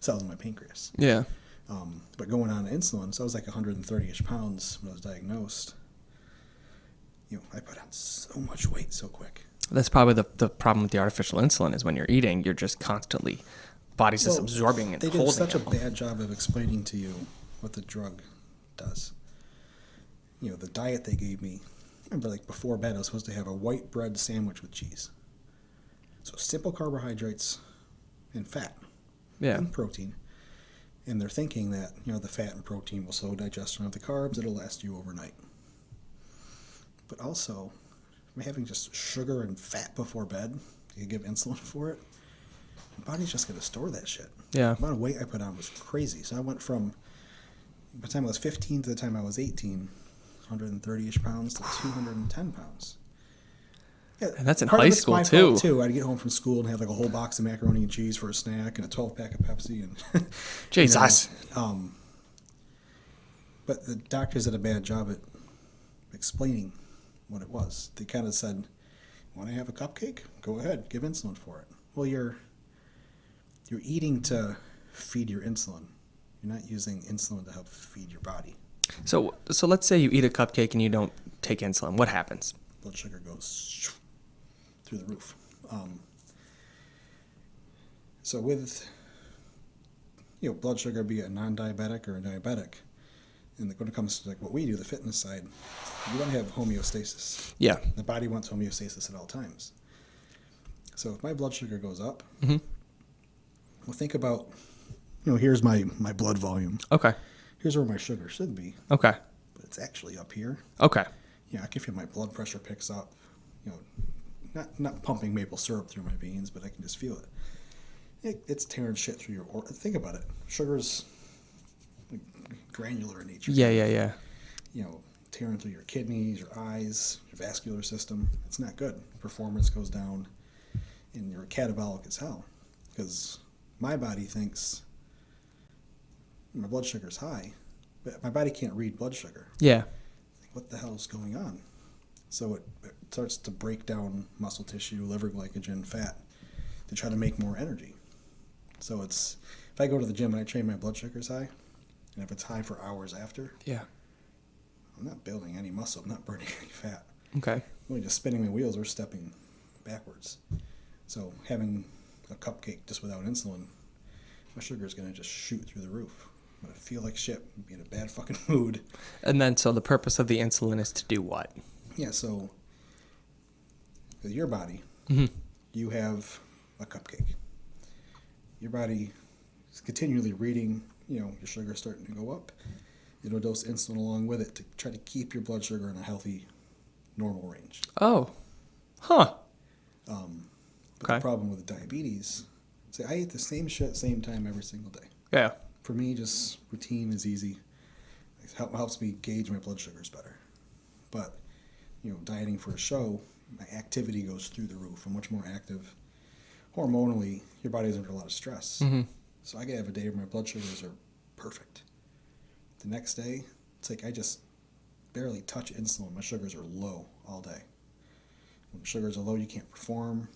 cells in my pancreas. Yeah. But going on insulin, so I was like 130-ish pounds when I was diagnosed. I put on so much weight so quick. That's probably the problem with the artificial insulin is when you're eating, you're just constantly, body's just absorbing and holding it. They did such a bad job of explaining to you what the drug does. The diet they gave me, remember like before bed I was supposed to have a white bread sandwich with cheese. So simple carbohydrates and fat and protein. And they're thinking that, the fat and protein will slow digestion of the carbs, it'll last you overnight. But also, having just sugar and fat before bed, you give insulin for it, my body's just going to store that shit. Yeah. The amount of weight I put on was crazy. So I went from, by the time I was 15 to the time I was 18, 130-ish pounds to 210 pounds. Yeah, and that's in high school, too. I'd get home from school and have like a whole box of macaroni and cheese for a snack and a 12-pack of Pepsi. And Jesus. But the doctors did a bad job at explaining what it was. They kind of said, want to have a cupcake? Go ahead, give insulin for it. Well, you're eating to feed your insulin. You're not using insulin to help feed your body. So let's say you eat a cupcake and you don't take insulin. What happens? Blood sugar goes through the roof. So with blood sugar, be it non-diabetic or a diabetic, and when it comes to like what we do, the fitness side, you want to have homeostasis. Yeah. The body wants homeostasis at all times. So if my blood sugar goes up, well, think about, here's my blood volume. Okay. Here's where my sugar should be. Okay. But it's actually up here. Okay. I can feel my blood pressure picks up. Not pumping maple syrup through my veins, but I can just feel it. It's tearing shit through your organs. Think about it. Sugar's granular in nature. Yeah. Tearing through your kidneys, your eyes, your vascular system. It's not good. Performance goes down, and you're catabolic as hell. Because my body thinks my blood sugar's high, but my body can't read blood sugar. Yeah. What the hell is going on? So it starts to break down muscle tissue, liver glycogen, fat, to try to make more energy. So if I go to the gym and I train, my blood sugar's high, and if it's high for hours after, I'm not building any muscle. I'm not burning any fat. Okay. I'm only just spinning my wheels or stepping backwards. So having a cupcake just without insulin, my sugar is going to just shoot through the roof. I'm going to feel like shit, be in a bad fucking mood. And then, so the purpose of the insulin is to do what? Yeah, so with your body, you have a cupcake. Your body is continually reading, your sugar starting to go up. It'll dose insulin along with it to try to keep your blood sugar in a healthy, normal range. Oh. Huh. But the problem with diabetes, I eat the same shit, same time every single day. Yeah. For me, just routine is easy. It helps me gauge my blood sugars better. But, dieting for a show, my activity goes through the roof. I'm much more active. Hormonally, your body's under a lot of stress. So I can have a day where my blood sugars are perfect. The next day, it's like I just barely touch insulin. My sugars are low all day. When sugars are low, you can't perform.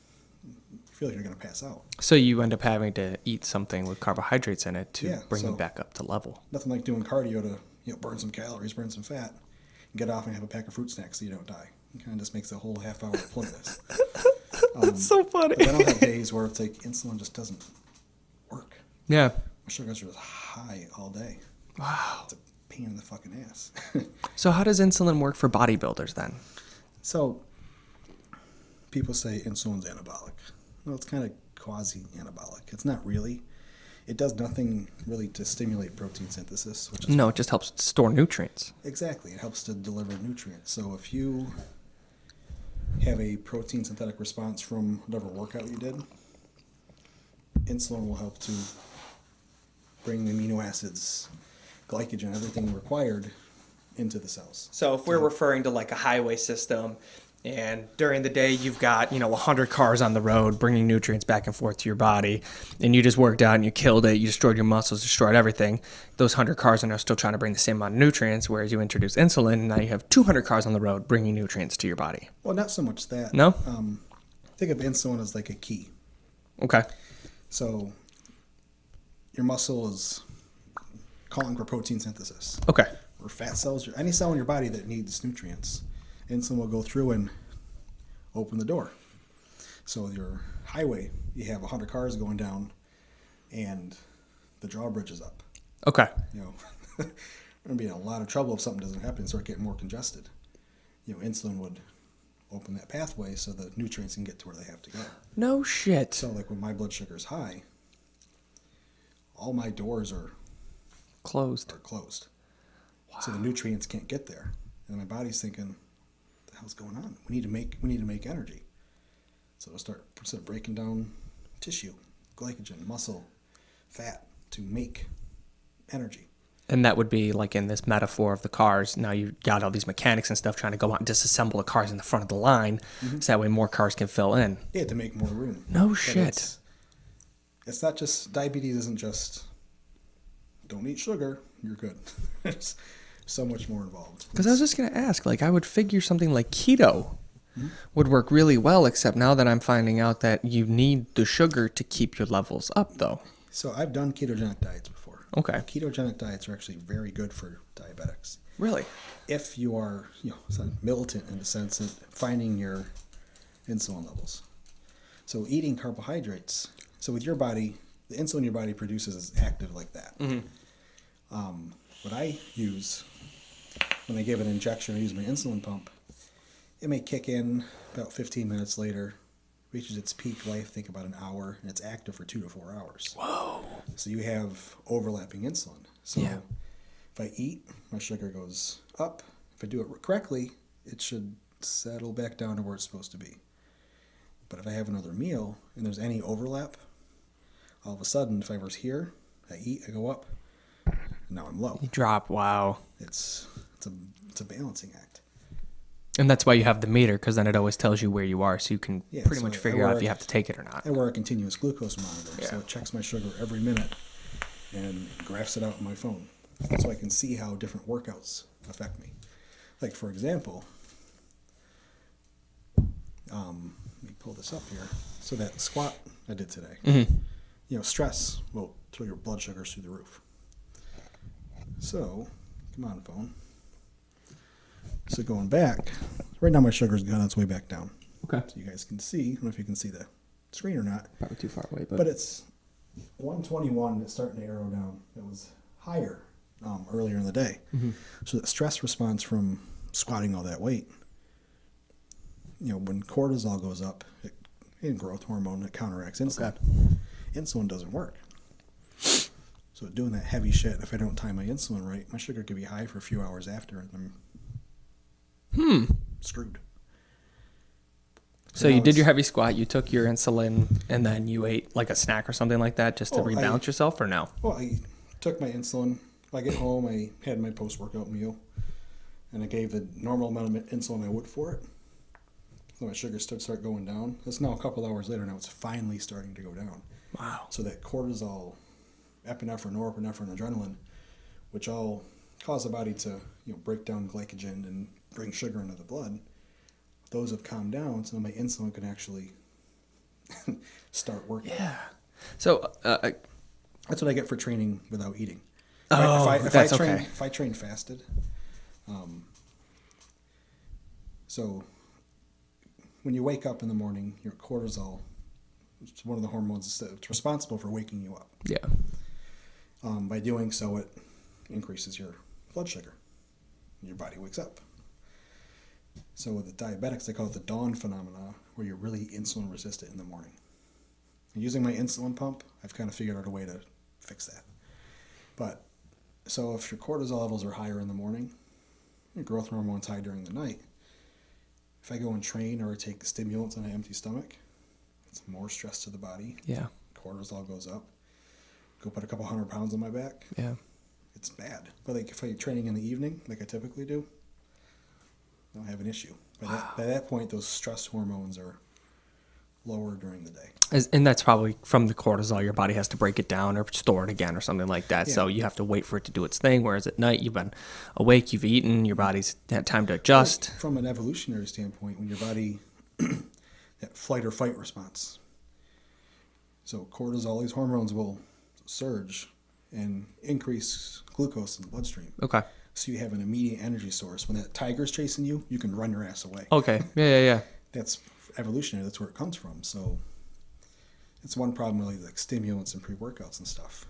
You feel like you're going to pass out. So you end up having to eat something with carbohydrates in it to bring you back up to level. Nothing like doing cardio to burn some calories, burn some fat, and get off and have a pack of fruit snacks so you don't die. It kind of just makes the whole half hour pointless. That's so funny. But then I'll have days where it's like insulin just doesn't work. Yeah. My sugars are high all day. Wow. It's a pain in the fucking ass. So how does insulin work for bodybuilders then? So people say insulin's anabolic. Well, it's kind of quasi-anabolic. It's not really. It does nothing really to stimulate protein synthesis. No, it just helps store nutrients. Exactly. It helps to deliver nutrients. So if you have a protein synthetic response from whatever workout you did, insulin will help to bring the amino acids, glycogen, everything required into the cells. So if we're referring to like a highway system, and during the day you've got 100 cars on the road bringing nutrients back and forth to your body, and you just worked out and you killed it, you destroyed your muscles, destroyed everything, those 100 cars are now still trying to bring the same amount of nutrients, whereas you introduce insulin and now you have 200 cars on the road bringing nutrients to your body. Well, not so much that. No? Think of insulin as like a key. Okay. So your muscle is calling for protein synthesis. Okay. Or fat cells, any cell in your body that needs nutrients, insulin will go through and open the door. So your highway, you have 100 cars going down, and the drawbridge is up. Okay. We're going to be in a lot of trouble if something doesn't happen and start getting more congested. Insulin would open that pathway so the nutrients can get to where they have to go. No shit. So like when my blood sugar is high, all my doors are closed. Wow. So the nutrients can't get there. And my body's thinking, what the hell's going on? We need to make energy. So it'll start breaking down tissue, glycogen, muscle, fat to make energy. And that would be like in this metaphor of the cars. Now you've got all these mechanics and stuff trying to go out and disassemble the cars in the front of the line, so that way more cars can fill in. Yeah, to make more room. No but shit. It's not just, diabetes isn't just, don't eat sugar, you're good. so much more involved. Because I was just going to ask, like, I would figure something like keto would work really well, except now that I'm finding out that you need the sugar to keep your levels up, though. So I've done ketogenic diets before. Okay. Ketogenic diets are actually very good for diabetics. Really? If you are, militant in the sense of finding your insulin levels. So eating carbohydrates. So with your body, the insulin your body produces is active like that. What I use when I give an injection or use my insulin pump, it may kick in about 15 minutes later, reaches its peak life, think about an hour, and it's active for 2 to 4 hours. Whoa. So you have overlapping insulin. So Yeah. if I eat, my sugar goes up. If I do it correctly, it should settle back down to where it's supposed to be. But if I have another meal and there's any overlap, all of a sudden, if I was here, I eat, I go up, and now I'm low. You drop, wow. It's a balancing act. And that's why you have the meter, because then it always tells you where you are, so you can pretty so much I figure out if wear- you have to take it or not. I wear a continuous glucose monitor, so Yeah. it checks my sugar every minute and graphs it out on my phone, so I can see how different workouts affect me. Like, for example, let me pull this up here. So that squat I did today, stress will throw your blood sugars through the roof. So, come on, phone. So going back, right now my sugar's gone its way back down. Okay. So you guys can see, I don't know if you can see the screen or not, Probably too far away, but it's 121. It's starting to arrow down. It was higher earlier in the day. So the stress response from squatting all that weight, when cortisol goes up, in growth hormone, it counteracts insulin. Okay. Insulin doesn't work. So doing that heavy shit, if I don't time my insulin right, my sugar could be high for a few hours after, and I'm screwed. So you did your heavy squat, you took your insulin, and then you ate like a snack or something like that just to rebalance yourself, or no? Well, I took my insulin. When I get home, I had my post-workout meal, and I gave the normal amount of insulin I would for it. So my sugar start going down. It's now a couple hours later. Now it's finally starting to go down. Wow. So that cortisol, epinephrine, norepinephrine, adrenaline, which all cause the body to break down glycogen and bring sugar into the blood, those have calmed down, so my insulin can actually start working. Yeah. So That's what I get for training without eating. That's okay. If I train fasted, so when you wake up in the morning, your cortisol, it's one of the hormones that's responsible for waking you up. Yeah. By doing so, it increases your blood sugar. And your body wakes up. So with the diabetics, they call it the dawn phenomena, where you're really insulin resistant in the morning. And using my insulin pump, I've kind of figured out a way to fix that. But, so if your cortisol levels are higher in the morning, your growth hormone's high during the night, if I go and train or take stimulants on an empty stomach, it's more stress to the body. Yeah. Cortisol goes up. Go put a couple 100 pounds on my back. Yeah. It's bad. But like if I'm training in the evening, like I typically do, I don't have an issue. By that point, those stress hormones are lower during the day. And that's probably from the cortisol. Your body has to break it down or store it again or something like that. Yeah. So you have to wait for it to do its thing. Whereas at night, you've been awake, you've eaten, your body's had time to adjust. From an evolutionary standpoint, when your body, that flight or fight response. So cortisol, these hormones will surge and increase glucose in the bloodstream. Okay. So you have an immediate energy source. When that tiger's chasing you, you can run your ass away. Okay. Yeah. That's evolutionary. That's where it comes from. So it's one problem with like stimulants and pre-workouts and stuff.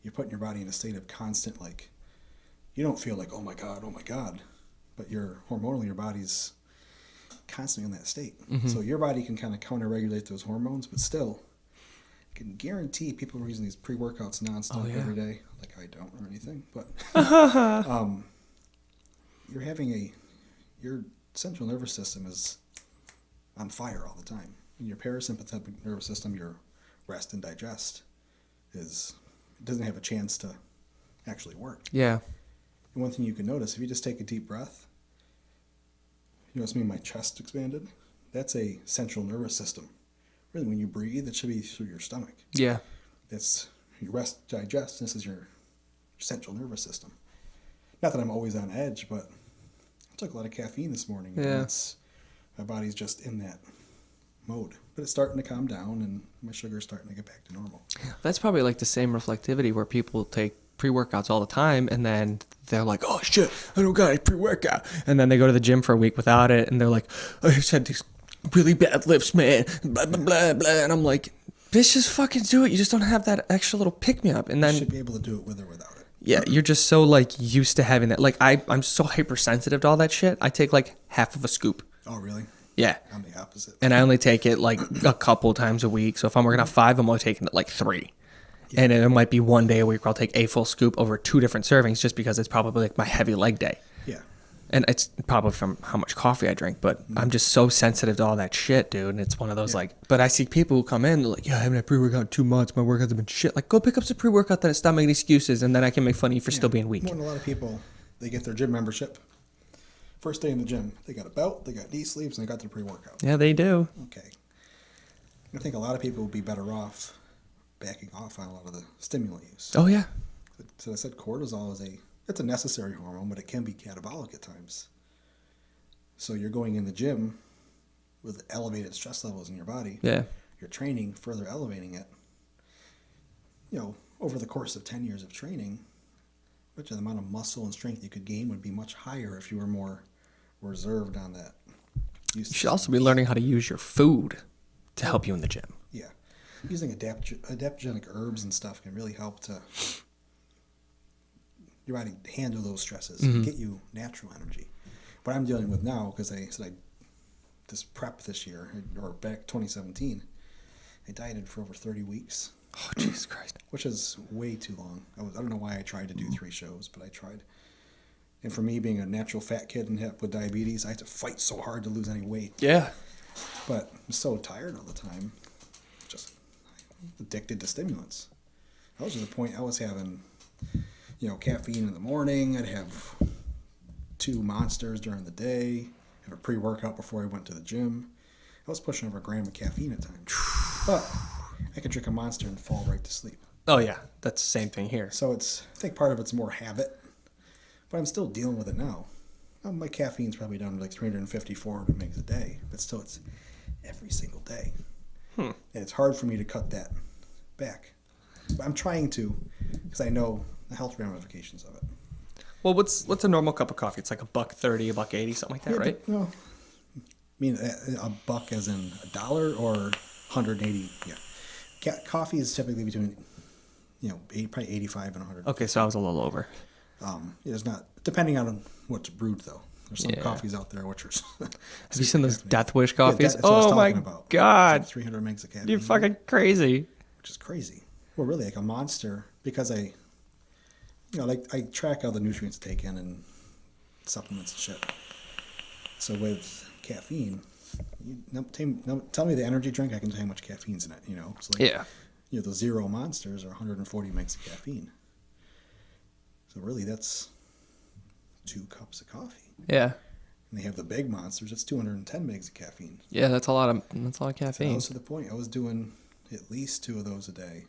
You're putting your body in a state of constant, like, you don't feel like, oh my God, but you're hormonally, your body's constantly in that state. Mm-hmm. So your body can kind of counter-regulate those hormones, but still, I can guarantee people are using these pre-workouts nonstop every day. Like I don't or anything, but you're having your central nervous system is on fire all the time. And your parasympathetic nervous system, your rest and digest, doesn't have a chance to actually work. Yeah. And one thing you can notice, if you just take a deep breath, you notice me, my chest expanded. That's a central nervous system. Really, when you breathe, it should be through your stomach. Yeah. It's your rest, digest. This is your central nervous system. not that I'm always on edge, but I took a lot of caffeine this morning. Yeah. My body's just in that mode. But it's starting to calm down, and my sugar's starting to get back to normal. That's probably like the same reflectivity where people take pre-workouts all the time, and then they're like, oh shit, I don't got a pre-workout. And then they go to the gym for a week without it, and they're like, I just had these really bad lifts, man, blah, blah, blah, blah. And I'm like, bitch, just fucking do it. You just don't have that extra little pick-me-up. And then You should be able to do it with or without it. yeah, you're just so like used to having that. Like I'm so hypersensitive to all that shit. I take like half of a scoop. Oh, really? Yeah. I'm the opposite. And I only take it like a couple times a week. So if I'm working out 5, I'm only taking it like 3. Yeah. And it might be one day a week where I'll take a full scoop over 2 different servings just because it's probably like my heavy leg day. Yeah. And it's probably from how much coffee I drink, but I'm just so sensitive to all that shit, dude. And it's one of those like, but I see people who come in like, yeah, I haven't had pre-workout in 2 months. My workouts have been shit. Like, go pick up some pre-workout then and stop making excuses. And then I can make fun of you for still being weak. More than a lot of people, they get their gym membership. First day in the gym, they got a belt, they got knee sleeves, and they got their pre-workout. Yeah, they do. Okay. I think a lot of people would be better off backing off on a lot of the stimulant use. Oh, yeah. So I said cortisol it's a necessary hormone, but it can be catabolic at times. So you're going in the gym with elevated stress levels in your body. Yeah. You're training, further elevating it. You know, over the course of 10 years of training, which the amount of muscle and strength you could gain would be much higher if you were more reserved on that. You should also be learning how to use your food to help you in the gym. Yeah. Using adaptogenic herbs and stuff can really help to your body handle those stresses and get you natural energy. What I'm dealing with now, because I said this prep this year, or back 2017, I dieted for over 30 weeks. Oh, Jesus Christ. Which is way too long. I don't know why I tried to do 3 shows, but I tried. And for me, being a natural fat kid and with diabetes, I had to fight so hard to lose any weight. Yeah. But I'm so tired all the time. Just addicted to stimulants. I was to the point I was having, caffeine in the morning. I'd have 2 monsters during the day. Have a pre-workout before I went to the gym. I was pushing over a gram of caffeine at times. But I could drink a monster and fall right to sleep. Oh, yeah. That's the same thing here. So I think part of it's more habit. But I'm still dealing with it now. My caffeine's probably down to like 350, 400 mgs a day. But still, it's every single day. And it's hard for me to cut that back. But I'm trying to, because I know the health ramifications of it. Well, what's a normal cup of coffee? It's like $1.30, $1.80, something like that, Yeah, right? No. I mean, a buck as in $1 or 180. Yeah. Coffee is typically between, probably 85 and 100. Okay, so I was a little over. It's not, depending on what's brewed, though. There's some coffees out there which are... Have you seen those Death Wish coffees? That's what I was oh, my talking about. God. Like 300 megs of caffeine. You're fucking crazy. Which is crazy. Well, really, like a monster, because I track all the nutrients taken and supplements and shit. So with caffeine, tell me the energy drink, I can tell you how much caffeine's in it, It's like, the Zero monsters are 140 megs of caffeine. So really, that's 2 cups of coffee. Yeah. And they have the big monsters, it's 210 megs of caffeine. Yeah, that's a lot of caffeine. So that was to the point. I was doing at least 2 of those a day.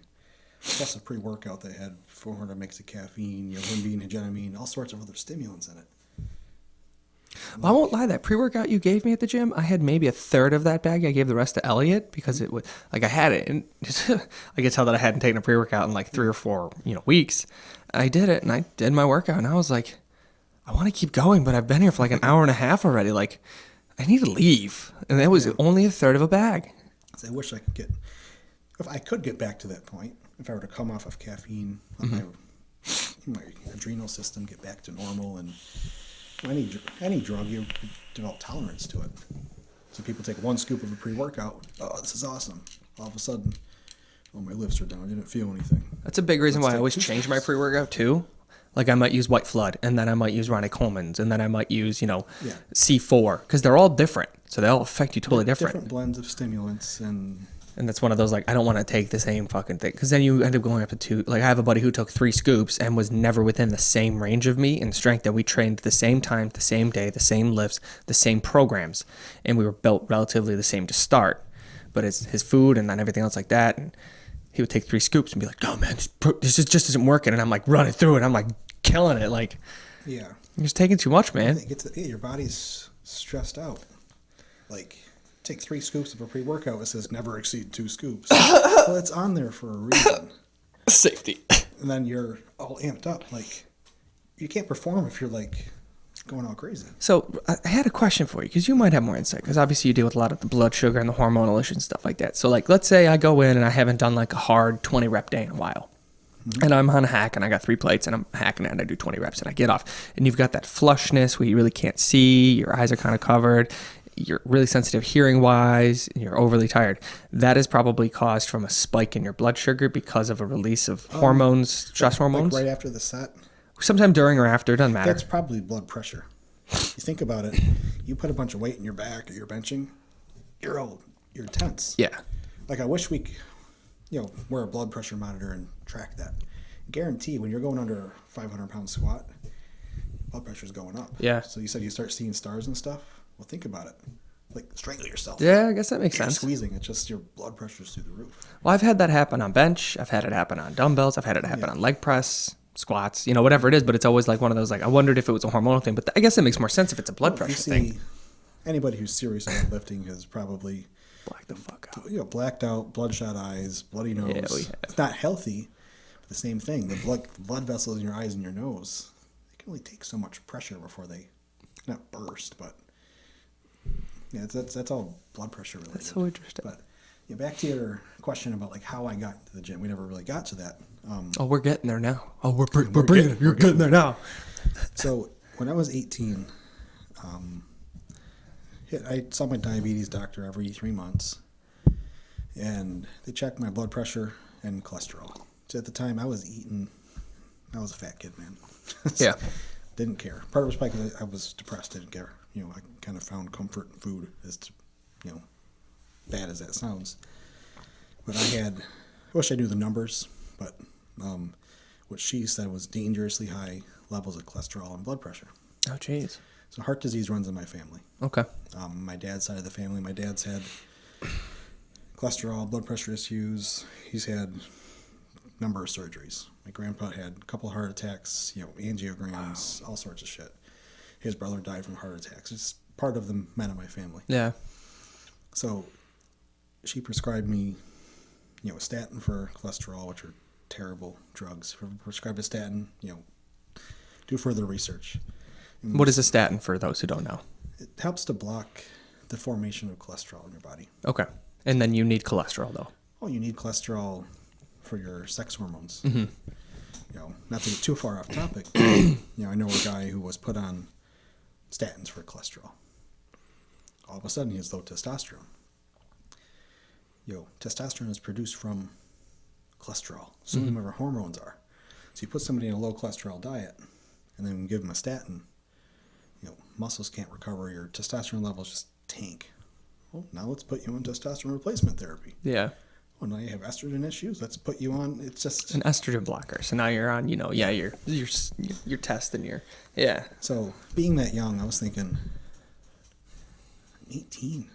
Plus a pre-workout that had 400 megs of caffeine, limbine, hegemine, all sorts of other stimulants in it. Well, I won't lie, that pre-workout you gave me at the gym, I had maybe a third of that bag. I gave the rest to Elliot because it was like I had it, and I could tell that I hadn't taken a pre-workout in like 3 or 4 weeks. I did it, and I did my workout, and I was like, I want to keep going, but I've been here for like an hour and a half already. Like, I need to leave, and that was only a third of a bag. I wish I could if I could get back to that point, if I were to come off of caffeine, my adrenal system get back to normal, and any drug, you develop tolerance to it. So people take 1 scoop of a pre-workout, oh, this is awesome. All of a sudden, my lifts are down, I didn't feel anything. That's a big reason why I always change my pre-workout too. Like I might use White Flood, and then I might use Ronnie Coleman's, and then I might use, C4, because they're all different. So they all affect you totally different. Different blends of stimulants And that's one of those, like, I don't want to take the same fucking thing. Because then you end up going up to 2. Like, I have a buddy who took 3 scoops and was never within the same range of me in strength, that we trained the same time, the same day, the same lifts, the same programs. And we were built relatively the same to start. But it's his food and then everything else like that. And he would take 3 scoops and be like, oh, man, this just isn't working. And I'm like running through it. I'm like killing it. Like, Yeah. You're just taking too much, man. Your body's stressed out. Like, take 3 scoops of a pre-workout. It says never exceed 2 scoops. Well, it's on there for a reason. Safety. And then you're all amped up. Like, you can't perform if you're, like, going all crazy. So I had a question for you, because you might have more insight, because obviously you deal with a lot of the blood sugar and the hormonal issues and stuff like that. So, like, let's say I go in and I haven't done, like, a hard 20-rep day in a while. And I'm on a hack and I got 3 plates and I'm hacking it and I do 20 reps and I get off. And you've got that flushness where you really can't see, your eyes are kind of covered, you're really sensitive hearing wise, and you're overly tired. That is probably caused from a spike in your blood sugar because of a release of hormones, stress hormones. Like right after the set? Sometime during or after, it doesn't matter. That's probably blood pressure. You think about it, you put a bunch of weight in your back or you're benching, you're tense. Yeah. Like I wish we wear a blood pressure monitor and track that. Guarantee when you're going under a 500-pound squat, blood pressure's going up. Yeah. So you said you start seeing stars and stuff? Well, think about it. Like, strangle yourself. Yeah, I guess that makes You're sense. squeezing. It's just your blood pressure's through the roof. Well, I've had that happen on bench. I've had it happen on dumbbells. I've had it happen on leg press, squats, whatever it is. But it's always like one of those, like, I wondered if it was a hormonal thing. But I guess it makes more sense if it's a blood pressure thing. Anybody who's serious about lifting has probably Blacked the fuck out. Blacked out, bloodshot eyes, bloody nose. Yeah, we have. It's not healthy. But the same thing. The blood vessels in your eyes and your nose, they can only take so much pressure before they not burst, but yeah, that's all blood pressure related. That's so interesting. But back to your question about like how I got to the gym. We never really got to that. We're getting there now. We're bringing it. You're getting there now. So when I was 18, I saw my diabetes doctor every 3 months, and they checked my blood pressure and cholesterol. So at the time, I was a fat kid, man. Yeah. Didn't care. Part of it was because I was depressed, didn't care. I kind of found comfort in food, as bad as that sounds. But I wish I knew the numbers, but what she said was dangerously high levels of cholesterol and blood pressure. Oh, jeez. So heart disease runs in my family. Okay. My dad's side of the family, my dad's had cholesterol, blood pressure issues. He's had a number of surgeries. My grandpa had a couple heart attacks, angiograms, all sorts of shit. His brother died from heart attacks. It's part of the men of my family. Yeah. So she prescribed me, a statin for cholesterol, which are terrible drugs. Prescribed a statin, do further research. What is a statin for those who don't know? It helps to block the formation of cholesterol in your body. Okay. And then you need cholesterol, though. Oh, you need cholesterol for your sex hormones. Mm-hmm. Not to get too far off topic, I know a guy who was put on statins for cholesterol. All of a sudden, he has low testosterone. Testosterone is produced from cholesterol. So mm-hmm. Whatever hormones are. So you put somebody in a low cholesterol diet, and then give them a statin, muscles can't recover, your testosterone levels just tank. Well, now let's put you on testosterone replacement therapy. Yeah. Well, now you have estrogen issues. Let's put you on. It's just an estrogen blocker. So now you're on, your test and your, yeah. So being that young, I was thinking, I'm 18.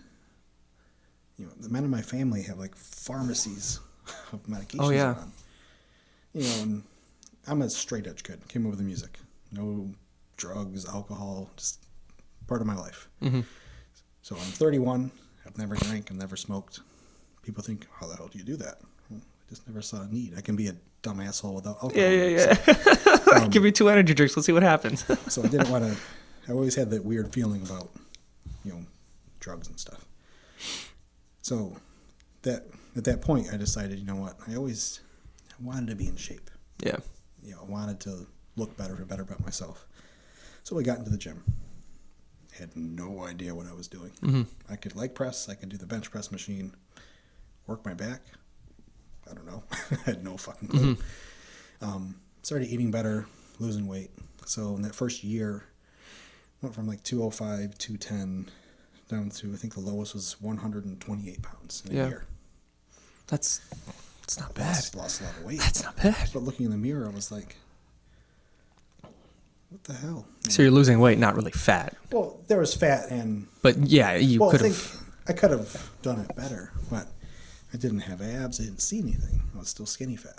The men in my family have like pharmacies of medications. Oh yeah. And I'm a straight edge kid. Came up with the music. No drugs, alcohol, just part of my life. Mm-hmm. So I'm 31. I've never drank. I've never smoked. People think, how the hell do you do that? Well, I just never saw a need. I can be a dumb asshole without alcohol. Yeah. So, give me 2 energy drinks. Let's see what happens. So I didn't want to. I always had that weird feeling about, drugs and stuff. So at that point, I decided, what? I wanted to be in shape. Yeah. I wanted to look better, feel better about myself. So I got into the gym. Had no idea what I was doing. Mm-hmm. I could leg press. I could do the bench press machine. Work my back. I don't know. I had no fucking clue. Mm-hmm. Started eating better, losing weight. So in that first year, went from like 205, 210, down to, I think the lowest was 128 pounds in a year. That's not bad. Lost a lot of weight. That's not bad. But looking in the mirror, I was like, what the hell? So you're losing weight, not really fat. Well, there was fat and... But yeah, you could have... I could have done it better, but I didn't have abs. I didn't see anything. I was still skinny fat.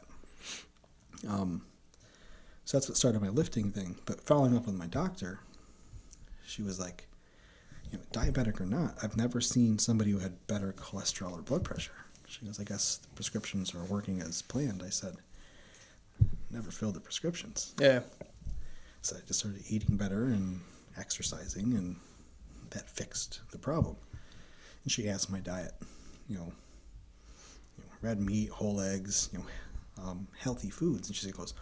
So that's what started my lifting thing. But following up with my doctor, she was like, diabetic or not, I've never seen somebody who had better cholesterol or blood pressure. She goes, I guess the prescriptions are working as planned. I said, never filled the prescriptions. Yeah. So I just started eating better and exercising, and that fixed the problem. And she asked my diet, red meat, whole eggs, healthy foods. And she goes,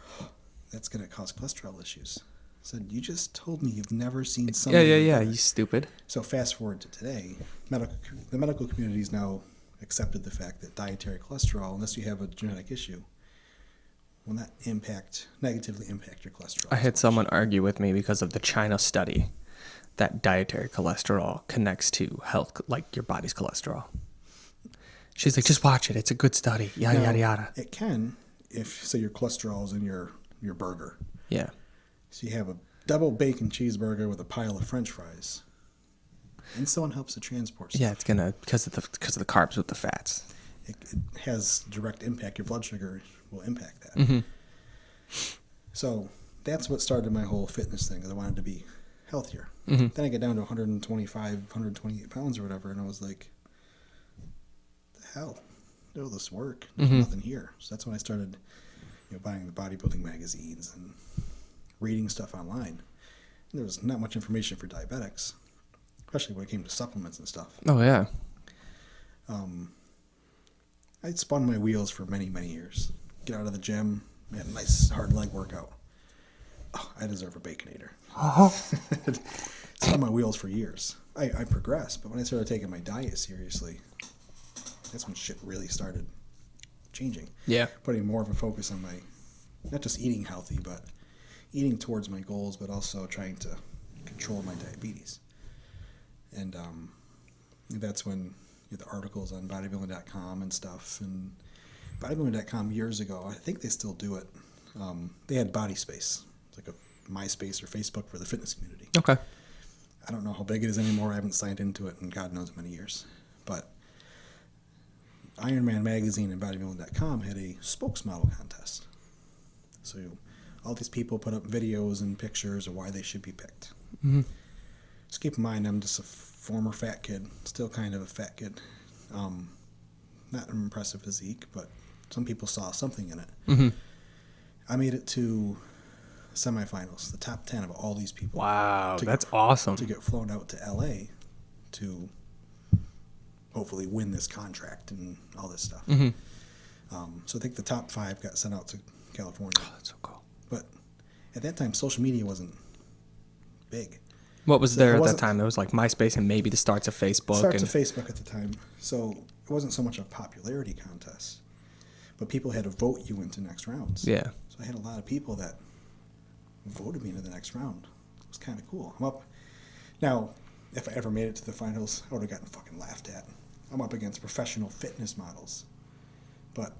that's going to cause cholesterol issues. I said, you just told me you've never seen somebody. Yeah, you stupid. So fast forward to today, the medical community has now accepted the fact that dietary cholesterol, unless you have a genetic issue, will not negatively impact your cholesterol. I had someone argue with me because of the China study that dietary cholesterol connects to health, like your body's cholesterol. She's like, just watch it. It's a good study. Yada, yada, yada. It can if, say, your cholesterol is in your burger. Yeah. So you have a double bacon cheeseburger with a pile of French fries. Insulin helps to transport stuff. Yeah, it's gonna because of the carbs with the fats. It has direct impact. Your blood sugar will impact that. Mm-hmm. So that's what started my whole fitness thing, because I wanted to be healthier. Mm-hmm. Then I get down to 128 pounds or whatever, and I was like, the hell? Do all this work. There's nothing here. So that's when I started buying the bodybuilding magazines and reading stuff online. And there was not much information for diabetics, especially when it came to supplements and stuff. Oh, yeah. I spun my wheels for many, many years. Get out of the gym, had a nice hard leg workout. Oh, I deserve a Baconator. Spun my wheels for years. I progressed, but when I started taking my diet seriously, that's when shit really started changing. Yeah. Putting more of a focus on my, not just eating healthy, but eating towards my goals, but also trying to control my diabetes. And that's when the articles on bodybuilding.com and stuff. And bodybuilding.com years ago, I think they still do it. They had Body Space. It's like a MySpace or Facebook for the fitness community. Okay. I don't know how big it is anymore. I haven't signed into it in God knows how many years. But Ironman Magazine and bodybuilding.com had a spokesmodel contest. So all these people put up videos and pictures of why they should be picked. Mm-hmm. Just keep in mind, I'm just a former fat kid, still kind of a fat kid. Not an impressive physique, but some people saw something in it. Mm-hmm. I made it to semifinals, the top 10 of all these people. Wow, that's awesome. To get flown out to LA to hopefully win this contract and all this stuff. Mm-hmm. So I think the top 5 got sent out to California. Oh, that's so cool. But at that time, social media wasn't big. What was there at that time? There was like MySpace and maybe the starts of Facebook. Starts of Facebook at the time. So it wasn't so much a popularity contest, but people had to vote you into next rounds. Yeah. So I had a lot of people that voted me into the next round. It was kind of cool. I'm up. Now, if I ever made it to the finals, I would have gotten fucking laughed at. I'm up against professional fitness models. But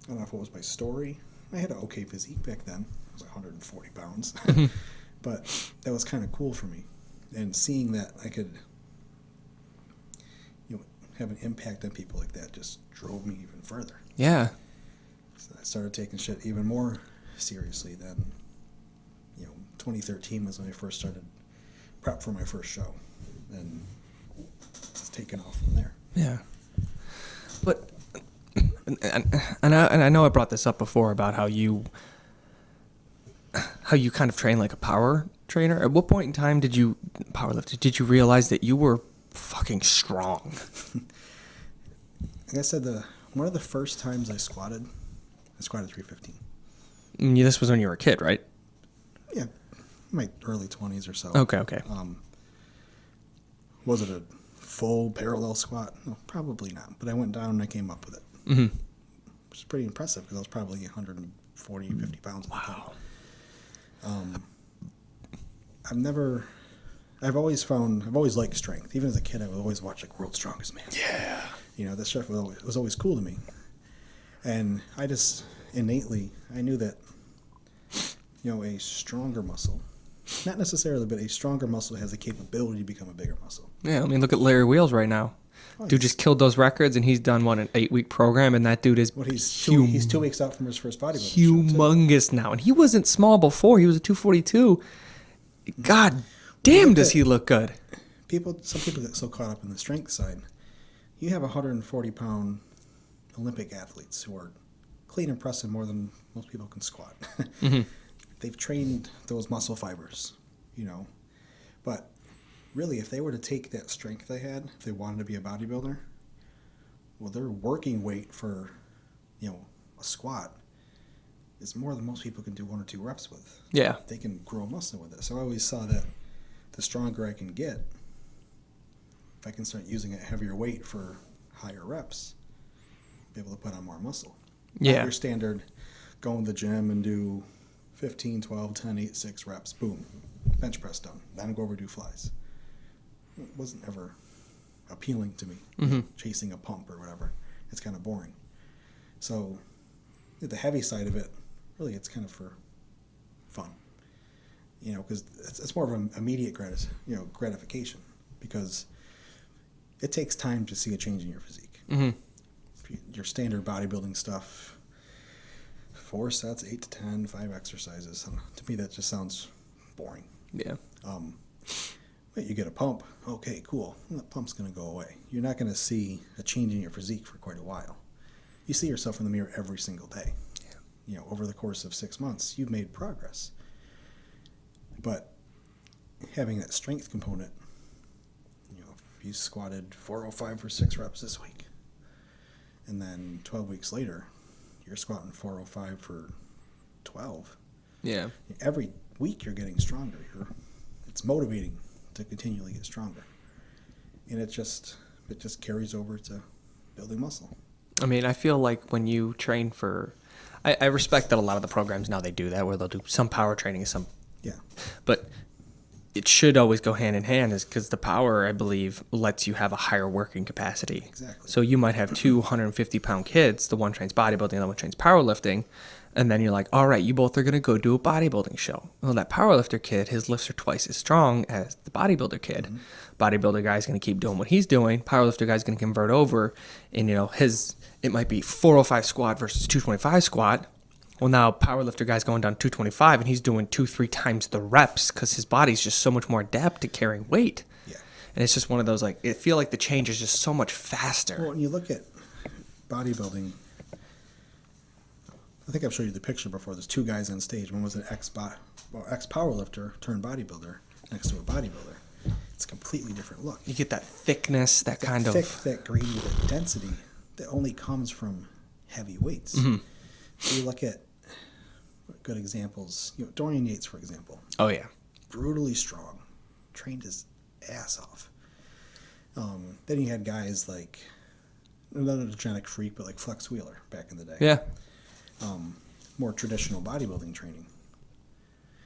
I don't know if it was my story. I had an okay physique back then. I was 140 pounds. But that was kind of cool for me. And seeing that I could have an impact on people like that just drove me even further. Yeah. So I started taking shit even more seriously then. 2013 was when I first started prep for my first show. And it's taken off from there. Yeah. But, and I know I brought this up before about how you kind of train like a power trainer. At what point in time did you realize that you were fucking strong? Like I said, one of the first times I squatted 315. This was when you were a kid, right? Yeah, my early 20s or so. Okay. Was it a full parallel squat? No, probably not. But I went down and I came up with it. Mm-hmm. Which is pretty impressive because I was probably 140, 50 pounds at the time. I've always liked strength. Even as a kid, I would always watch like World's Strongest Man. Yeah. That stuff was always cool to me. And I just innately, I knew that, a stronger muscle, not necessarily, but a stronger muscle has the capability to become a bigger muscle. Yeah, I mean, look at Larry Wheels right now. Dude just killed those records, and he's done an 8-week program, and that dude is he's 2 weeks out from his first bodybuilding humongous now, and he wasn't small before. He was a 242. God damn, does he look good? Some people get so caught up in the strength side. You have 140-pound Olympic athletes who are clean and pressing more than most people can squat. Mm-hmm. They've trained those muscle fibers, but really, if they were to take that strength they had, if they wanted to be a bodybuilder, well, their working weight for, a squat is more than most people can do 1 or 2 reps with. Yeah. They can grow muscle with it. So I always saw that the stronger I can get, if I can start using a heavier weight for higher reps, be able to put on more muscle. Yeah. Not your standard, go in the gym and do 15, 12, 10, 8, 6 reps, boom, bench press done. Then go over do flies. It wasn't ever appealing to me, chasing a pump or whatever. It's kind of boring. So the heavy side of it, really, it's kind of for fun, because it's more of an immediate gratification, because it takes time to see a change in your physique. Mm-hmm. Your standard bodybuilding stuff, 4 sets, 8 to 10, 5 exercises. To me, that just sounds boring. Yeah. You get a pump. Okay, cool. Well, that pump's going to go away. You're not going to see a change in your physique for quite a while. You see yourself in the mirror every single day. Yeah. Over the course of 6 months, you've made progress. But having that strength component, if you squatted 405 for 6 reps this week, and then 12 weeks later, you're squatting 405 for 12. Yeah. Every week you're getting stronger. It's motivating to continually get stronger. And it just carries over to building muscle. I mean, I feel like when you train for... I respect that a lot of the programs now they do that, where they'll do some power training and some... Yeah. But it should always go hand in hand, is because the power, I believe, lets you have a higher working capacity. Exactly. So you might have 250-pound kids. The one trains bodybuilding, the other one trains powerlifting. And then you're like, all right, you both are going to go do a bodybuilding show. Well, that powerlifter kid, his lifts are twice as strong as the bodybuilder kid. Mm-hmm. Bodybuilder guy's going to keep doing what he's doing. Powerlifter guy's going to convert over. And, it might be 405 squat versus 225 squat. Well, now powerlifter guy's going down 225 and he's doing 2-3 times the reps because his body's just so much more adept to carrying weight. Yeah. And it's just one of those, I feel like the change is just so much faster. Well, when you look at bodybuilding, I think I've showed you the picture before. There's 2 guys on stage. One was an ex-powerlifter turned bodybuilder next to a bodybuilder. It's a completely different look. You get that thickness, that kind of... that grady, that density that only comes from heavy weights. Mm-hmm. So you look at good examples. Dorian Yates, for example. Oh, yeah. Brutally strong. Trained his ass off. Then you had guys like, another genetic freak, but like Flex Wheeler back in the day. Yeah. More traditional bodybuilding training.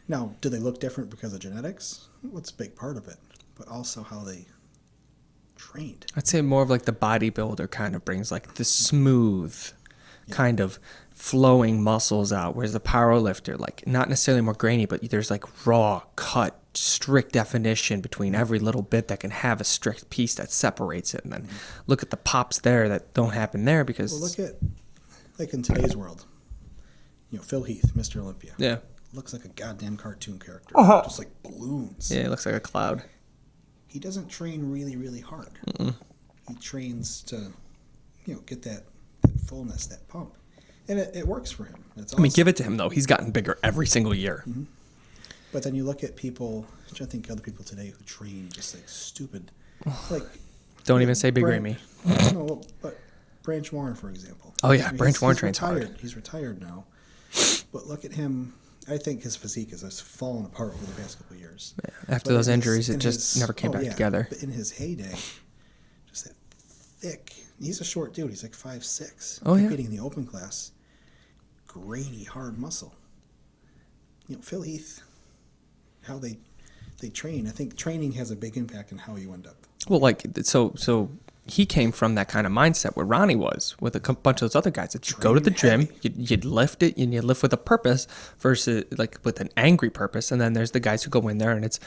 Now, do they look different because of genetics? What's a big part of it? But also how they trained. I'd say more of like the bodybuilder kind of brings like the smooth kind of flowing muscles out, whereas the powerlifter, like not necessarily more grainy, but there's like raw cut, strict definition between every little bit that can have a strict piece that separates it. And then look at the pops there that don't happen there because... Well, look at, like in today's world, Phil Heath, Mr. Olympia. Yeah. Looks like a goddamn cartoon character. Uh-huh. Just like balloons. Yeah, it looks like a cloud. He doesn't train really, really hard. Mm-mm. He trains to, get that fullness, that pump. And it works for him. It's awesome. I mean, give it to him, though. He's gotten bigger every single year. Mm-hmm. But then you look at people, I think other people today who train just like stupid. Like, don't even say Big Ramy. No, but Branch Warren, for example. Oh, yeah. Branch Warren trains retired. hard. He's retired now. But look at him. I think his physique has just fallen apart over the past couple of years. Yeah. After those injuries, it just never came back together. But in his heyday, just that thick. He's a short dude. He's like 5'6". Oh, yeah. Competing in the open class. Grainy, hard muscle. Phil Heath, how they train. I think training has a big impact on how you end up. Well, so he came from that kind of mindset where Ronnie was with a bunch of those other guys. That you go to the gym, you'd lift it, and you lift with a purpose versus like with an angry purpose. And then there's the guys who go in there and it's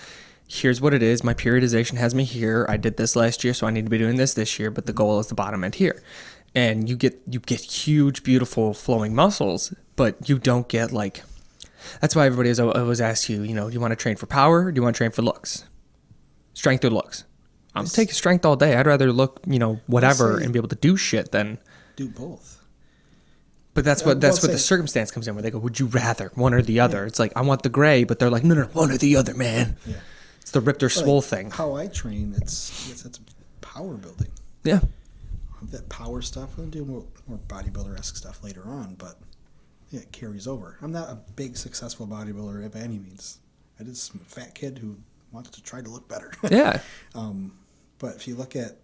here's what it is. My periodization has me here. I did this last year, so I need to be doing this year, but the goal is the bottom end here. And you get huge, beautiful flowing muscles, but you don't get like, that's why everybody has always asked you, you know, do you want to train for power or do you want to train for looks? Strength or looks? I'm taking strength all day. I'd rather look, you know, whatever and be able to do shit than do both. But that's what the circumstance comes in where they go, would you rather one or the other? It's like, I want the gray, but they're like, no, one or the other, man. Yeah. It's the ripped or swole thing. How I train, it's power building. Yeah. That power stuff, we'll do more bodybuilder-esque stuff later on, but yeah, it carries over. I'm not a big, successful bodybuilder by any means. I just am a fat kid who wants to try to look better. Yeah. But if you look at,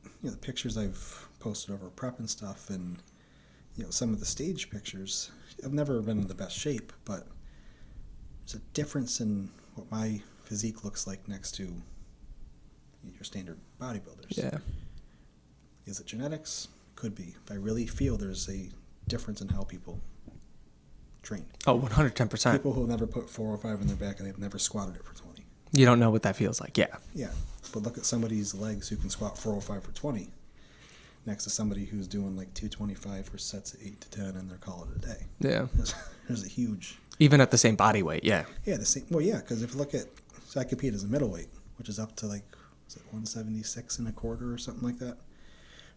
you know, the pictures I've posted over prep and stuff, and you know, some of the stage pictures, I've never been in the best shape, but there's a difference in what my physique looks like next to your standard bodybuilders. Yeah. Is it genetics? Could be. But I really feel there's a difference in how people train. Oh, 110%. People who never put 405 in their back and they've never squatted it for 20. You don't know what that feels like. Yeah. Yeah. But look at somebody's legs who can squat 405 for 20 next to somebody who's doing like 225 for sets of 8 to 10 and they're calling it a day. Yeah. There's a huge... Even at the same body weight, yeah. Yeah, the same. Well, yeah, because if you look at... So I compete as a middleweight, which is up to like, is it 176 and a quarter or something like that?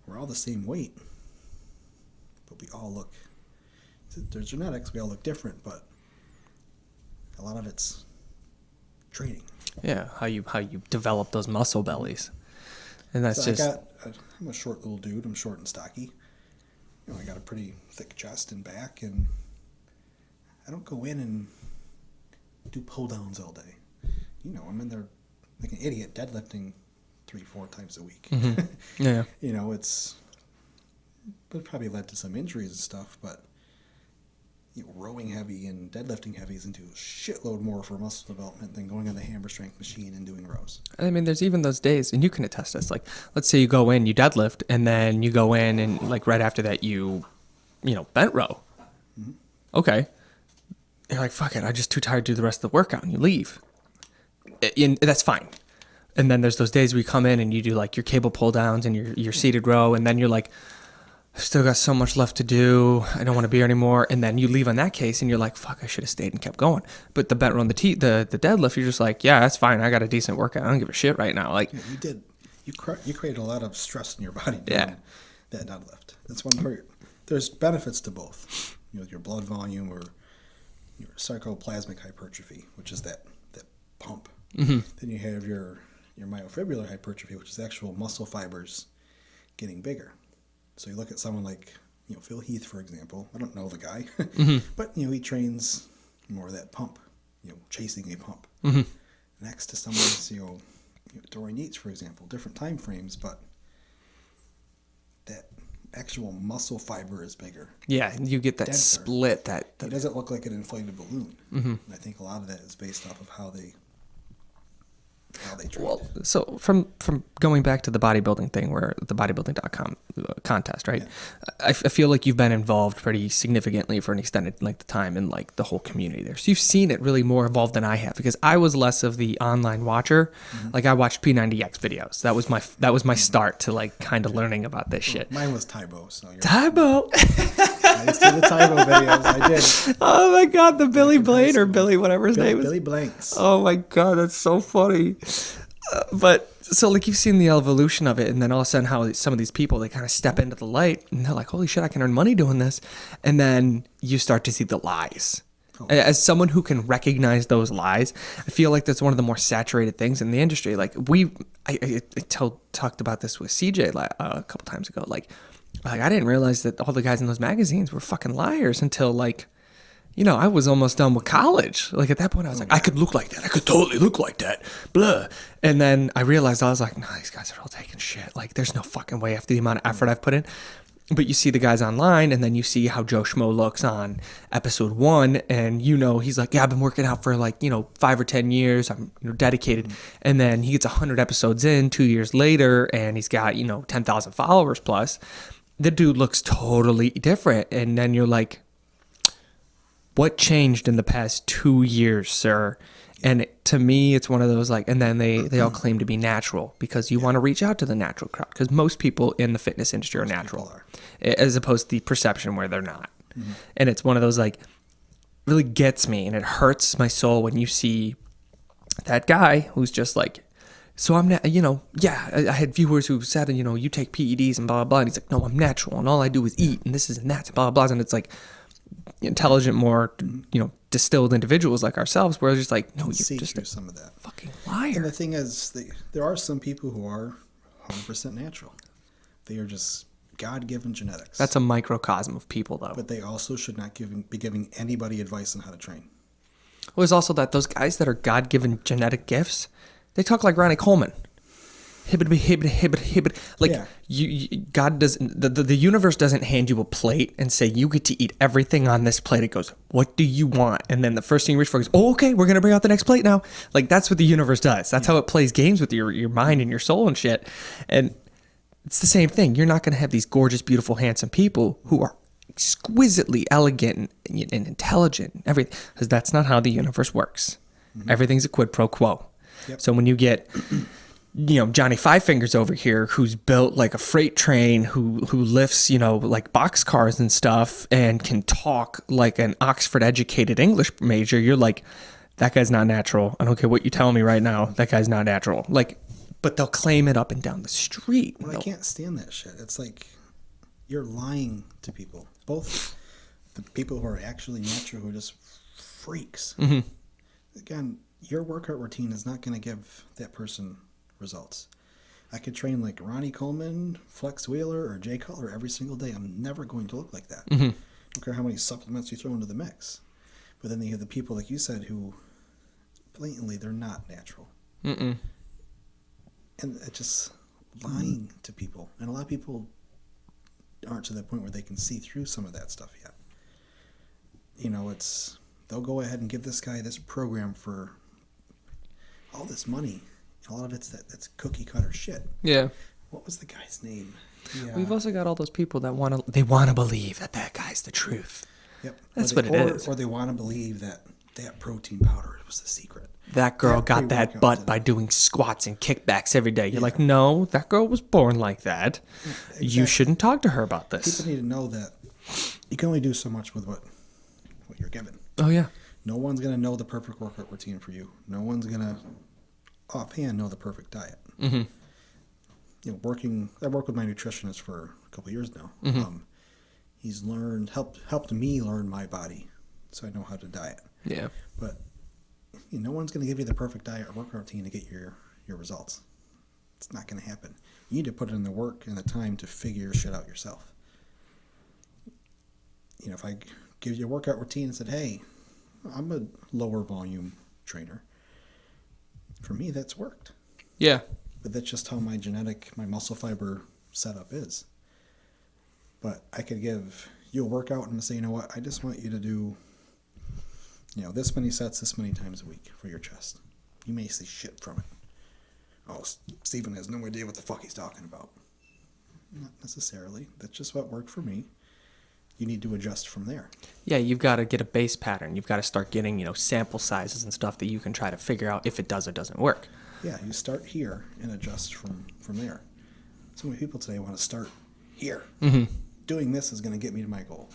We're all the same weight, but we all look... There's genetics, we all look different, but a lot of it's training. Yeah, how you develop those muscle bellies. And that's so I'm a short little dude. I'm short and stocky. You know, I got a pretty thick chest and back, and I don't go in and do pull downs all day. You know, I'm in there like an idiot deadlifting 3-4 times a week. Mm-hmm. Yeah. You know, it probably led to some injuries and stuff, but you know, rowing heavy and deadlifting heavy is into a shitload more for muscle development than going on the hammer strength machine and doing rows. I mean, there's even those days, and you can attest this. Like, let's say you go in, you deadlift, and then you go in, and like right after that, you bent row. Mm-hmm. Okay, you're like, fuck it, I'm just too tired to do the rest of the workout, and you leave. And that's fine. And then there's those days where you come in and you do like your cable pull downs and your seated row, and then you're like, I've still got so much left to do. I don't want to be here anymore. And then you leave on that case and you're like, fuck, I should have stayed and kept going. But the bent row and the deadlift, you're just like, yeah, that's fine. I got a decent workout. I don't give a shit right now. Like, yeah, you created a lot of stress in your body doing that deadlift. That's one part. There's benefits to both. You know, your blood volume or your sarcoplasmic hypertrophy, which is that pump. Mm-hmm. Then you have your myofibrillar hypertrophy, which is actual muscle fibers getting bigger. So you look at someone like, you know, Phil Heath, for example. I don't know the guy, mm-hmm. but, you know, he trains more of that pump, you know, chasing a pump. Mm-hmm. Next to someone, you know, Dorian Yates, for example, different time frames, but that actual muscle fiber is bigger. Yeah, you get that denser split. It doesn't look like an inflated balloon. Mm-hmm. And I think a lot of that is based off of how they train. Well, so from going back to the bodybuilding thing, where the bodybuilding.com contest, right? Yeah. I feel like you've been involved pretty significantly for an extended length of time in like the whole community there. So you've seen it really more evolved than I have, because I was less of the online watcher. Mm-hmm. Like I watched P90X videos. That was my start to like kind of learning about this shit. Mine was Tybo. So Tybo. I used to do the Tybo videos. I did. Oh my God, the Billy Blaine or Billy, whatever his name is. Billy Blanks. Oh my God, that's so funny. But so like you've seen the evolution of it, and then all of a sudden how some of these people, they kind of step into the light and they're like, holy shit, I can earn money doing this. And then you start to see the lies. Oh. As someone who can recognize those lies, I feel like that's one of the more saturated things in the industry. Like I talked about this with CJ a couple times ago. Like I didn't realize that all the guys in those magazines were fucking liars until like, you know, I was almost done with college. Like at that point I was like, I could look like that. I could totally look like that. Blah. And then I realized, I was like, no, these guys are all taking shit. Like there's no fucking way after the amount of effort I've put in. But you see the guys online, and then you see how Joe Schmo looks on episode 1, and you know, he's like, yeah, I've been working out for like, 5 or 10 years. I'm dedicated. Mm-hmm. And then he gets 100 episodes in 2 years later, and he's got, 10,000 followers plus. The dude looks totally different. And then you're like, what changed in the past 2 years, sir? And to me, it's one of those like, and then they all claim to be natural because you want to reach out to the natural crowd because most people in the fitness industry are natural, as opposed to the perception where they're not. Mm-hmm. And it's one of those like, really gets me, and it hurts my soul when you see that guy who's just like, so I'm not, I had viewers who said, you take PEDs and blah, blah, blah. And he's like, no, I'm natural and all I do is eat and this is and that, blah, blah, blah. And it's like intelligent, more, distilled individuals like ourselves where it's just like, no, you're just a some of that fucking liar. And the thing is, there are some people who are 100% natural. They are just God-given genetics. That's a microcosm of people, though. But they also should not be giving anybody advice on how to train. Well, there's also those guys that are God-given genetic gifts, they talk like Ronnie Coleman. Hibbit. Like, God doesn't, the universe doesn't hand you a plate and say, you get to eat everything on this plate. It goes, what do you want? And then the first thing you reach for is, oh, okay, we're going to bring out the next plate now. Like, that's what the universe does. That's how it plays games with your mind and your soul and shit. And it's the same thing. You're not going to have these gorgeous, beautiful, handsome people who are exquisitely elegant and intelligent and everything, because that's not how the universe works. Mm-hmm. Everything's a quid pro quo. Yep. So when you get, Johnny Five Fingers over here, who's built like a freight train, who lifts, like box cars and stuff, and can talk like an Oxford educated English major, you're like, that guy's not natural. I don't care what you tell me right now. That guy's not natural. Like, but they'll claim it up and down the street. Well, I can't stand that shit. It's like you're lying to people. Both the people who are actually natural, who are just freaks. Mm-hmm. Again, your workout routine is not going to give that person results. I could train like Ronnie Coleman, Flex Wheeler, or Jay Cutler every single day. I'm never going to look like that. Mm-hmm. I don't care how many supplements you throw into the mix. But then you have the people, like you said, who blatantly they're not natural. Mm-mm. And it's just lying to people. And a lot of people aren't to the point where they can see through some of that stuff yet. They'll go ahead and give this guy this program for all this money. A lot of it's that's cookie cutter shit. Yeah. What was the guy's name? We've also got all those people that want to believe that guy's the truth. Yep. That's what it is. Or they want to believe that protein powder was the secret. That girl got that butt by doing squats and kickbacks every day. You're like, no, that girl was born like that. Yeah, exactly. You shouldn't talk to her about this. People need to know that you can only do so much with what you're given. Oh, yeah. No one's going to know the perfect workout routine for you. No one's going to offhand know the perfect diet. Mm-hmm. I work with my nutritionist for a couple of years now. Mm-hmm. He's helped me learn my body so I know how to diet. Yeah. But no one's going to give you the perfect diet or workout routine to get your results. It's not going to happen. You need to put in the work and the time to figure your shit out yourself. If I give you a workout routine and said, hey, I'm a lower volume trainer, for me, that's worked. Yeah. But that's just how my muscle fiber setup is. But I could give you a workout and say, you know what, I just want you to do this many sets, this many times a week for your chest. You may see shit from it. Oh, Steven has no idea what the fuck he's talking about. Not necessarily. That's just what worked for me. You need to adjust from there. Yeah, you've got to get a base pattern. You've got to start getting, sample sizes and stuff that you can try to figure out if it does or doesn't work. Yeah, you start here and adjust from there. So many people today want to start here. Mm-hmm. Doing this is going to get me to my goal.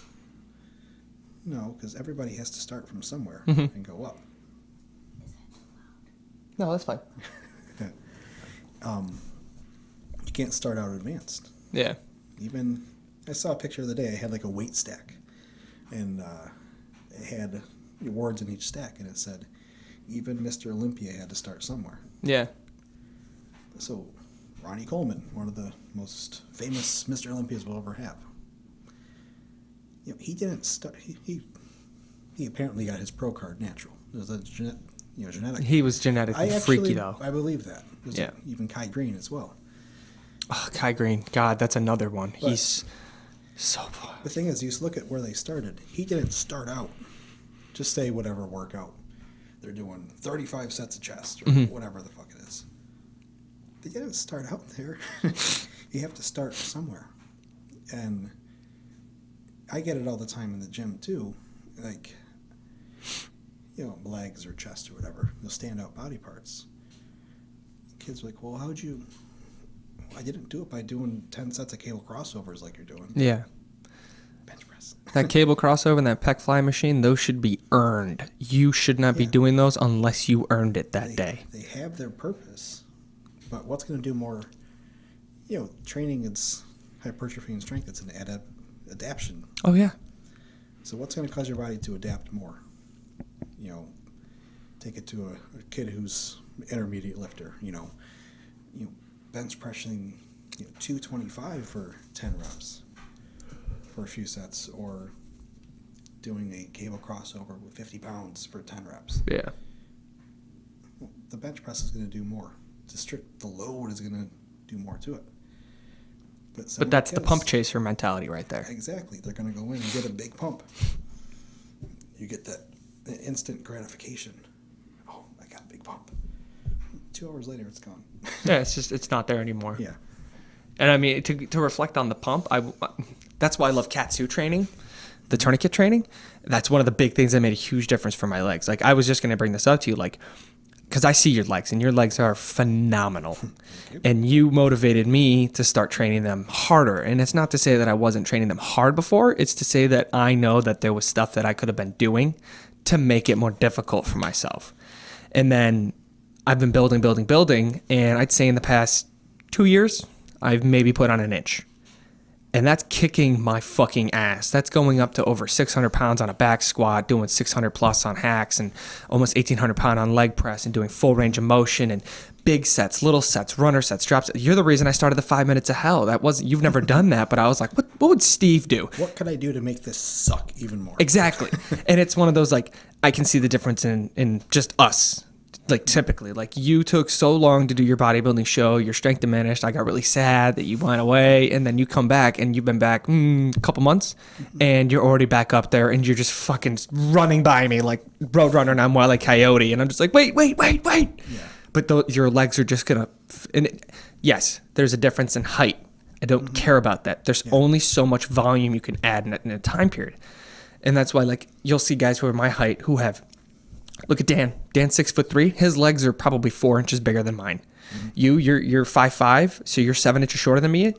No, because everybody has to start from somewhere and go up. No, that's fine. You can't start out advanced. Yeah. Even, I saw a picture the other day, I had like a weight stack. And it had words in each stack, and it said, even Mr. Olympia had to start somewhere. Yeah. So, Ronnie Coleman, one of the most famous Mr. Olympias we'll ever have. He didn't start. He apparently got his pro card natural. It was a genetic. He was genetically freaky, though. I believe that. Even Kai Green as well. Oh, Kai Green, God, that's another one. But he's so. The thing is, you just look at where they started. He didn't start out. Just say whatever workout they're doing, 35 sets of chest or whatever the fuck it is. They didn't start out there. You have to start somewhere, and I get it all the time in the gym too. Like, legs or chest or whatever, stand out body parts. Kids are like, well, I didn't do it by doing 10 sets of cable crossovers like you're doing. Yeah. Bench press. That cable crossover and that pec fly machine, those should be earned. You should not be doing those unless you earned it that day. They have their purpose. But what's going to do more, training, it's hypertrophy and strength. It's an adaptation. Oh, yeah. So what's going to cause your body to adapt more? Take it to a kid who's intermediate lifter, bench pressing 225 for 10 reps for a few sets, or doing a cable crossover with 50 pounds for 10 reps. Yeah. The bench press is going to do more. The load is going to do more to it. But that's the pump chaser mentality right there. Exactly. They're going to go in and get a big pump. You get that instant gratification. Oh, I got a big pump. 2 hours later, it's gone. Yeah, it's not there anymore. Yeah. And I mean, to reflect on the pump, that's why I love Katsu training, the tourniquet training. That's one of the big things that made a huge difference for my legs. Like, I was just going to bring this up to you, because I see your legs, and your legs are phenomenal. And you motivated me to start training them harder. And it's not to say that I wasn't training them hard before. It's to say that I know that there was stuff that I could have been doing to make it more difficult for myself. And then I've been building. And I'd say in the past 2 years, I've maybe put on an inch. And that's kicking my fucking ass. That's going up to over 600 pounds on a back squat, doing 600 plus on hacks, and almost 1,800 pound on leg press, and doing full range of motion, and big sets, little sets, runner sets, drops. You're the reason I started the 5 minutes of hell. You've never done that, but I was like, what would Steve do? What could I do to make this suck even more? Exactly. And it's one of those, I can see the difference in just us. Typically, you took so long to do your bodybuilding show, your strength diminished. I got really sad that you went away, and then you come back, and you've been back a couple months, and you're already back up there, and you're just fucking running by me like Roadrunner, and I'm Wile E. Coyote, and I'm just like, wait. Yeah. But your legs are just gonna. Yes, there's a difference in height. I don't care about that. There's only so much volume you can add in a time period, and that's why you'll see guys who are my height who have. Look at Dan. Dan's 6'3". His legs are probably 4 inches bigger than mine. Mm-hmm. You're 5'5", so you're 7 inches shorter than me,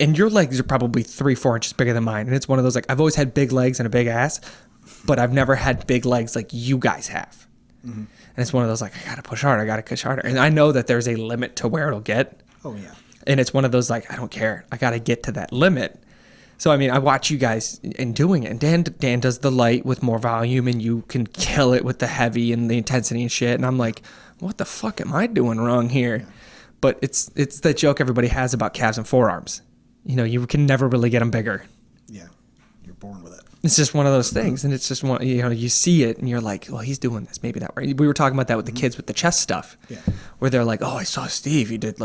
and your legs are probably 3-4 inches bigger than mine. And it's one of those I've always had big legs and a big ass, but I've never had big legs like you guys have. Mm-hmm. And it's one of those I gotta push harder, I gotta push harder, and I know that there's a limit to where it'll get. Oh yeah. And it's one of those I don't care. I gotta get to that limit. So, I mean, I watch you guys in doing it. And Dan does the light with more volume, and you can kill it with the heavy and the intensity and shit. And I'm like, what the fuck am I doing wrong here? Yeah. But it's the joke everybody has about calves and forearms. You can never really get them bigger. Yeah, you're born with it. It's just one of those things. And it's just one, you see it, and you're like, well, he's doing this. Maybe that way. We were talking about that with the kids with the chest stuff. Yeah. Where they're like, oh, I saw Steve. He did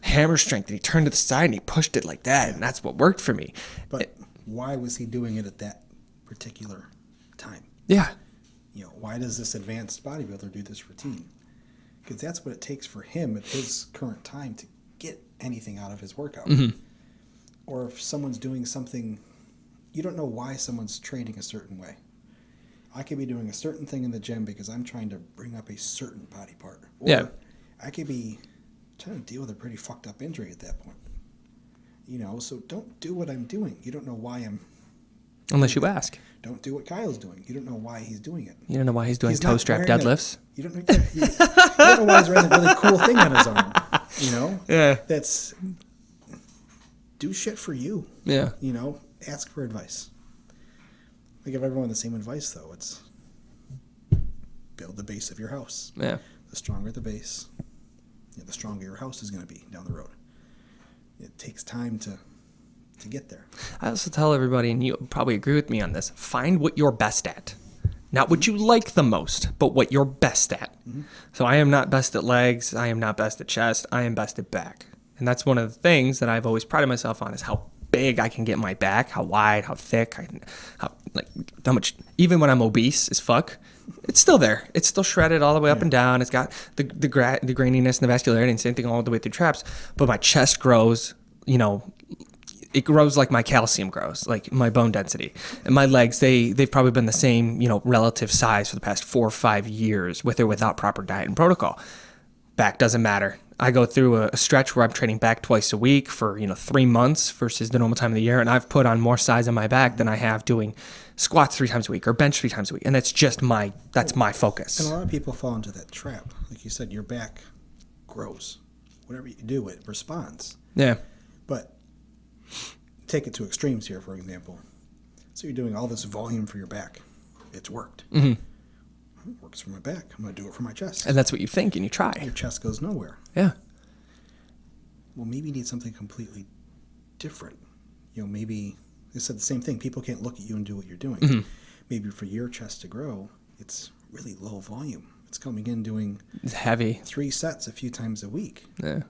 hammer strength, and he turned to the side, and he pushed it like that. And that's what worked for me. But why was he doing it at that particular time? Yeah. Why does this advanced bodybuilder do this routine? Because that's what it takes for him at his current time to get anything out of his workout. Mm-hmm. Or if someone's doing something, you don't know why someone's training a certain way. I could be doing a certain thing in the gym because I'm trying to bring up a certain body part. Or I could be trying to deal with a pretty fucked up injury at that point. So don't do what I'm doing. You don't know why I'm... Unless you ask. Don't do what Kyle's doing. You don't know why he's doing it. You don't know why he's doing toe strap deadlifts. You don't know why he's wearing a really cool thing on his arm. Yeah. That's... Do shit for you. Yeah. Ask for advice. I give everyone the same advice, though. It's build the base of your house. Yeah. The stronger the base, the stronger your house is going to be down the road. It takes time to get there. I also tell everybody, and you probably agree with me on this, find what you're best at. Not what you like the most, but what you're best at. Mm-hmm. So I am not best at legs. I am not best at chest. I am best at back. And that's one of the things that I've always prided myself on is how big I can get my back, how wide, how thick, how much, even when I'm obese as fuck, it's still there. It's still shredded all the way up and down. It's got the graininess and the vascularity, and same thing all the way through traps. But my chest grows, it grows like my calcium grows, like my bone density. And my legs, they've probably been the same, relative size for the past 4 or 5 years with or without proper diet and protocol. Back doesn't matter. I go through a stretch where I'm training back twice a week for 3 months versus the normal time of the year, and I've put on more size on my back than I have doing squats 3 times a week or bench 3 times a week, and that's just my focus. And a lot of people fall into that trap. Like you said, your back grows. Whatever you do, it responds. Yeah. But take it to extremes here, for example. So you're doing all this volume for your back. It's worked. Mm-hmm. It works for my back. I'm going to do it for my chest. And that's what you think, and you try. Your chest goes nowhere. Yeah. Well, maybe you need something completely different. Maybe they said the same thing. People can't look at you and do what you're doing. Mm-hmm. Maybe for your chest to grow, it's really low volume. It's coming in doing it's heavy 3 sets a few times a week. Yeah.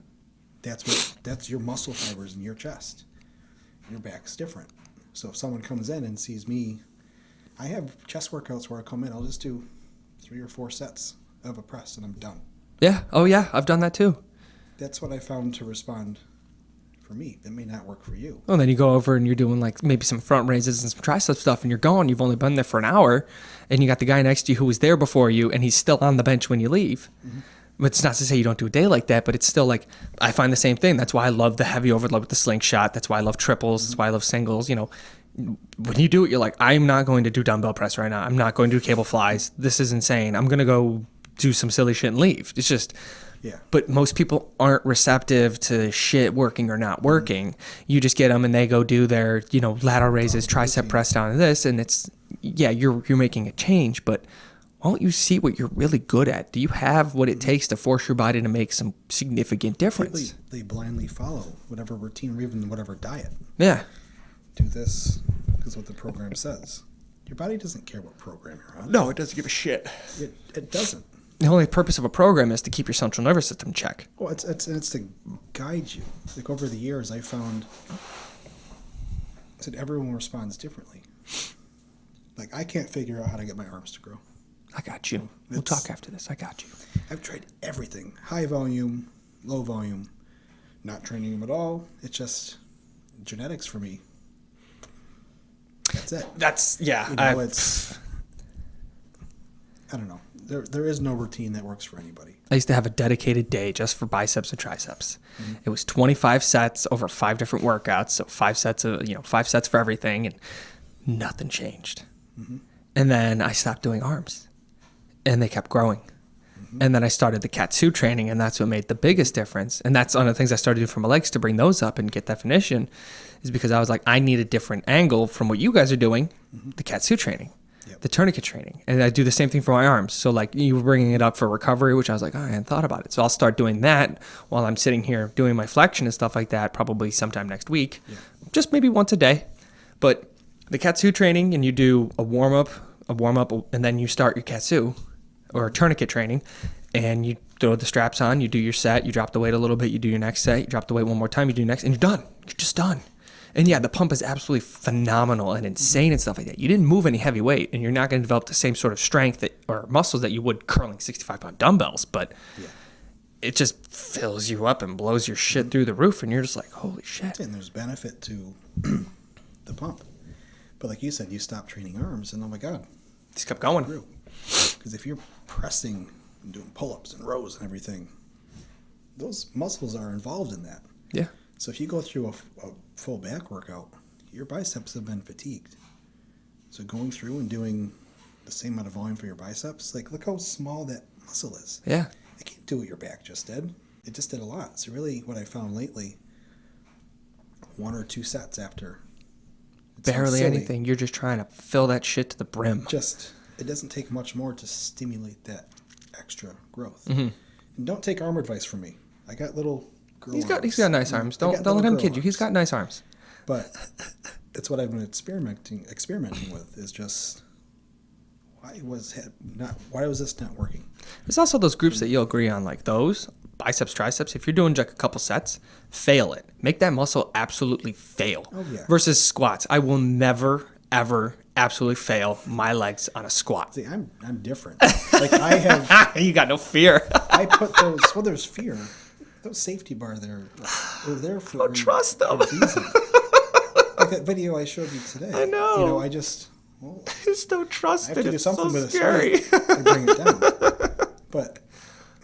That's your muscle fibers in your chest. Your back's different. So if someone comes in and sees me, I have chest workouts where I come in, I'll just do 3 or 4 sets of a press and I'm done. Yeah. Oh yeah, I've done that too. That's what I found to respond for me. That may not work for you. Well, then you go over and you're doing like maybe some front raises and some tricep stuff, and you're gone. You've only been there for an hour, and you got the guy next to you who was there before you, and he's still on the bench when you leave. Mm-hmm. But it's not to say you don't do a day like that, but it's still like, I find the same thing. That's why I love the heavy overload with the slingshot. That's why I love triples. That's why I love singles. When you do it, you're like, I'm not going to do dumbbell press right now. I'm not going to do cable flies. This is insane. I'm going to go do some silly shit and leave. It's just, yeah. But most people aren't receptive to shit working or not working. Mm-hmm. You just get them and they go do their, lateral raises, tricep press down to this. And it's, yeah, you're making a change, but why don't you see what you're really good at? Do you have what it takes to force your body to make some significant difference? They blindly follow whatever routine or even whatever diet. Yeah. Do this because what the program says. Your body doesn't care what program you're on. No, it doesn't give a shit. It doesn't. The only purpose of a program is to keep your central nervous system in check. Well, it's to guide you. Like over the years, I found that everyone responds differently. Like I can't figure out how to get my arms to grow. I got you. We'll talk after this. I got you. I've tried everything. High volume, low volume, not training them at all. It's just genetics for me. That's it. That's, yeah. I don't know. There is no routine that works for anybody. I used to have a dedicated day just for biceps and triceps. Mm-hmm. It was 25 sets over 5 different workouts. So 5 sets of, 5 sets for everything, and nothing changed. Mm-hmm. And then I stopped doing arms. And they kept growing. Mm-hmm. And then I started the Katsu training, and that's what made the biggest difference. And that's one of the things I started doing for my legs to bring those up and get definition, is because I was like, I need a different angle from what you guys are doing, mm-hmm. the Katsu training, the tourniquet training. And I do the same thing for my arms. So like you were bringing it up for recovery, which I was like, I hadn't thought about it. So I'll start doing that while I'm sitting here doing my flexion and stuff like that, probably sometime next week, just maybe once a day. But the Katsu training, and you do a warm-up, and then you start your Katsu, or tourniquet training, and you throw the straps on, you do your set, you drop the weight a little bit, you do your next set, you drop the weight one more time, you do your next, and you're done. You're just done. And yeah, the pump is absolutely phenomenal and insane and stuff like that. You didn't move any heavy weight, and you're not going to develop the same sort of strength or muscles that you would curling 65-pound dumbbells, but it just fills you up and blows your shit through the roof, and you're just like, holy shit. And there's benefit to the pump. But like you said, you stop training arms, and oh my God. Just kept going. Because if you're pressing and doing pull-ups and rows and everything, those muscles are involved in that. Yeah. So if you go through a full back workout, your biceps have been fatigued. So going through and doing the same amount of volume for your biceps, like look how small that muscle is. Yeah. It can't do what your back just did. It just did a lot. So really what I found lately, 1 or 2 sets after. Barely anything. You're just trying to fill that shit to the brim. It doesn't take much more to stimulate that extra growth. Mm-hmm. And don't take arm advice from me. I got little girl He's arms. got nice arms. Don't let him kid you. He's got nice arms. But it's what I've been experimenting with is just why was this not working? There's also those groups that you'll agree on, like those biceps, triceps. If you're doing like a couple sets, fail it. Make that muscle absolutely fail. Oh, yeah. Versus squats. I will never, ever absolutely fail my legs on a squat. See, I'm different. Like I have. You got no fear. I put those. Well, there's fear. Those safety bar there. They're there for. Don't trust them. Like that video I showed you today. I know. You know, I just, well, I just don't trust I have it. to do It's something so with scary. it to bring it down. But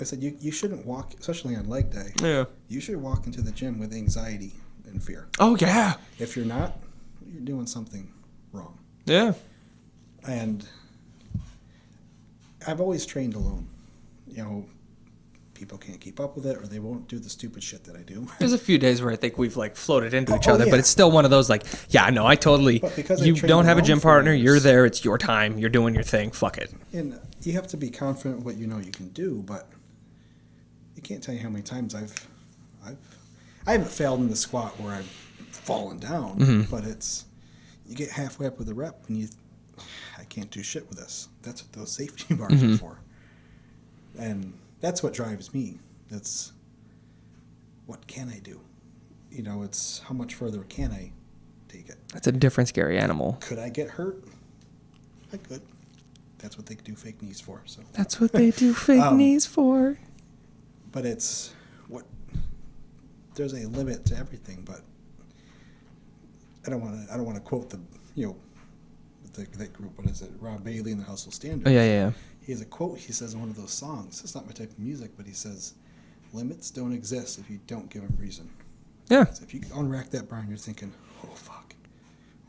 I said, you shouldn't walk, especially on leg day. Yeah. You should walk into the gym with anxiety and fear. Oh, yeah. If you're not, you're doing something wrong. Yeah. And I've always trained alone. You know, people can't keep up with it, or they won't do the stupid shit that I do. There's a few days where I think we've like floated into each Oh, other, yeah. but it's still one of those like, yeah, no, I totally. But because I You trained don't have a alone gym for partner. years. You're there. It's your time. You're doing your thing. Fuck it. And you have to be confident in what you know you can do, but you can't tell you how many times I haven't failed in the squat where I've fallen down, but it's, you get halfway up with the rep and I can't do shit with this. That's what those safety bars are for. And that's what drives me. That's, what can I do? You know, it's how much further can I take it? That's a different scary animal. Could I get hurt? I could. That's what they do fake knees for. So. That's what they do fake knees for. But it's what, there's a limit to everything. But I don't want to quote the, you know, that group. What is it? Rob Bailey and the Hustle Standard. Oh, yeah. He has a quote. He says in one of those songs. It's not my type of music, but he says, "Limits don't exist if you don't give them reason." Yeah. So if you unrack that bar and you're thinking, "Oh fuck,"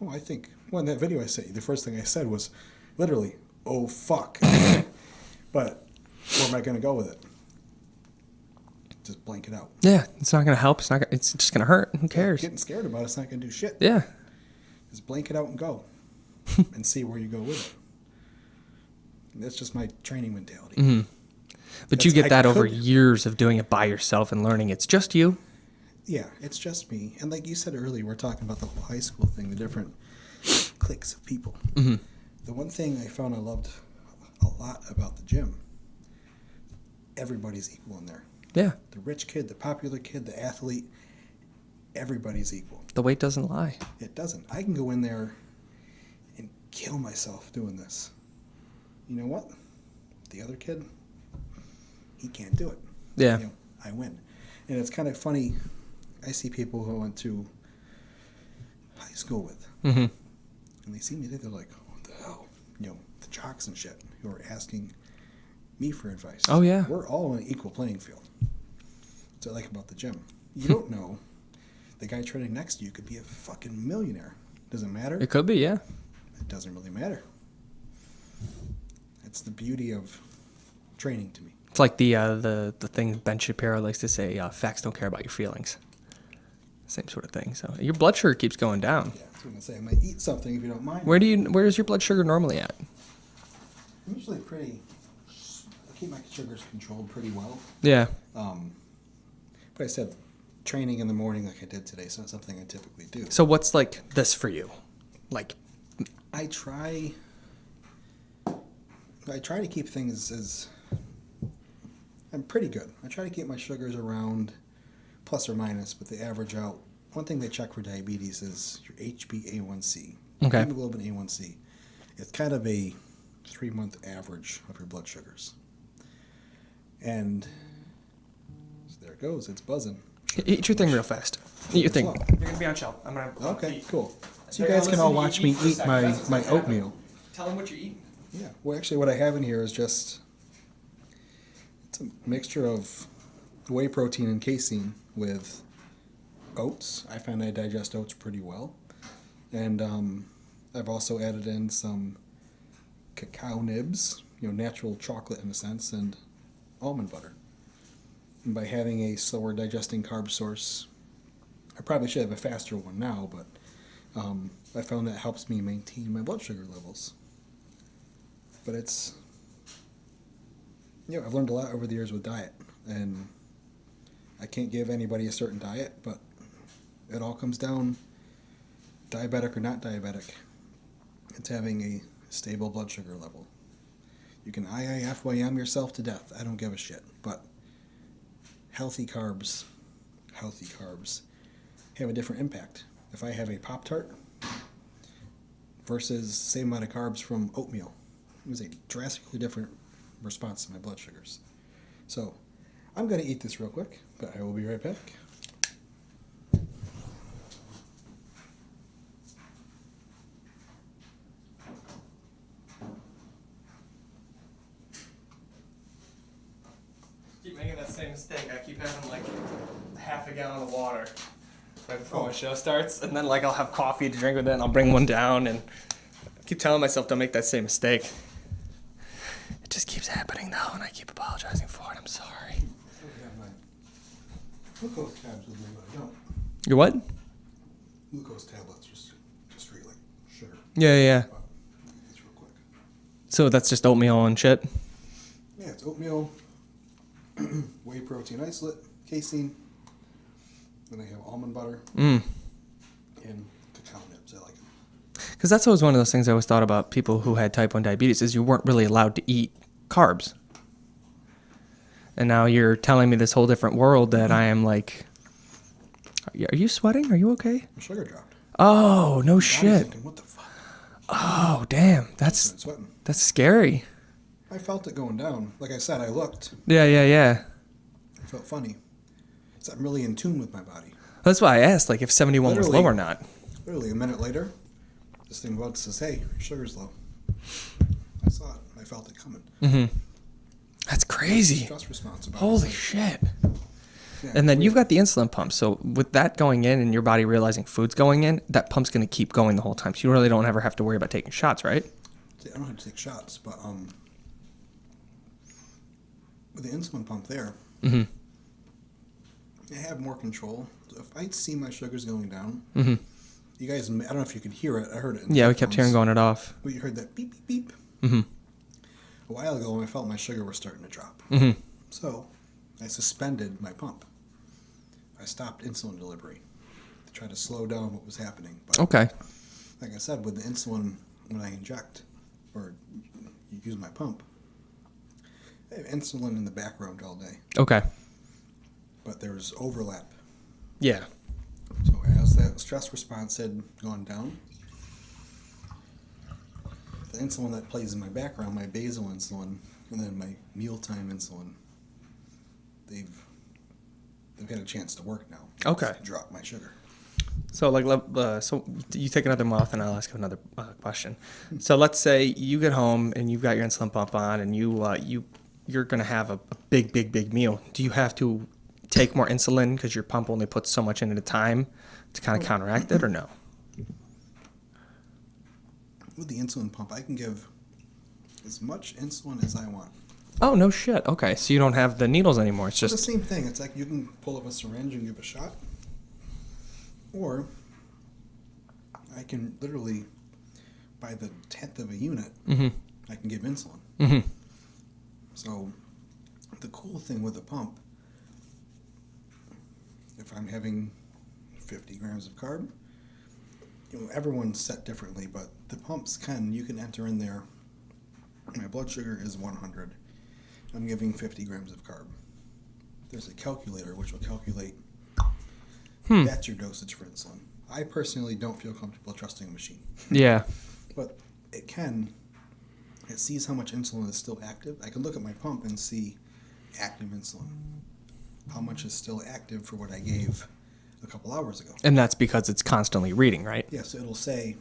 oh I think. Well, in that video I sent you, the first thing I said was, literally, "Oh fuck." But where am I going to go with it? Just blank it out. Yeah. It's not going to help. It's just going to hurt. Who cares? Getting scared about it's not going to do shit. Yeah. Just blank it out and go, and see where you go with it. And that's just my training mentality. But you get that over could- years of doing it by yourself and learning it's just you. Yeah, it's just me. And like you said earlier, we're talking about the whole high school thing, the different cliques of people. The one thing I found I loved a lot about the gym, everybody's equal in there. Yeah. The rich kid, the popular kid, the athlete, everybody's equal. The weight doesn't lie. It doesn't. I can go in there and kill myself doing this. You know what? The other kid, he can't do it. Yeah. You know, I win. And it's kind of funny. I see people who I went to high school with, and they see me, they're like, what the hell? You know, the jocks and shit who are asking me for advice. Oh, yeah. We're all on an equal playing field. That's what I like about the gym. You don't know. The guy training next to you could be a fucking millionaire. Does it matter? It could be, yeah. It doesn't really matter. It's the beauty of training to me. It's like the thing Ben Shapiro likes to say, facts don't care about your feelings. Same sort of thing. So your blood sugar keeps going down. Yeah, I was going to say, I might eat something if you don't mind. Where is your blood sugar normally at? I'm usually I keep my sugars controlled pretty well. Yeah. But I said, training in the morning like I did today, so it's something I typically do. So what's like this for you? Like, I try to keep things as, I'm pretty good. I try to keep my sugars around plus or minus, but they average out. One thing they check for diabetes is your HbA1c, Okay. hemoglobin A1c. It's kind of a 3-month average of your blood sugars. And so there it goes. It's buzzing. eat your thing real fast. Eat your thing. Well. You're going to be on show. I'm going to Okay, cool. So you guys can all watch me eat my oatmeal. Tell them what you're eating. Yeah. Well, actually, what I have in here is just, it's a mixture of whey protein and casein with oats. I find I digest oats pretty well. And I've also added in some cacao nibs, natural chocolate in a sense, and almond butter. And by having a slower digesting carb source, I probably should have a faster one now, but I found that helps me maintain my blood sugar levels. But it's, I've learned a lot over the years with diet, and I can't give anybody a certain diet, but it all comes down, diabetic or not diabetic, it's having a stable blood sugar level. You can IIFYM yourself to death, I don't give a shit, but healthy carbs have a different impact. If I have a Pop-Tart versus the same amount of carbs from oatmeal, it was a drastically different response to my blood sugars. So I'm going to eat this real quick, but I will be right back. same mistake. I keep having like half a gallon of water right before my show starts, and then like I'll have coffee to drink with it, and I'll bring one down, and I keep telling myself don't make that same mistake. It just keeps happening though, and I keep apologizing for it. I'm sorry. Glucose tabs with me, but I don't. Your what? Glucose tablets, just straight like sugar. Yeah. But it's real quick. So that's just oatmeal and shit? Yeah, it's oatmeal, whey protein isolate, casein. Then I have almond butter and cacao nibs. I like them. Because that's always one of those things I always thought about people who had type 1 diabetes is you weren't really allowed to eat carbs. And now you're telling me this whole different world that I am like, are you sweating? Are you okay? My sugar dropped. Oh, no shit. Thinking, what the fuck? Oh, damn. I'm That's sweating. scary. I felt it going down. Like I said, I looked. Yeah. It felt funny. So I'm really in tune with my body. That's why I asked, like, if 71 was low or not. Literally a minute later, this thing about says, hey, your sugar's low. I saw it. I felt it coming. Mm-hmm. That's crazy. Stress response about Holy it. shit. Yeah, And then you've got the insulin pump. So with that going in and your body realizing food's going in, that pump's going to keep going the whole time. So you really don't ever have to worry about taking shots, right? I don't have to take shots, but with the insulin pump there, I have more control. So if I see my sugars going down, you guys, I don't know if you could hear it. I heard it. Yeah, we kept hearing going it off. But you heard that beep, beep, beep. A while ago, I felt my sugar was starting to drop. So I suspended my pump. I stopped insulin delivery to try to slow down what was happening. But Okay. like I said, with the insulin, when I inject or use my pump, I have insulin in the background all day. Okay. But there's overlap. Yeah. So as that stress response had gone down, the insulin that plays in my background, my basal insulin, and then my mealtime insulin, they've had a chance to work now. Okay. To drop my sugar. So so you take another month, and I'll ask you another question. So let's say you get home and you've got your insulin pump on, and you're gonna have a big meal. Do you have to take more insulin because your pump only puts so much in at a time to kind of counteract it, or no? With the insulin pump, I can give as much insulin as I want. Oh, no shit. Okay, so you don't have the needles anymore. It's It's just the same thing. It's like you can pull up a syringe and give a shot, or I can literally, by the 10th of a unit, I can give insulin. So the cool thing with the pump, if I'm having 50 grams of carb, everyone's set differently, but the pumps you can enter in there. My blood sugar is 100. I'm giving 50 grams of carb. There's a calculator which will calculate that's your dosage for insulin. I personally don't feel comfortable trusting a machine. yeah. But it sees how much insulin is still active. I can look at my pump and see active insulin. How much is still active for what I gave a couple hours ago. And that's because it's constantly reading, right? Yeah, so it'll say,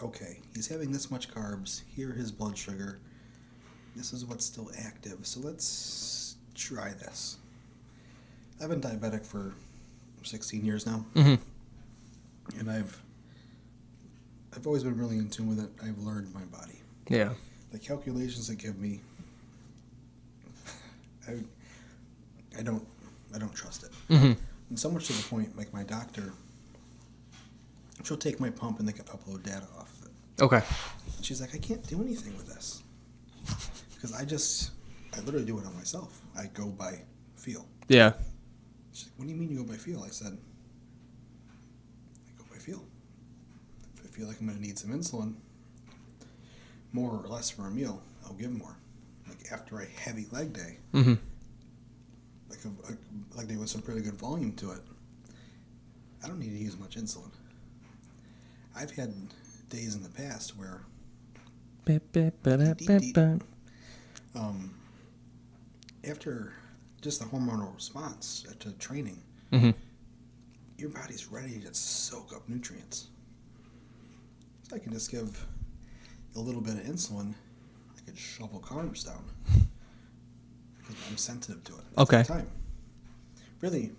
okay, he's having this much carbs, here his blood sugar, this is what's still active, so let's try this. I've been diabetic for 16 years now, and I've always been really in tune with it. I've learned my body. Yeah. The calculations they give me, I don't trust it. And so much to the point, like my doctor, she'll take my pump and they can upload data off of it. Okay. And she's like, I can't do anything with this. Because I literally do it on myself. I go by feel. Yeah. She's like, what do you mean you go by feel? I said, I go by feel. If I feel like I'm going to need some insulin, more or less for a meal, I'll give more. Like after a heavy leg day, like a leg day with some pretty good volume to it, I don't need to use much insulin. I've had days in the past where after just the hormonal response to training, your body's ready to soak up nutrients. So I can just give a little bit of insulin, I could shovel carbs down because I'm sensitive to it. Okay. Time. really,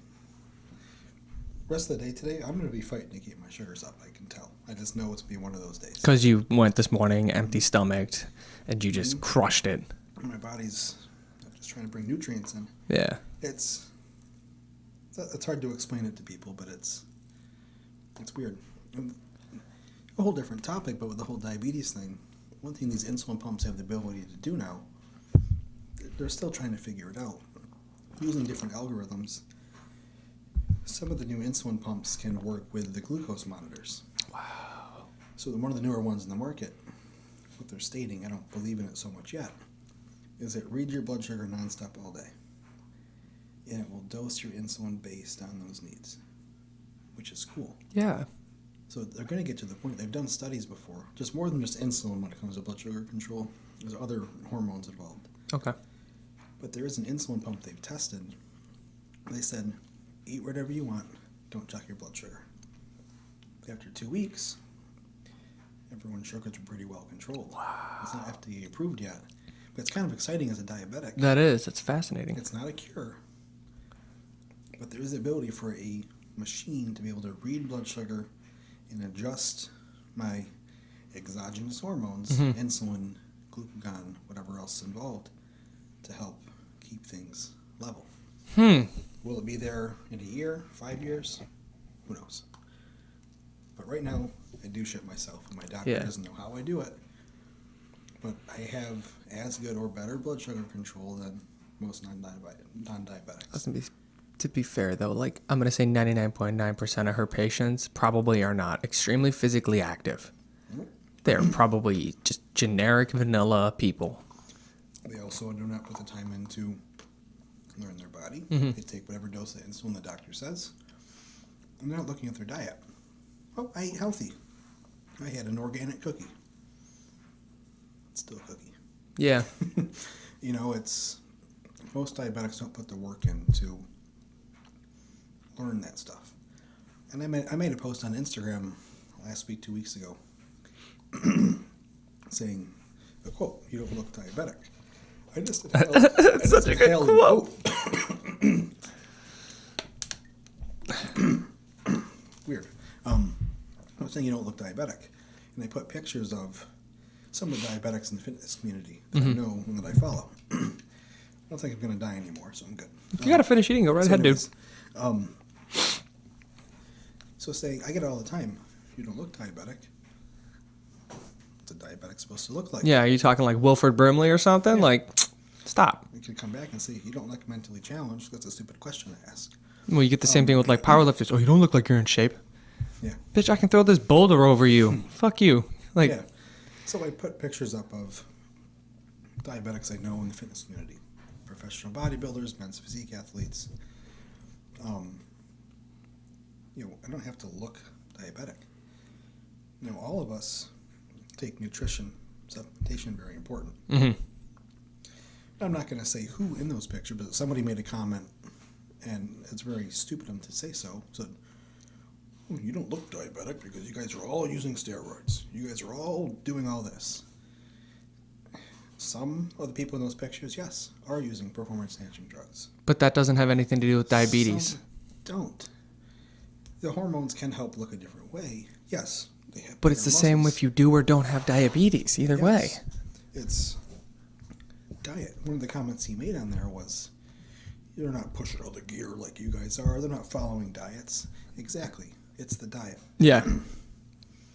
rest of the day today, I'm going to be fighting to keep my sugars up. I can tell. I just know it's going to be one of those days. Because you went this morning empty stomached and you just crushed it. My body's just trying to bring nutrients in. Yeah. It's hard to explain it to people, but it's weird. A whole different topic, but with the whole diabetes thing, one thing these insulin pumps have the ability to do now, they're still trying to figure it out. Using different algorithms, some of the new insulin pumps can work with the glucose monitors. Wow. So one of the newer ones in the market, what they're stating, I don't believe in it so much yet, is it reads your blood sugar nonstop all day. And it will dose your insulin based on those needs, which is cool. Yeah. So they're going to get to the point. They've done studies before, just more than just insulin when it comes to blood sugar control. There's other hormones involved. Okay. But there is an insulin pump they've tested. They said, eat whatever you want, don't check your blood sugar. After 2 weeks, everyone's sugars are pretty well controlled. Wow. It's not FDA approved yet, but it's kind of exciting as a diabetic. That is. It's fascinating. It's not a cure, but there is the ability for a machine to be able to read blood sugar and adjust my exogenous hormones, insulin, glucagon, whatever else involved, to help keep things level. Will it be there in a year, 5 years? Who knows? But right now, I do shit myself, and my doctor doesn't know how I do it. But I have as good or better blood sugar control than most non-diabetics. To be fair, though, like, I'm going to say 99.9% of her patients probably are not extremely physically active. They're probably just generic vanilla people. They also do not put the time in to learn their body. They take whatever dose of insulin the doctor says. And they're not looking at their diet. Oh, I ate healthy. I had an organic cookie. It's still a cookie. Yeah. You know, it's... Most diabetics don't put the work in to learn that stuff. And I made a post on Instagram last week, 2 weeks ago, saying, a quote, "You don't look diabetic." I just It's such a good quote. Weird. I was saying you don't look diabetic. And I put pictures of some of the diabetics in the fitness community that I know and that I follow. I don't think I'm going to die anymore, so I'm good. You got to finish eating. Go right ahead, dude. So saying, I get it all the time. You don't look diabetic. What's a diabetic supposed to look like? Yeah, are you talking like Wilford Brimley or something? Yeah. Like, stop. You can come back and say, you don't look mentally challenged. That's a stupid question to ask. Well, you get the same thing with like powerlifters. Oh, you don't look like you're in shape. Yeah. Bitch, I can throw this boulder over you. Fuck you. Like, yeah. So I put pictures up of diabetics I know in the fitness community. Professional bodybuilders, men's physique athletes. You know, I don't have to look diabetic. You know, all of us take nutrition, supplementation, very important. I'm not going to say who in those pictures, but somebody made a comment, and it's very stupid of them to say so. Said, "Oh, you don't look diabetic because you guys are all using steroids. You guys are all doing all this." Some of the people in those pictures, yes, are using performance-enhancing drugs. but that doesn't have anything to do with diabetes. Some don't. The hormones can help look a different way. Yes, they have. But it's the same if you do or don't have diabetes. Either way. It's diet. One of the comments he made on there was, "They're not pushing all the gear like you guys are. They're not following diets." Exactly. It's the diet. Yeah.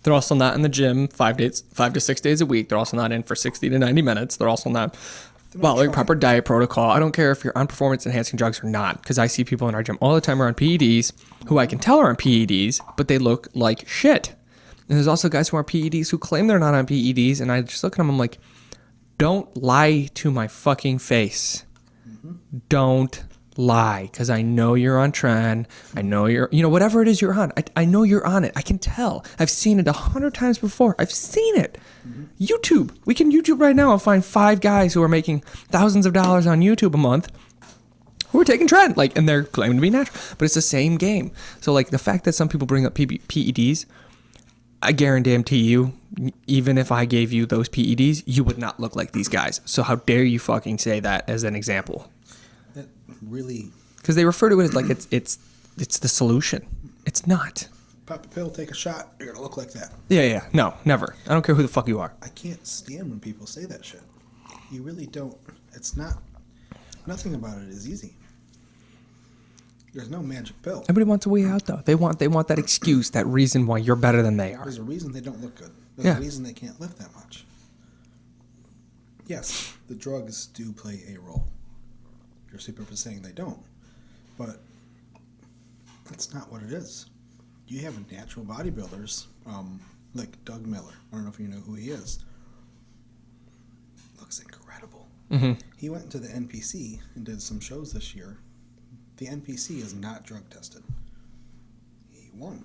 They're also not in the gym 5 to 6 days a week. They're also not in for 60 to 90 minutes. They're also not following proper diet protocol. I don't care if you're on performance enhancing drugs or not, because I see people in our gym all the time who are on PEDs who I can tell are on PEDs, but they look like shit. And there's also guys who are on PEDs who claim they're not on PEDs, and I just look at them, I'm like, don't lie to my fucking face. Don't lie, because I know you're on tren. I know you're, whatever it is you're on. I know you're on it. I can tell. I've seen it 100 times before. I've seen it. YouTube. We can YouTube right now and find 5 guys who are making thousands of dollars on YouTube a month who are taking tren, and they're claiming to be natural. But it's the same game. So, the fact that some people bring up PEDs, I guarantee you, even if I gave you those PEDs, you would not look like these guys. So how dare you fucking say that as an example? That really because they refer to it as like it's the solution. It's not. Pop a pill, take a shot, you're gonna look like that. Yeah. No, never. I don't care who the fuck you are. I can't stand when people say that shit. You really don't. It's not. Nothing about it is easy. There's no magic pill. Everybody wants a way out, though. They want that excuse, that reason why you're better than they are. There's a reason they don't look good. There's a reason they can't lift that much. Yes, the drugs do play a role. You're super for saying they don't, but that's not what it is. You have natural bodybuilders, like Doug Miller. I don't know if you know who he is. Looks incredible. Mm-hmm. He went into the NPC and did some shows this year. The NPC is not drug tested. He won.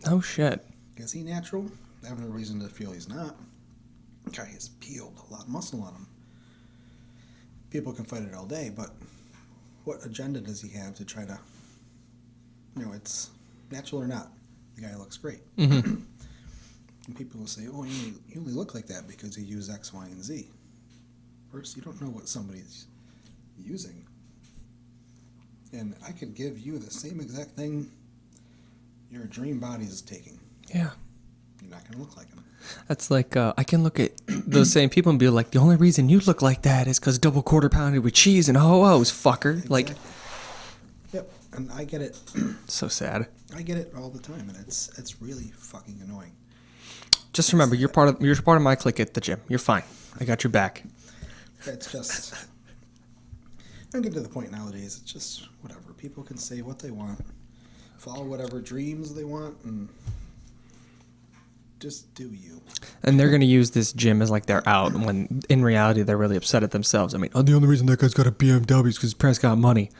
Oh, shit. Is he natural? I have no reason to feel he's not. The guy has peeled a lot of muscle on him. People can fight it all day, but what agenda does he have to try to, it's natural or not. The guy looks great. Mm-hmm. And people will say, oh, you only look like that because you use X, Y, and Z. First, you don't know what somebody's using. And I could give you the same exact thing your dream body is taking. Yeah. You're not going to look like him. That's like, I can look at those same people and be like, the only reason you look like that is because double quarter pounded with cheese and ho-hos, fucker. Exactly. Like, yep, and I get it. so sad. I get it all the time, and it's really fucking annoying. Just remember, you're part of my clique at the gym. You're fine. I got your back. It's just, I'm getting to the point nowadays, it's just whatever. People can say what they want, follow whatever dreams they want, and just do you. And they're going to use this gym as like they're out when in reality they're really upset at themselves. I mean, the only reason that guy's got a BMW is because his parents got money.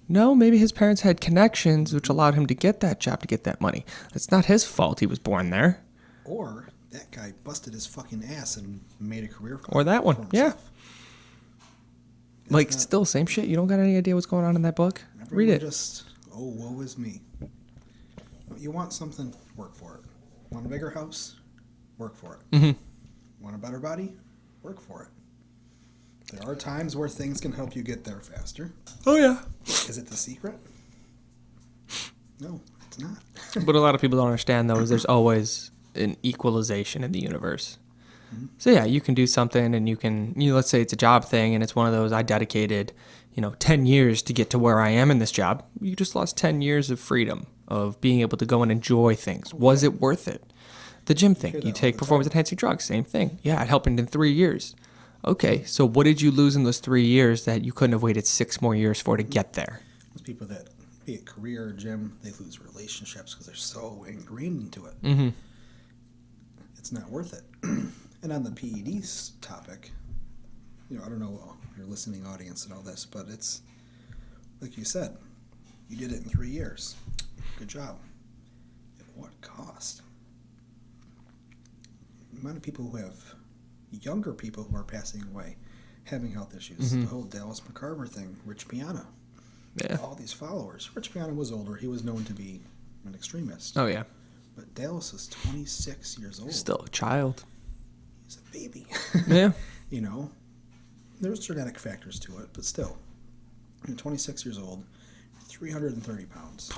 No, maybe his parents had connections which allowed him to get that job, to get that money. It's not his fault he was born there. Or that guy busted his fucking ass and made a career for Or that one, himself. yeah. Like, still, same shit. You don't got any idea what's going on in that book? Read it. Just, oh, woe is me. You want something, work for it. Want a bigger house? Work for it. Mm-hmm. Want a better body? Work for it. There are times where things can help you get there faster. Oh, yeah. Is it the secret? No, it's not. What a lot of people don't understand, though, is there's always an equalization in the universe. Mm-hmm. So, yeah, you can do something and you can, let's say it's a job thing and it's one of those, I dedicated, 10 years to get to where I am in this job. You just lost 10 years of freedom, of being able to go and enjoy things. Was it worth it? The gym thing, you take performance-enhancing drugs, same thing. Yeah, it happened in 3 years. Okay, so what did you lose in those 3 years that you couldn't have waited 6 more years for to get there? Those people that, be it career or gym, they lose relationships because they're so ingrained into it. Mm-hmm. It's not worth it. And on the PEDs topic, I don't know your listening audience and all this, but it's, like you said, you did it in 3 years. Good job. At what cost? The amount of people who have, younger people who are passing away, having health issues. Mm-hmm. The whole Dallas McCarver thing, Rich Piana. Yeah. All these followers. Rich Piana was older. He was known to be an extremist. Oh, yeah. But Dallas was 26 years old. Still a child. He's a baby. Yeah. There's genetic factors to it, but still. You're 26 years old, 330 pounds.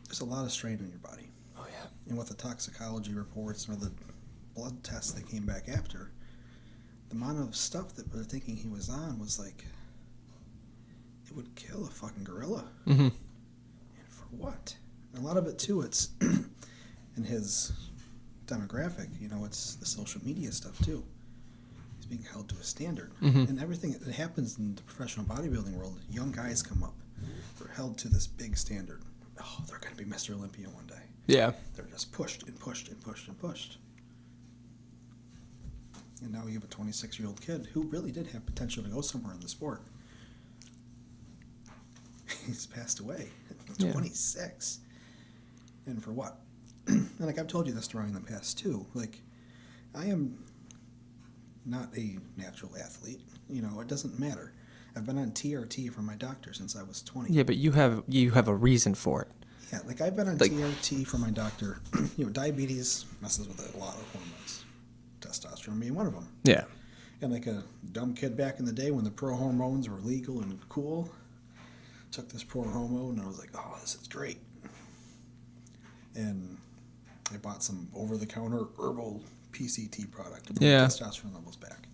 There's a lot of strain on your body. Oh, yeah. And with the toxicology reports and the blood tests that came back after, the amount of stuff that they're thinking he was on was like, it would kill a fucking gorilla. Mm-hmm. And for what? And a lot of it, too, it's in his demographic, it's the social media stuff, too. He's being held to a standard. Mm-hmm. And everything that happens in the professional bodybuilding world, young guys come up. They're held to this big standard. Oh, they're going to be Mr. Olympia one day. Yeah. They're just pushed and pushed and pushed and pushed. And now you have a 26-year-old kid who really did have potential to go somewhere in the sport. He's passed away at 26. Yeah. And for what? And I've told you this story in the past too. I am not a natural athlete. It doesn't matter. I've been on TRT from my doctor since I was 20. Yeah, but you have a reason for it. Yeah, I've been on TRT from my doctor. Diabetes messes with a lot of hormones. Testosterone being one of them. Yeah. And a dumb kid back in the day when the pro hormones were legal and cool, took this poor hormone, and I was like, oh, this is great. And I bought some over-the-counter herbal PCT product to bring my testosterone levels back.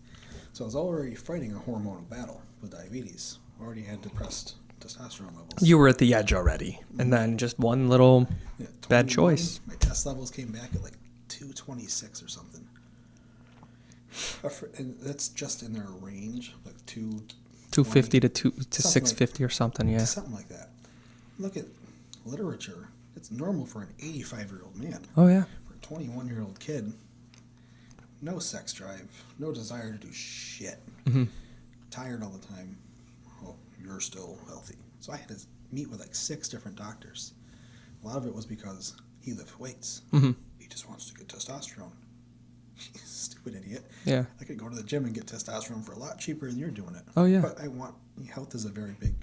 So I was already fighting a hormonal battle with diabetes. I already had depressed testosterone levels. You were at the edge already, and then just one little bad choice. My test levels came back at like 226 or something. And that's just in their range, like 250 to 650 or something, yeah. Something like that. Look at literature. It's normal for an 85-year-old man. Oh, yeah. For a 21-year-old kid, no sex drive, no desire to do shit. Mm-hmm. Tired all the time. Well, you're still healthy. So I had to meet with like 6 different doctors. A lot of it was because he lifts weights. Mm-hmm. He just wants to get testosterone. Stupid idiot. Yeah. I could go to the gym and get testosterone for a lot cheaper than you're doing it. Oh, yeah. But health is a very big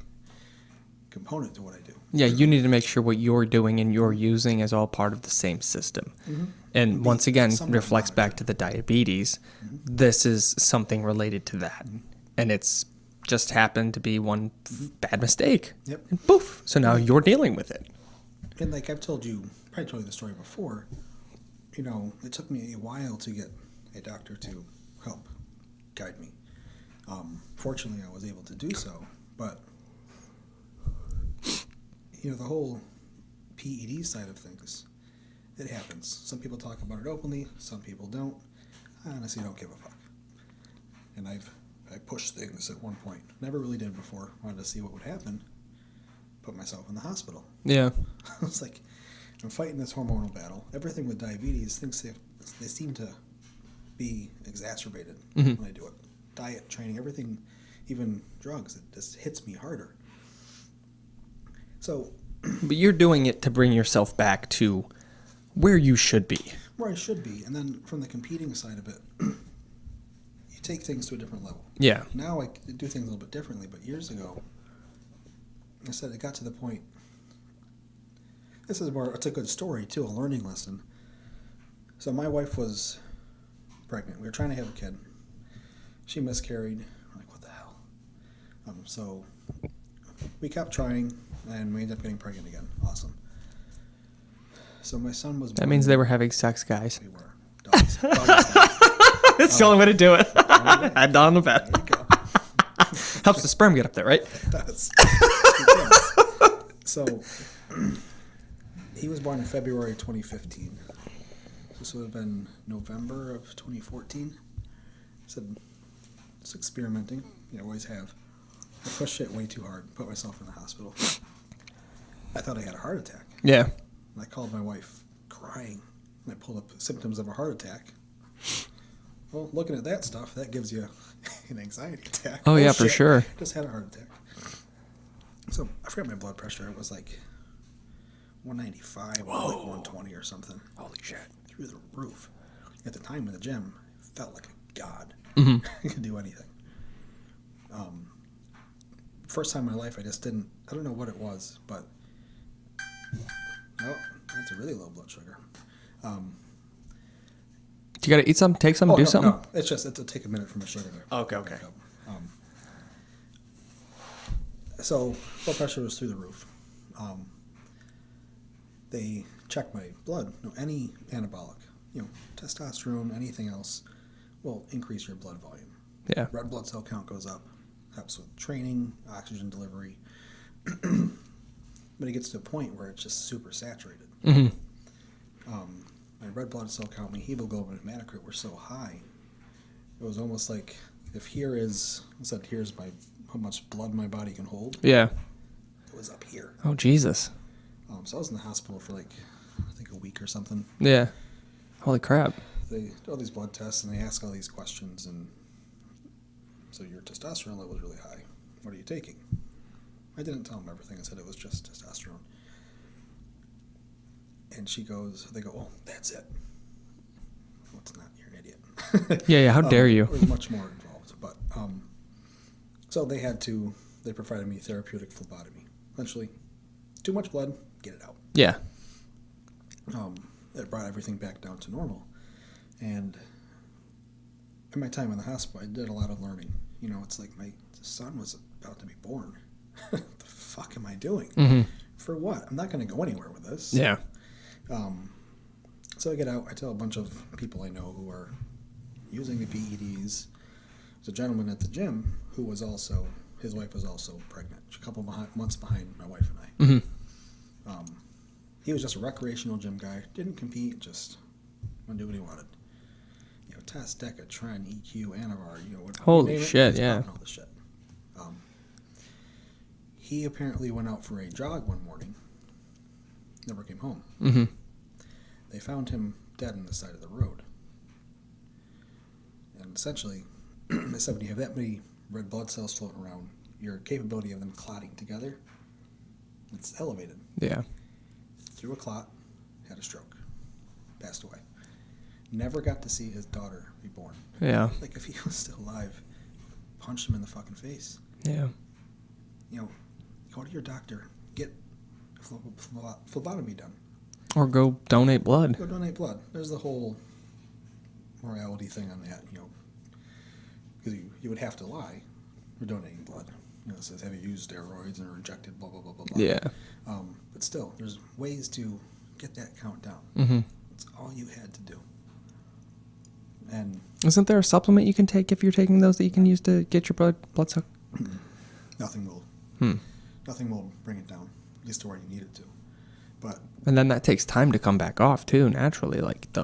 component to what I do. Yeah, you need to make sure what you're doing and you're using is all part of the same system. Mm-hmm. And once again, reflects back monitored. to the diabetes. Mm-hmm. This is something related to that. Mm-hmm. And it's just happened to be one bad mistake. Yep. And poof. So now you're dealing with it. And like I've told you, probably told you the story before, it took me a while to get a doctor to help guide me. Fortunately, I was able to do so, but the whole PED side of things, it happens. Some people talk about it openly, some people don't. I honestly don't give a fuck. And I pushed things at one point. Never really did before. Wanted to see what would happen. Put myself in the hospital. Yeah. I was like, I'm fighting this hormonal battle. Everything with diabetes, things they seem to be exacerbated when I do it. Diet, training, everything, even drugs, it just hits me harder. So, but you're doing it to bring yourself back to where you should be. Where I should be. And then from the competing side of it, you take things to a different level. Yeah. Now I do things a little bit differently, but years ago, I said it got to the point. It's a good story too, a learning lesson. So my wife was pregnant. We were trying to have a kid. She miscarried. I'm like, what the hell? So we kept trying, and we ended up getting pregnant again. Awesome. So my son was born. That means they were having sex, guys. We were. Doggies. That's the only way to do it. Head down on the bed. There you go. Helps the sperm get up there, right? It does. It does. So he was born in February 2015. This would have been November of 2014. I said, just experimenting. I always have. I pushed it way too hard. Put myself in the hospital. I thought I had a heart attack. Yeah. And I called my wife crying. And I pulled up symptoms of a heart attack. Well, looking at that stuff, that gives you an anxiety attack. Oh yeah, for sure. Just had a heart attack. So I forgot my blood pressure. It was like 195 or like 120 or something. Holy shit. Through the roof. At the time in the gym, I felt like a god. Mm-hmm. I could do anything. First time in my life, I don't know what it was, but that's a really low blood sugar. You gotta eat something, take something, do something? No, it'll take a minute for my sugar to Okay. pick up. So blood pressure was through the roof. They checked my blood. Any anabolic, testosterone, anything else will increase your blood volume. Yeah. Red blood cell count goes up, helps with training, oxygen delivery. But it gets to a point where it's just super saturated. Mm-hmm. My red blood cell count, my hemoglobin and hematocrit were so high. It was almost like here's how much blood my body can hold. Yeah. It was up here. Oh, Jesus. So I was in the hospital for I think a week or something. Yeah. Holy crap. They do all these blood tests and they ask all these questions, and so your testosterone level is really high. What are you taking? I didn't tell them everything. I said it was just testosterone. And they go, oh, that's it. Well, it's not. You're an idiot. Yeah, how dare you? There's much more involved. But, so they provided me therapeutic phlebotomy. Essentially, too much blood, get it out. Yeah. It brought everything back down to normal. And in my time in the hospital, I did a lot of learning. It's like my son was about to be born. the fuck am I doing? Mm-hmm. For what? I'm not going to go anywhere with this. Yeah. So I get out. I tell a bunch of people I know who are using the PEDs. There's a gentleman at the gym who was also, his wife was also pregnant. She's a couple months behind my wife and I. Mm-hmm. He was just a recreational gym guy. Didn't compete, just wanted to do what he wanted. You know, Test, Deca, Tren, EQ, Anavar, you know. Holy shit, yeah. All this shit. He apparently went out for a jog one morning. Never came home. Mm-hmm. They found him dead on the side of the road. And essentially, they said when you have that many red blood cells floating around, your capability of them clotting together, it's elevated. Yeah. Threw a clot, had a stroke, passed away. Never got to see his daughter be born. Yeah. Like, if he was still alive, punch him in the fucking face. Yeah. You know, go to your doctor, get phlebotomy done. Or go donate blood. Go donate blood. There's the whole morality thing on that, you know, because you would have to lie for donating blood. You know, it says, have you used steroids or injected, blah, blah, blah, blah, blah. Yeah. But still, there's ways to get that count down. Mm-hmm. It's all you had to do. And isn't there a supplement you can take if you're taking those that you can use to get your blood suck? nothing will bring it down, at least to where you need it to. But and then that takes time to come back off too, naturally. Like the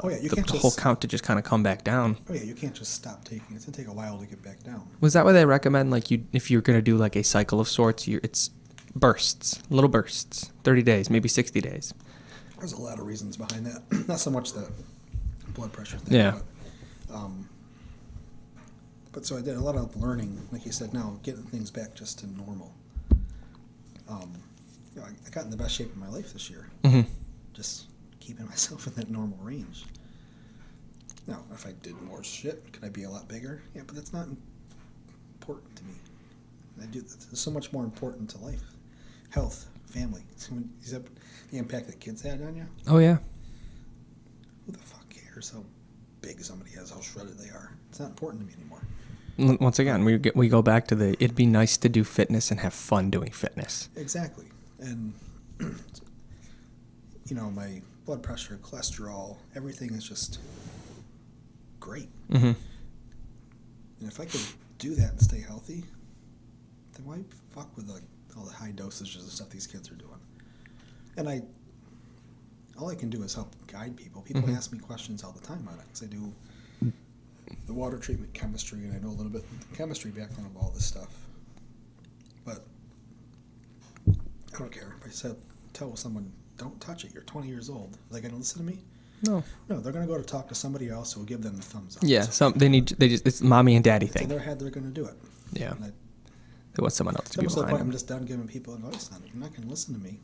whole count to just kind of come back down. Oh yeah, you can't just stop taking it. It's gonna take a while to get back down. Was that what they recommend? Like if you're gonna do like a cycle of sorts, it's bursts, little bursts, 30 days, maybe 60 days. There's a lot of reasons behind that. Not so much the blood pressure thing. Yeah. But so I did a lot of learning, like you said, now getting things back just to normal. You know, I got in the best shape of my life this year. Mm-hmm. Just keeping myself in that normal range. Now, if I did more shit, could I be a lot bigger? Yeah, but that's not important to me. It's so much more important to life. Health, family. Is that the impact that kids had on you? Oh, yeah. Who the fuck cares how big somebody is, how shredded they are? It's not important to me anymore. Once again, we go back to it'd be nice to do fitness and have fun doing fitness. Exactly. And, you know, my blood pressure, cholesterol, everything is just great. Mm-hmm. And if I could do that and stay healthy, then why fuck with all the high dosages of stuff these kids are doing? And all I can do is help guide people. People Mm-hmm. ask me questions all the time on it, because I do the water treatment chemistry, and I know a little bit of the chemistry background of all this stuff. But I don't care. If I tell someone, don't touch it, you're 20 years old, are they going to listen to me? No, they're going to go to talk to somebody else who will give them the thumbs up. Yeah, it's mommy and daddy thing. In their head, they're going to do it. Yeah. They want someone else to be behind them. I'm just done giving people advice on it. You're not going to listen to me.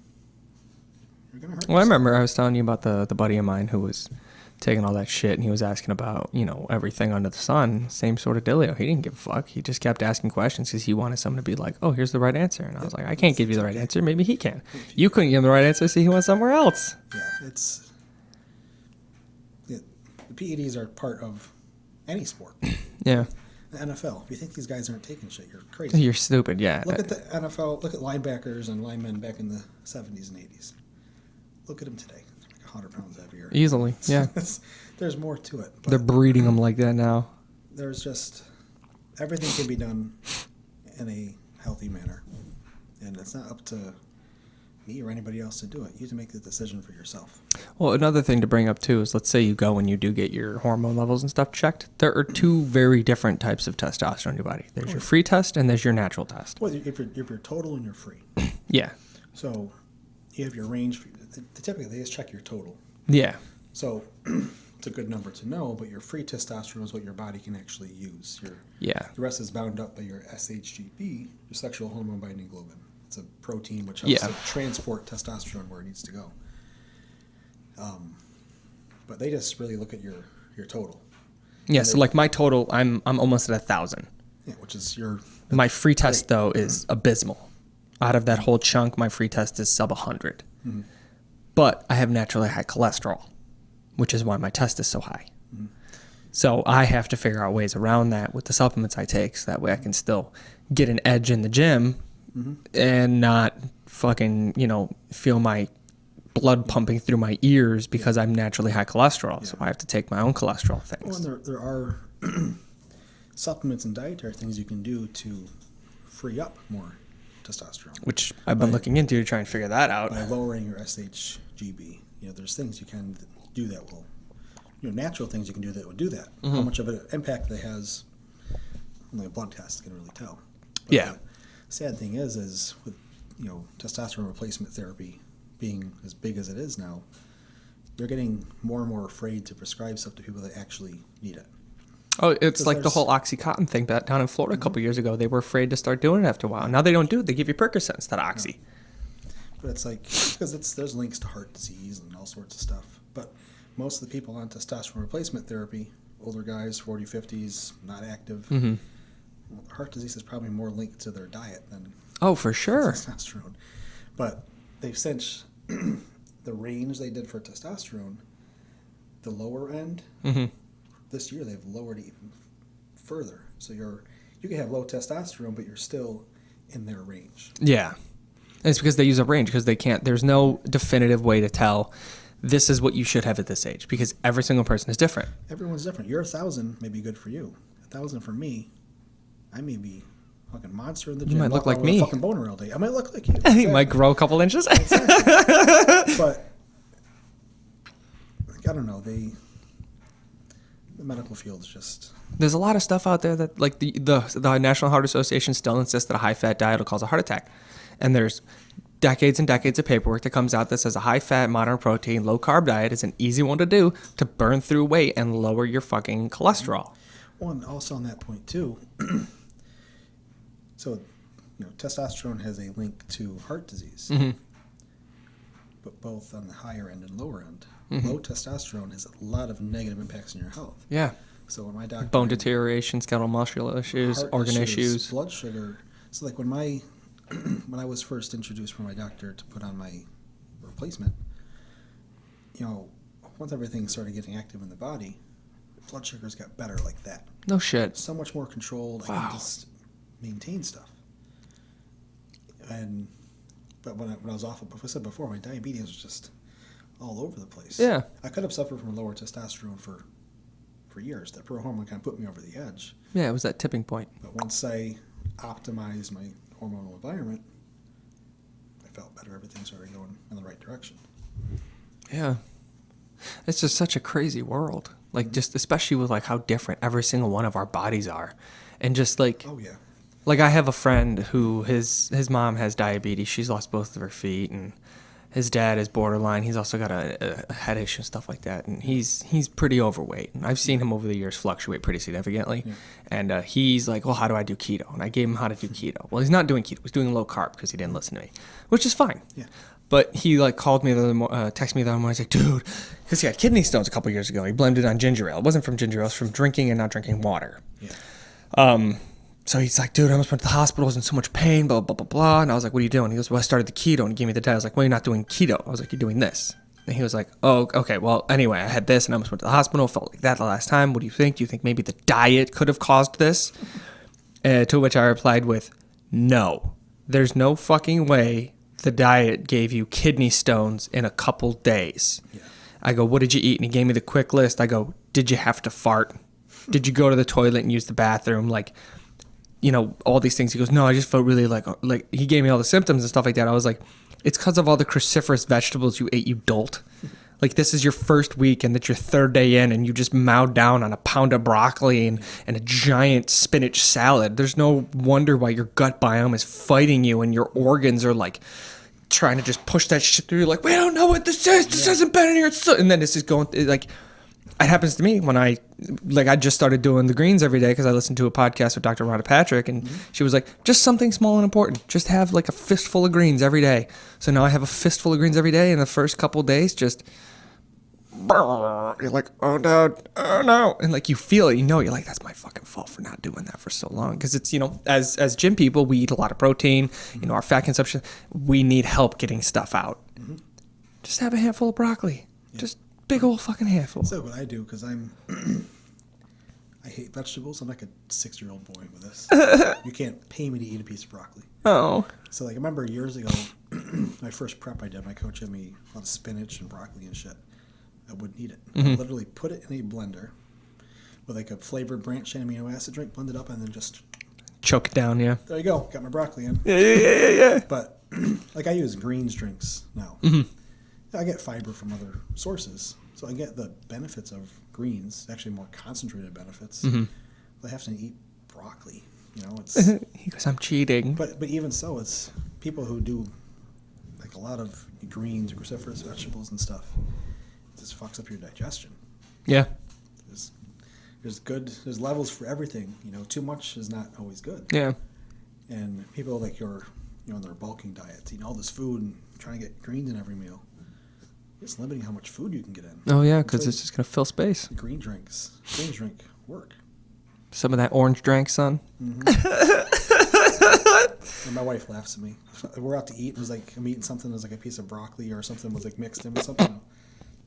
You're going to hurt Well, I yourself. remember I was telling you about the buddy of mine who was taking all that shit, and he was asking about, you know, everything under the sun. Same sort of dealio. He didn't give a fuck. He just kept asking questions because he wanted someone to be like, oh, here's the right answer. And I was like, I can't give you the right answer. Maybe he can. You couldn't give him the right answer, so he went somewhere else. Yeah, the PEDs are part of any sport. Yeah. The NFL. If you think these guys aren't taking shit, you're crazy. You're stupid, yeah. Look at the NFL. Look at linebackers and linemen back in the 70s and 80s. Look at them today. They're like 100 pounds heavier. Easily, yeah. There's more to it. But they're breeding them like that now. There's just everything can be done in a healthy manner, and it's not up to me or anybody else to do it. You have to make the decision for yourself. Well, another thing to bring up too is, let's say you go and you do get your hormone levels and stuff checked. There are two very different types of testosterone in your body. There's your free test and there's your natural test. Well, if you're total and you're free. Yeah. So you have your range. Typically, they just check your total. Yeah. So it's a good number to know, but your free testosterone is what your body can actually use. The rest is bound up by your SHGB, your sexual hormone binding globin. It's a protein which helps to transport testosterone where it needs to go. But they just really look at your total. Yeah, so like my total, I'm almost at 1,000. Yeah, which is my free test though is abysmal. Out of that whole chunk, my free test is sub 100. Mm-hmm. But I have naturally high cholesterol, which is why my test is so high. Mm-hmm. So I have to figure out ways around that with the supplements I take, so that way I can still get an edge in the gym and not fucking, feel my blood pumping through my ears because I'm naturally high cholesterol. So I have to take my own cholesterol things. Well, there are supplements and dietary things you can do to free up more testosterone. Which I've been looking into to try and figure that out. By lowering your SHGB. There's things you can do that will, natural things you can do that would do that. How much of an impact that has, only a blood test can really tell. But yeah. The sad thing is with, testosterone replacement therapy being as big as it is now, they're getting more and more afraid to prescribe stuff to people that actually need it. Oh, it's like the whole Oxycontin thing down in Florida a couple years ago. They were afraid to start doing it after a while. Now they don't do it. They give you Percocet instead of Oxy. But it's like, because there's links to heart disease and all sorts of stuff. But most of the people on testosterone replacement therapy, older guys, 40, 50s, not active, heart disease is probably more linked to their diet than for sure. Testosterone. But they've since, the range they did for testosterone, the lower end, this year they've lowered it even further. So you can have low testosterone, but you're still in their range. Yeah. And it's because they use a range, because there's no definitive way to tell this is what you should have at this age, because every single person is different. Everyone's different. Your 1,000 may be good for you. 1,000 for me, I may be fucking monster in the gym. You might look like me. A fucking boner all day. I might look like you. Exactly. You might grow a couple inches. Exactly. But I don't know. The medical field is just. There's a lot of stuff out there that, like the National Heart Association still insists that a high-fat diet will cause a heart attack. And there's decades and decades of paperwork that comes out that says a high-fat, mono-protein, low-carb diet is an easy one to do to burn through weight and lower your fucking cholesterol. Well, and also on that point, too, so, testosterone has a link to heart disease. But both on the higher end and lower end. Low testosterone has a lot of negative impacts on your health. Yeah. So when my doctor... Bone deterioration, skeletal muscular issues, organ issues. Blood sugar. So like when I was first introduced from my doctor to put on my replacement, once everything started getting active in the body, blood sugars got better like that. No shit. So much more controlled. Wow. I can just maintain stuff. But when I was off, I said before, my diabetes was just all over the place. Yeah. I could have suffered from lower testosterone for years. That pro-hormone kind of put me over the edge. Yeah, it was that tipping point. But once I optimized my hormonal environment, I felt better. Everything started going in the right direction. Yeah. It's just such a crazy world. Like, just especially with, like, how different every single one of our bodies are. And just, like... Oh, yeah. Like, I have a friend who his mom has diabetes. She's lost both of her feet, and his dad is borderline. He's also got a head issue and stuff like that, and he's pretty overweight. And I've seen him over the years fluctuate pretty significantly. Yeah. And he's like, well, how do I do keto? And I gave him how to do keto. Well, he's not doing keto. He's doing low carb because he didn't listen to me, which is fine. Yeah. But he called me texted me the other morning. He's like, dude, because he had kidney stones a couple years ago. He blamed it on ginger ale. It wasn't from ginger ale. It was from drinking and not drinking water. Yeah. So he's like, dude, I almost went to the hospital. I was in so much pain, blah, blah, blah, blah. And I was like, what are you doing? He goes, well, I started the keto. And he gave me the diet. I was like, well, you're not doing keto. I was like, you're doing this. And he was like, oh, okay. Well, anyway, I had this and I almost went to the hospital. Felt like that the last time. What do you think? Do you think maybe the diet could have caused this? To which I replied with, no. There's no fucking way the diet gave you kidney stones in a couple days. Yeah. I go, what did you eat? And he gave me the quick list. I go, did you have to fart? Did you go to the toilet and use the bathroom? Like, all these things. He goes, no, I just felt really like he gave me all the symptoms and stuff like that. I was like, it's because of all the cruciferous vegetables you ate, you dolt. Like, this is your first week and that's your third day in and you just mowed down on a pound of broccoli and a giant spinach salad. There's no wonder why your gut biome is fighting you and your organs are like trying to just push that shit through. Like, we don't know what this is. This hasn't been in here. And then this is going like... It happens to me when I just started doing the greens every day because I listened to a podcast with Dr. Rhonda Patrick, and she was like, just something small and important. Just have like a fistful of greens every day. So now I have a fistful of greens every day, and the first couple of days just, you're like, oh no. And like you feel it, you're like, that's my fucking fault for not doing that for so long. Because it's, as gym people, we eat a lot of protein, our fat consumption, we need help getting stuff out. Mm-hmm. Just have a handful of broccoli. Yeah. Just big old fucking handful. That's what I do because I I hate vegetables. I'm like a 6-year-old boy with this. You can't pay me to eat a piece of broccoli. Oh. So like I remember years ago, my first prep I did, my coach had me a lot of spinach and broccoli and shit. I wouldn't eat it. I literally put it in a blender with like a flavored branched chain amino acid drink, blend it up, and then just choke it down. Yeah. There you go. Got my broccoli in. Yeah. But like I use greens drinks now. I get fiber from other sources, so I get the benefits of greens, actually more concentrated benefits. I have to eat broccoli. You know, it's he goes, I'm cheating. But even so, it's people who do like a lot of greens or cruciferous vegetables and stuff. It just fucks up your digestion. Yeah. There's levels for everything. You know, too much is not always good. Yeah. And people like on their bulking diets, eating all this food and trying to get greens in every meal. It's limiting how much food you can get in. Oh yeah, because it's just gonna fill space. Greens drink work. Some of that orange drink, son. And my wife laughs at me. We're out to eat. It was like I'm eating something. There's like a piece of broccoli or something was like mixed in with something.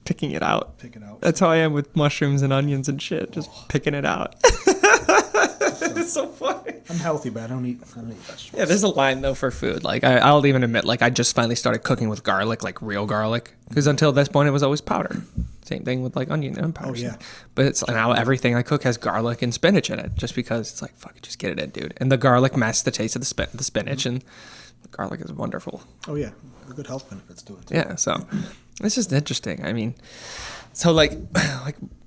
Picking it out. Pick it out. That's how I am with mushrooms and onions and shit. Just picking it out. It's so funny. I'm healthy, but I don't eat vegetables. Yeah, there's a line though for food. Like I'll even admit, like I just finally started cooking with garlic, like real garlic, because until this point it was always powder. Same thing with like onion and powder. Oh yeah. But it's now everything I cook has garlic and spinach in it, just because it's like fuck it, just get it in, dude. And the garlic masks the taste of the spinach, and the garlic is wonderful. Oh yeah, the good health benefits to it too. Yeah, so it's just interesting. I mean, so like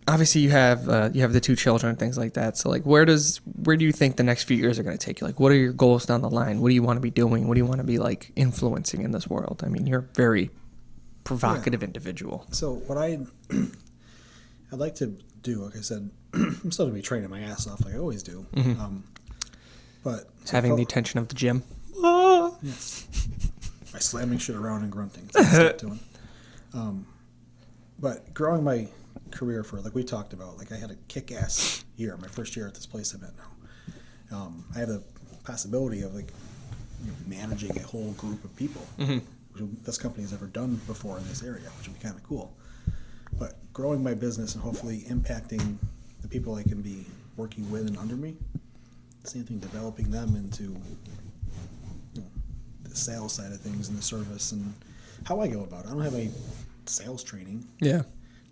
obviously you have the 2 children and things like that. So like where do you think the next few years are going to take you? Like what are your goals down the line? What do you want to be doing? What do you want to be like influencing in this world? I mean, you're a very provocative individual. So what I'd like to do, like I said, I'm still going to be training my ass off like I always do. But having the attention of the gym. Yes. By slamming shit around and grunting. That's what I start doing. But growing my career for, like we talked about, like I had a kick-ass year, my first year at this place I'm at now. I have the possibility of like managing a whole group of people, which this company has ever done before in this area, which would be kind of cool. But growing my business and hopefully impacting the people I can be working with and under me, same thing, developing them into the sales side of things and the service and how I go about it. I don't have any sales training. Yeah.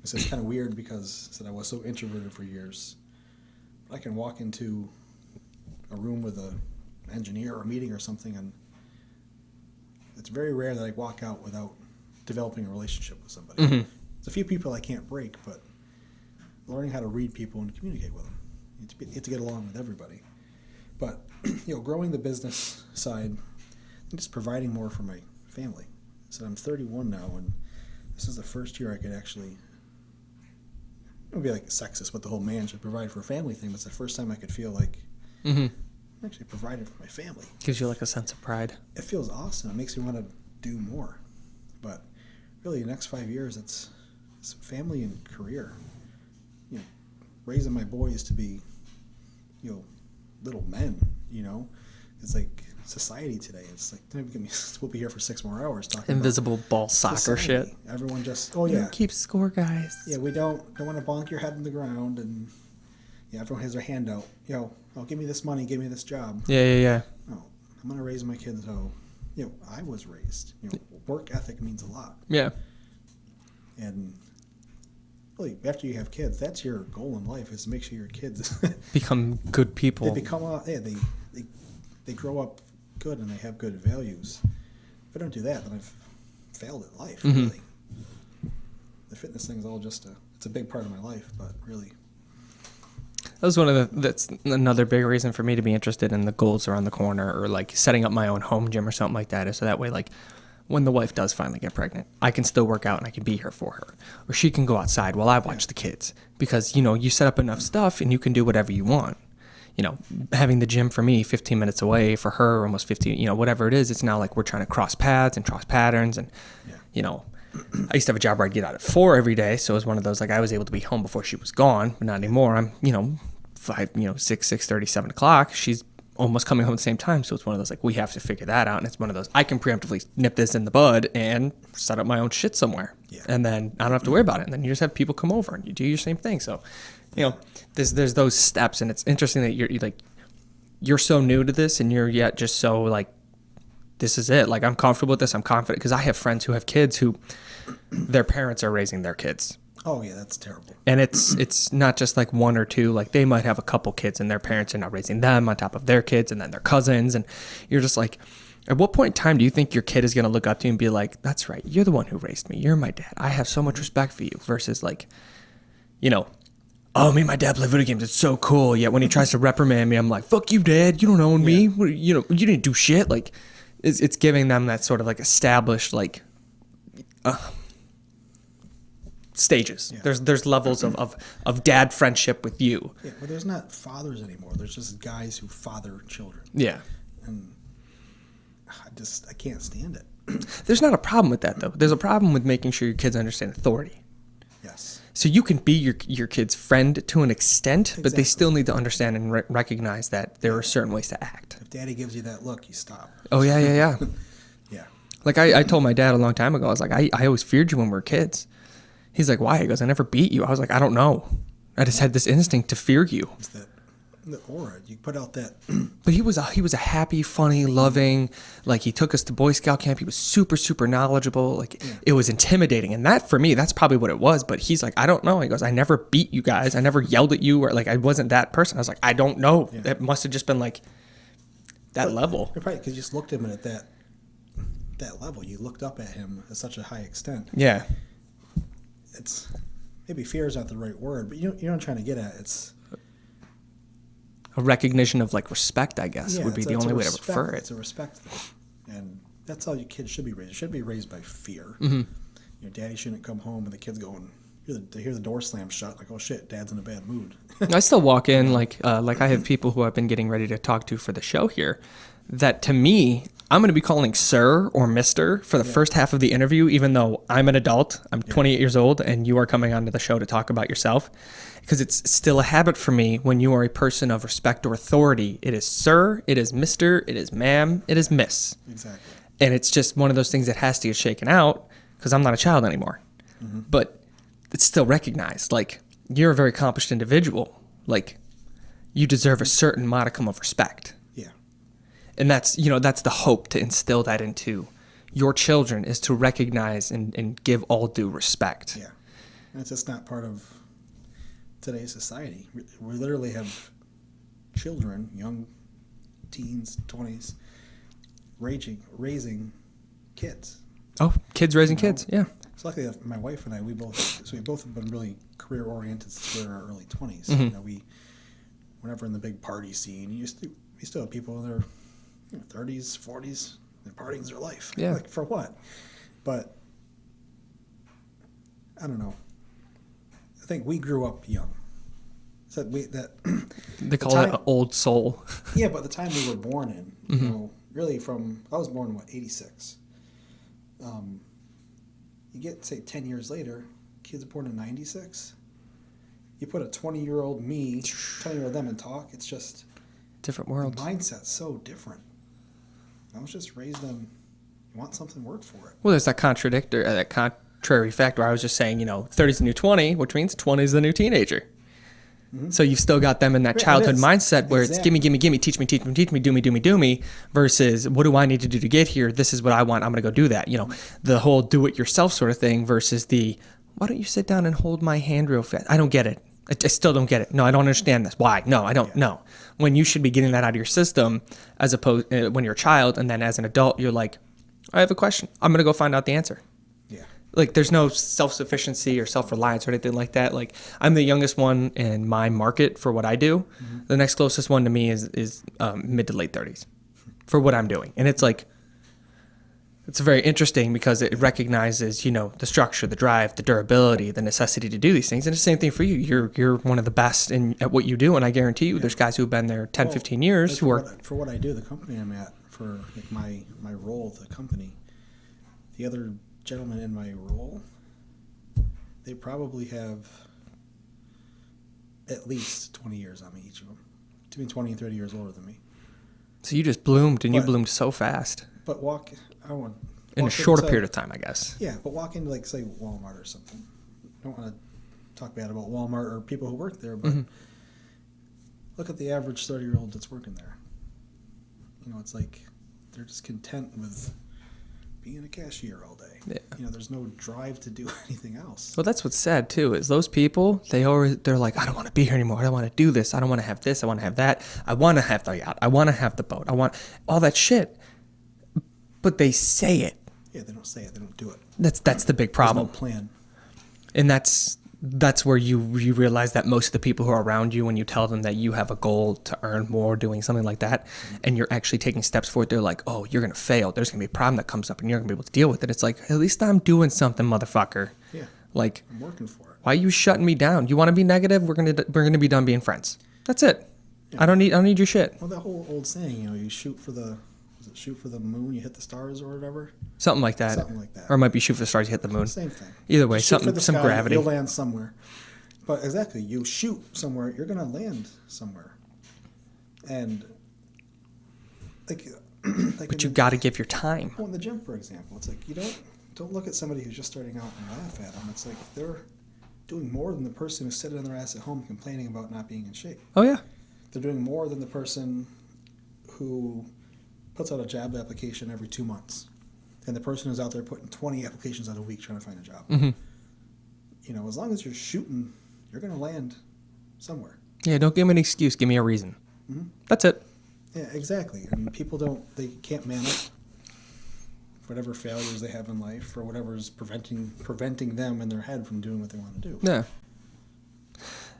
So it's kind of weird because I was so introverted for years. But I can walk into a room with an engineer or a meeting or something, and it's very rare that I walk out without developing a relationship with somebody. There's a few people I can't break, but learning how to read people and communicate with them. You have to get along with everybody. But growing the business side and just providing more for my family. So I'm 31 now, and this is the first year I could actually, it would be like sexist, but the whole man should provide for a family thing. But it's the first time I could feel like I'm actually providing for my family. Gives you like a sense of pride. It feels awesome. It makes me want to do more. But really, the next 5 years, it's family and career. Raising my boys to be, little men. It's like society today. It's like we'll be here for 6 more hours talking invisible about ball soccer society. shit. Everyone just Keep score, guys. Yeah, we don't want to bonk your head in the ground, and everyone has their hand out. Give me this money, give me this job. Yeah. Oh, I'm gonna raise my kids how I was raised. Work ethic means a lot. Yeah. And really, after you have kids, that's your goal in life, is to make sure your kids become good people. They become they grow up good and they have good values. If I don't do that, then I've failed at life. Really, the fitness thing is all just it's a big part of my life, but really. That was that's another big reason for me to be interested in the goals around the corner, or like setting up my own home gym or something like that, is so that way, like, when the wife does finally get pregnant, I can still work out and I can be here for her. Or she can go outside while I watch the kids. Because, you set up enough stuff and you can do whatever you want. Having the gym for me 15 minutes away, for her almost 15, whatever it is, it's now like we're trying to cross paths and cross patterns. And, I used to have a job where I'd get out at 4 every day. So it was one of those, like, I was able to be home before she was gone, but not anymore. I'm, 6:30, 7 o'clock. She's almost coming home at the same time. So it's one of those, like, we have to figure that out. And it's one of those, I can preemptively nip this in the bud and set up my own shit somewhere. Yeah. And then I don't have to worry about it. And then you just have people come over and you do your same thing. So You know, there's those steps, and it's interesting that you're so new to this, and you're yet just so like, this is it. Like, I'm comfortable with this. I'm confident, because I have friends who have kids who their parents are raising their kids. Oh yeah, that's terrible. And it's not just like one or two. Like, they might have a couple kids, and their parents are now raising them on top of their kids, and then their cousins, and you're just like, at what point in time do you think your kid is going to look up to you and be like, that's right, you're the one who raised me. You're my dad. I have so much respect for you. Versus like, you know, oh, me and my dad play video games. It's so cool. Yet when he tries to reprimand me, I'm like, fuck you, Dad. You don't own me. You know, you didn't do shit. Like, it's giving them that sort of like established like stages. Yeah. There's levels of dad friendship with you. Yeah, but there's not fathers anymore. There's just guys who father children. Yeah. And I can't stand it. There's not a problem with that, though. There's a problem with making sure your kids understand authority. Yes. So you can be your kid's friend to an extent, exactly. But they still need to understand and recognize that there are certain ways to act. If Daddy gives you that look, you stop. Oh, yeah. Yeah. Like, I told my dad a long time ago, I was like, I always feared you when we were kids. He's like, why? He goes, I never beat you. I was like, I don't know. I just had this instinct to fear you. It's the aura. You put out that. But he was a happy, funny, loving. Like, he took us to Boy Scout camp. He was super, super knowledgeable. Like, It was intimidating, and that for me, that's probably what it was. But he's like, I don't know. He goes, I never beat you guys. I never yelled at you, or like I wasn't that person. I was like, I don't know. Yeah. It must have just been like that level. Probably because you just looked at him at that level. You looked up at him at such a high extent. Yeah. It's maybe fear is not the right word, but you know what I'm trying to get at. It's a recognition of like respect, I guess, would be the only way to refer it. It's a respect thing. And that's how your kids should be raised. They should be raised by fear. Mm-hmm. Your daddy shouldn't come home and the kids going, they hear the door slam shut, like, oh shit, Dad's in a bad mood. I still walk in like I have people who I've been getting ready to talk to for the show here, that to me, I'm going to be calling sir or mister for the first half of the interview, even though I'm an adult, I'm 28 years old, and you are coming onto the show to talk about yourself. Because it's still a habit for me when you are a person of respect or authority. It is sir, it is mister, it is ma'am, it is miss. Exactly. And it's just one of those things that has to get shaken out, because I'm not a child anymore. Mm-hmm. But it's still recognized. Like, you're a very accomplished individual. Like, you deserve a certain modicum of respect. Yeah. And that's the hope, to instill that into your children, is to recognize and give all due respect. Yeah. And it's just not part of today's society. We literally have children, young teens, 20s, raising kids. Oh, kids raising kids, yeah. So luckily, my wife and I, we both have been really career oriented since we were in our early 20s. Mm-hmm. You know, whenever in the big party scene, we still have people in their 30s, 40s, they're partying their life. Yeah. Like, for what? But I don't know. I think we grew up young. So they call it an old soul. Yeah, but the time we were born in, mm-hmm. you know, really I was born in 86. You get, say, 10 years later, kids are born in 96. You put a 20-year-old me, 20-year-old them, and talk. It's just different world. The mindset's so different. I was just raised on, you want something, work for it. Well, there's that contrary fact where I was just saying, 30's the new 20, which means 20's the new teenager. Mm-hmm. So you've still got them in that childhood mindset where it's gimme, gimme, gimme, teach me, do me, versus what do I need to do to get here? This is what I want. I'm going to go do that. The whole do it yourself sort of thing versus the, why don't you sit down and hold my hand real fast? I don't get it. I still don't get it. No, I don't understand this. Why? No, I don't know. When you should be getting that out of your system as opposed when you're a child, and then as an adult, you're like, I have a question. I'm going to go find out the answer. Like, there's no self-sufficiency or self-reliance or anything like that. Like, I'm the youngest one in my market for what I do. Mm-hmm. The next closest one to me is mid to late 30s for what I'm doing. And it's like, it's very interesting because it recognizes, the structure, the drive, the durability, the necessity to do these things. And it's the same thing for you. You're one of the best at what you do. And I guarantee you there's guys who've been there 10, 15 years who are... For what I do, the company I'm at, for like my role at the company, the other gentlemen in my role, they probably have at least 20 years on me, each of them. Between 20 and 30 years older than me. So you just bloomed, and you bloomed so fast. But in a shorter period of time, I guess. Yeah, but walk into, like, say, Walmart or something. I don't want to talk bad about Walmart or people who work there, but look at the average 30-year-old that's working there. You know, it's like they're just content with being a cashier all day. Yeah. You know, there's no drive to do anything else. Well, that's what's sad too, is those people, they're like, I don't want to be here anymore. I don't want to do this. I don't want to have this. I want to have that. I want to have the yacht. I want to have the boat. I want all that shit. But they say it. Yeah, they don't say it. They don't do it. That's the big problem. There's no plan. And that's where you realize that most of the people who are around you, when you tell them that you have a goal to earn more doing something like that, and you're actually taking steps for it, they're like, oh, you're going to fail. There's going to be a problem that comes up and you're going to be able to deal with it. It's like, at least I'm doing something, motherfucker. Yeah. Like, I'm working for it. why are you shutting me down? You want to be negative? We're going to be done being friends. That's it. Yeah. I don't need your shit. Well, that whole old saying, you know, you shoot for the moon, you hit the stars or whatever. Something like that. Or it might be shoot for the stars, you hit the moon. Same thing. Either way, some sky, gravity. You'll land somewhere. But exactly, you shoot somewhere, you're going to land somewhere. And but you got to give your time. Well, in the gym, for example, it's like you don't look at somebody who's just starting out and laugh at them. It's like they're doing more than the person who's sitting on their ass at home complaining about not being in shape. Oh yeah. They're doing more than the person who puts out a job application every 2 months, and the person who's out there putting 20 applications out a week trying to find a job. Mm-hmm. You know, as long as you're shooting, you're going to land somewhere. Yeah, don't give me an excuse. Give me a reason. Mm-hmm. That's it. Yeah, exactly. And people they can't man up whatever failures they have in life or whatever's preventing them in their head from doing what they want to do. Yeah.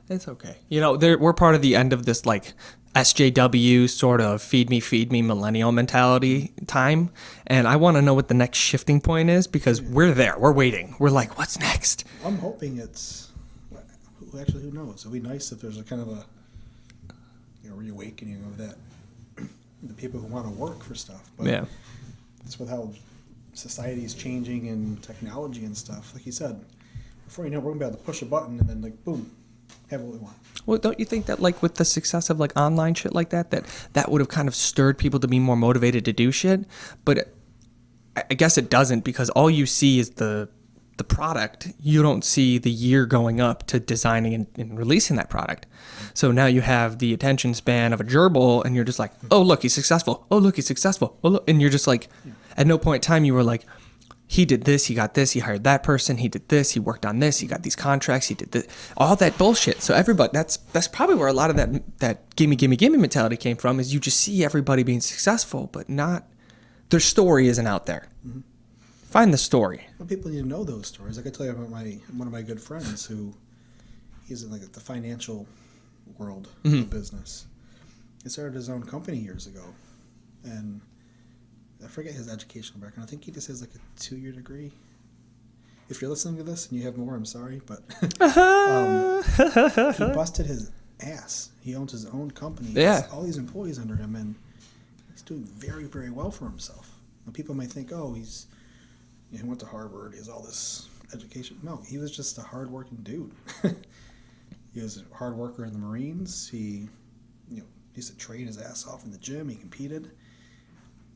It's okay. You know, we're part of the end of this, like, SJW sort of feed me millennial mentality time. And I want to know what the next shifting point is, because we're there. We're waiting. We're like, what's next? I'm hoping actually, who knows? It'd be nice if there's a kind of a reawakening of that, the people who want to work for stuff. But yeah. It's with how society is changing and technology and stuff. Like you said, before you know it, we're going to be able to push a button and then, like, boom, have what we want. Well, don't you think that, like, with the success of, like, online shit like that would have kind of stirred people to be more motivated to do shit? But I guess it doesn't, because all you see is the product. You don't see the year going up to designing and releasing that product. So now you have the attention span of a gerbil, and you're just like, oh, look, he's successful. Oh, look, he's successful. Oh, look. And you're just like, at no point in time you were like, he did this, he got this, he hired that person, he did this, he worked on this, he got these contracts, he did this, all that bullshit. So everybody, that's probably where a lot of that gimme mentality came from, is you just see everybody being successful, but not, their story isn't out there. Mm-hmm. Find the story. Well, people need to know those stories. Like I tell you about one of my good friends who he's in, like, the financial world of business. He started his own company years ago, and I forget his educational background. I think he just has, like, a 2-year degree. If you're listening to this and you have more, I'm sorry, but he busted his ass. He owns his own company. He has all these employees under him, and he's doing very, very well for himself. Now, people might think, oh, he went to Harvard, he has all this education. No, he was just a hard-working dude. He was a hard worker in the Marines. He used to train his ass off in the gym. He competed.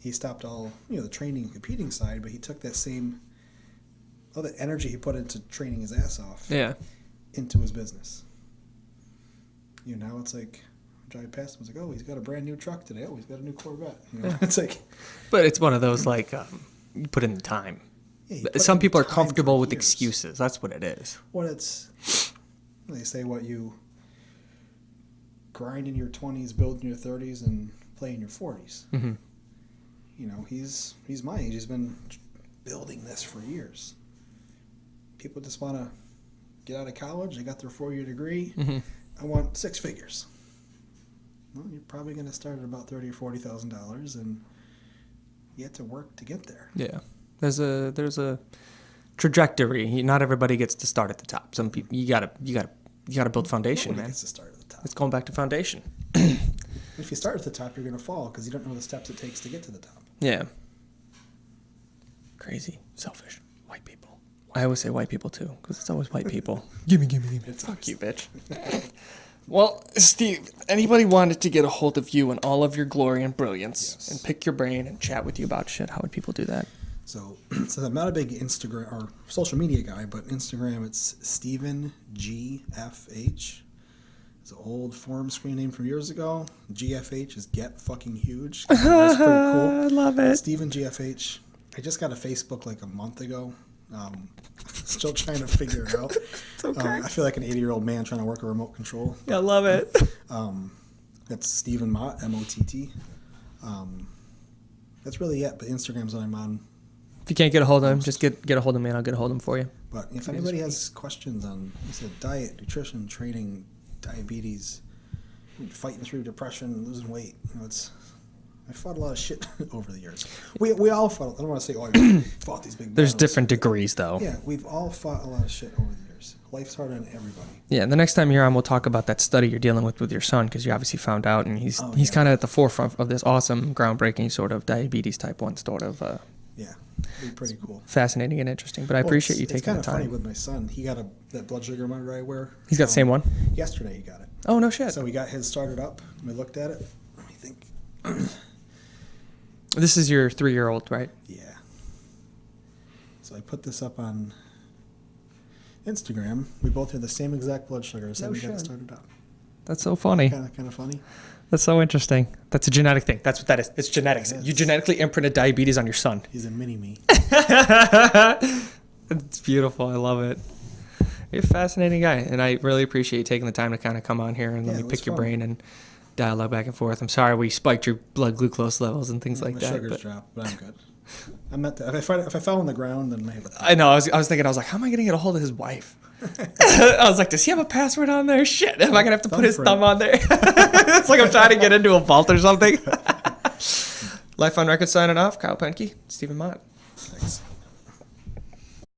He stopped all, the training and competing side, but he took all the energy he put into training his ass off into his business. Now it's like, drive past him, it's like, oh, he's got a brand new truck today. Oh, he's got a new Corvette. It's like, but it's one of those, like, you put in the time. Yeah, some people are comfortable with excuses. That's what it is. Well, they say what you grind in your 20s, build in your 30s, and play in your 40s. Mm-hmm. He's my age. He's been building this for years. People just want to get out of college. They got their 4-year degree. Mm-hmm. I want 6 figures. Well, you're probably going to start at about $30,000 or $40,000, and you have to work to get there. Yeah, there's a trajectory. Not everybody gets to start at the top. Some people you gotta build foundation, man. Gets to start at the top. It's going back to foundation. If you start at the top, you're going to fall because you don't know the steps it takes to get to the top. Yeah. Crazy, selfish, white people. I always say white people too, because it's always white people. Gimme. Fuck you, bitch. Well, Steve, anybody wanted to get a hold of you in all of your glory and brilliance and pick your brain and chat with you about shit, how would people do that? So I'm not a big Instagram or social media guy, but Instagram, it's Steven GFH. It's an old forum screen name from years ago. GFH is Get Fucking Huge. That's pretty cool. I love it. Steven GFH. I just got a Facebook like a month ago. Still trying to figure it out. It's okay. I feel like an 80-year-old man trying to work a remote control. Yeah, I love it. That's Steven Mott, M-O-T-T. That's really it, but Instagram's what I'm on. If you can't get a hold of him, just get a hold of me and I'll get a hold of him for you. But if anybody has questions on, you said diet, nutrition, training, diabetes, fighting through depression, losing weight, I fought a lot of shit over the years. We all fought. I don't want to say, I fought these big battles. There's different degrees, though. Yeah, we've all fought a lot of shit over the years. Life's hard on everybody. Yeah, the next time you're on, we'll talk about that study you're dealing with your son, because you obviously found out, and he's kind of at the forefront of this awesome, groundbreaking sort of diabetes type 1 sort of. Yeah, it'd be pretty cool. Fascinating and interesting, but I appreciate you taking the time. It's kind of funny with my son. He got that blood sugar monitor I wear. He's got the same one? Yesterday he got it. Oh, no shit. So we got his started up, and we looked at it. I think. This is your 3-year-old, right? Yeah. So I put this up on Instagram. We both had the same exact blood sugar, so we got it started up. That's so funny. Kind of funny. That's so interesting. That's a genetic thing. That's what that is. It's genetics. You genetically imprinted diabetes on your son. He's a mini-me. It's beautiful. I love it. You're a fascinating guy, and I really appreciate you taking the time to kind of come on here and let me pick your brain and dialogue back and forth. I'm sorry we spiked your blood glucose levels and things like my that. Sugar's dropped, but I'm good. I'm not that. If I fell on the ground, then maybe. I know. I was thinking. I was like, how am I going to get a hold of his wife? I was like, does he have a password on there? Shit, am I going to have to put his thumb on there? It's like I'm trying to get into a vault or something. Life on Record signing off. Kyle Penke, Steven Mott. Thanks.